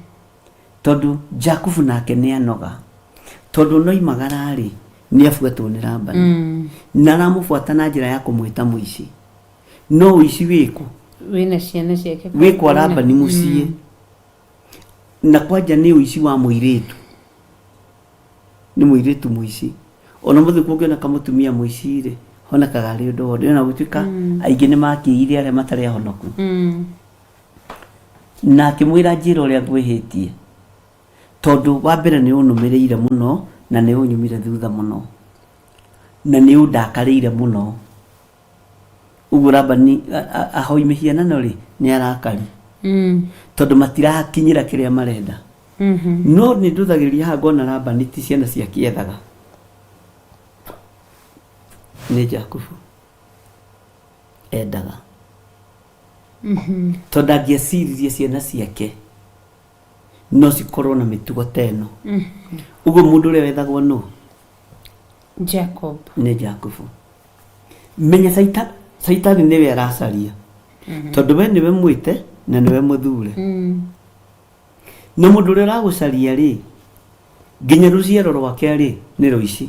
Tondũ Jakubu nake nĩ anoga, tondũ noimagara rĩ nĩ abuatwo nĩ Labani na aramũbuata na njĩra ya kũmwĩta mũici. No ũici wĩkũ? Wĩna ciana ciake wĩkwa Labani mũciĩ na kwanja nĩ ũici wa mũirĩtu, nĩ mũirĩtu mũici. Ona mũthĩ kũngĩona kamũtumia mũici rĩ honekaga arĩ ũndũ wothe, na gũtuĩka aingĩ nĩ makĩire arĩa matarĩ ahonoku. Na akĩmwĩra njĩra ũrĩa ngwĩhĩtie tondũ wa mbere nĩ ũnũmĩrĩire mũno na nĩ ũnyumire thutha mũno na nĩ ũndakarĩire mũno. Ũguo Labani ahoi mĩhianano rĩ nĩ arakari tondũ matirakinyĩra kĩrĩa marenda. No nĩ ndũthagĩria haha ngona Labani ti ciana ciakĩethaga, nĩ Jakubu endaga. Tondũ angĩaciririe ciana ciake no cikorwo na mĩtugo ta ĩno. Ũguo mũndũ ũrĩa wethagwo nũ? Jacob. Nĩ Jakubu. Menya Saitani nĩwe aracaria tondũ we nĩwe mwĩte na nĩwe mũthure. Na mũndũ ũrĩa ũragũcaria rĩ nginya rũciaro rwake rĩ nĩ rũici.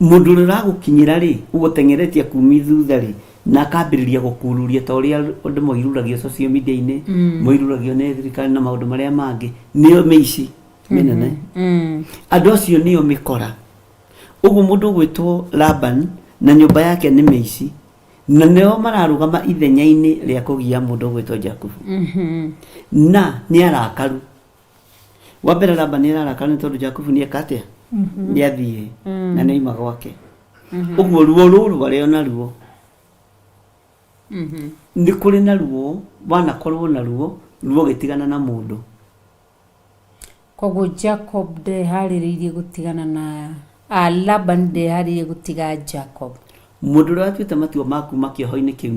Mũndũ ũrĩa ũragũkinyĩra rĩ ũgũteng'eretia kumia thutha rĩ na akambĩrĩria gũkururia ta ũrĩa andũ moiruragio social media-inĩ, moiruragio nĩ thirikari na maũndũ marĩa mangĩ, nĩo mĩici mĩnene. Andũ acio nĩo mĩkora. Ũguo mũndũ ũgwĩtwo Labani na nyũmba yake nĩ mĩici na nĩo mararũgama ithenya-inĩ rĩa kũgia mũndũ ũgwĩtwo Jakubu. Na nĩ arakaru. Wa mbere Labani ararakaru nĩ tondũ Jakubu nĩ eka atĩa? Nĩ athiĩ na nĩ oima gwake. Ũguo ruo rũrũ arĩ ona ruo. Nĩ kũrĩ na ruo, wanakorwo na ruo, ruo gĩtigana na mũndũ. Koguo Jacob ndeharĩrĩirie gũtigana na Labani ndeharĩrĩirie gũtiga Jacob. Mũndũ ũrĩa watuĩte matua maku makĩoho-inĩ kĩu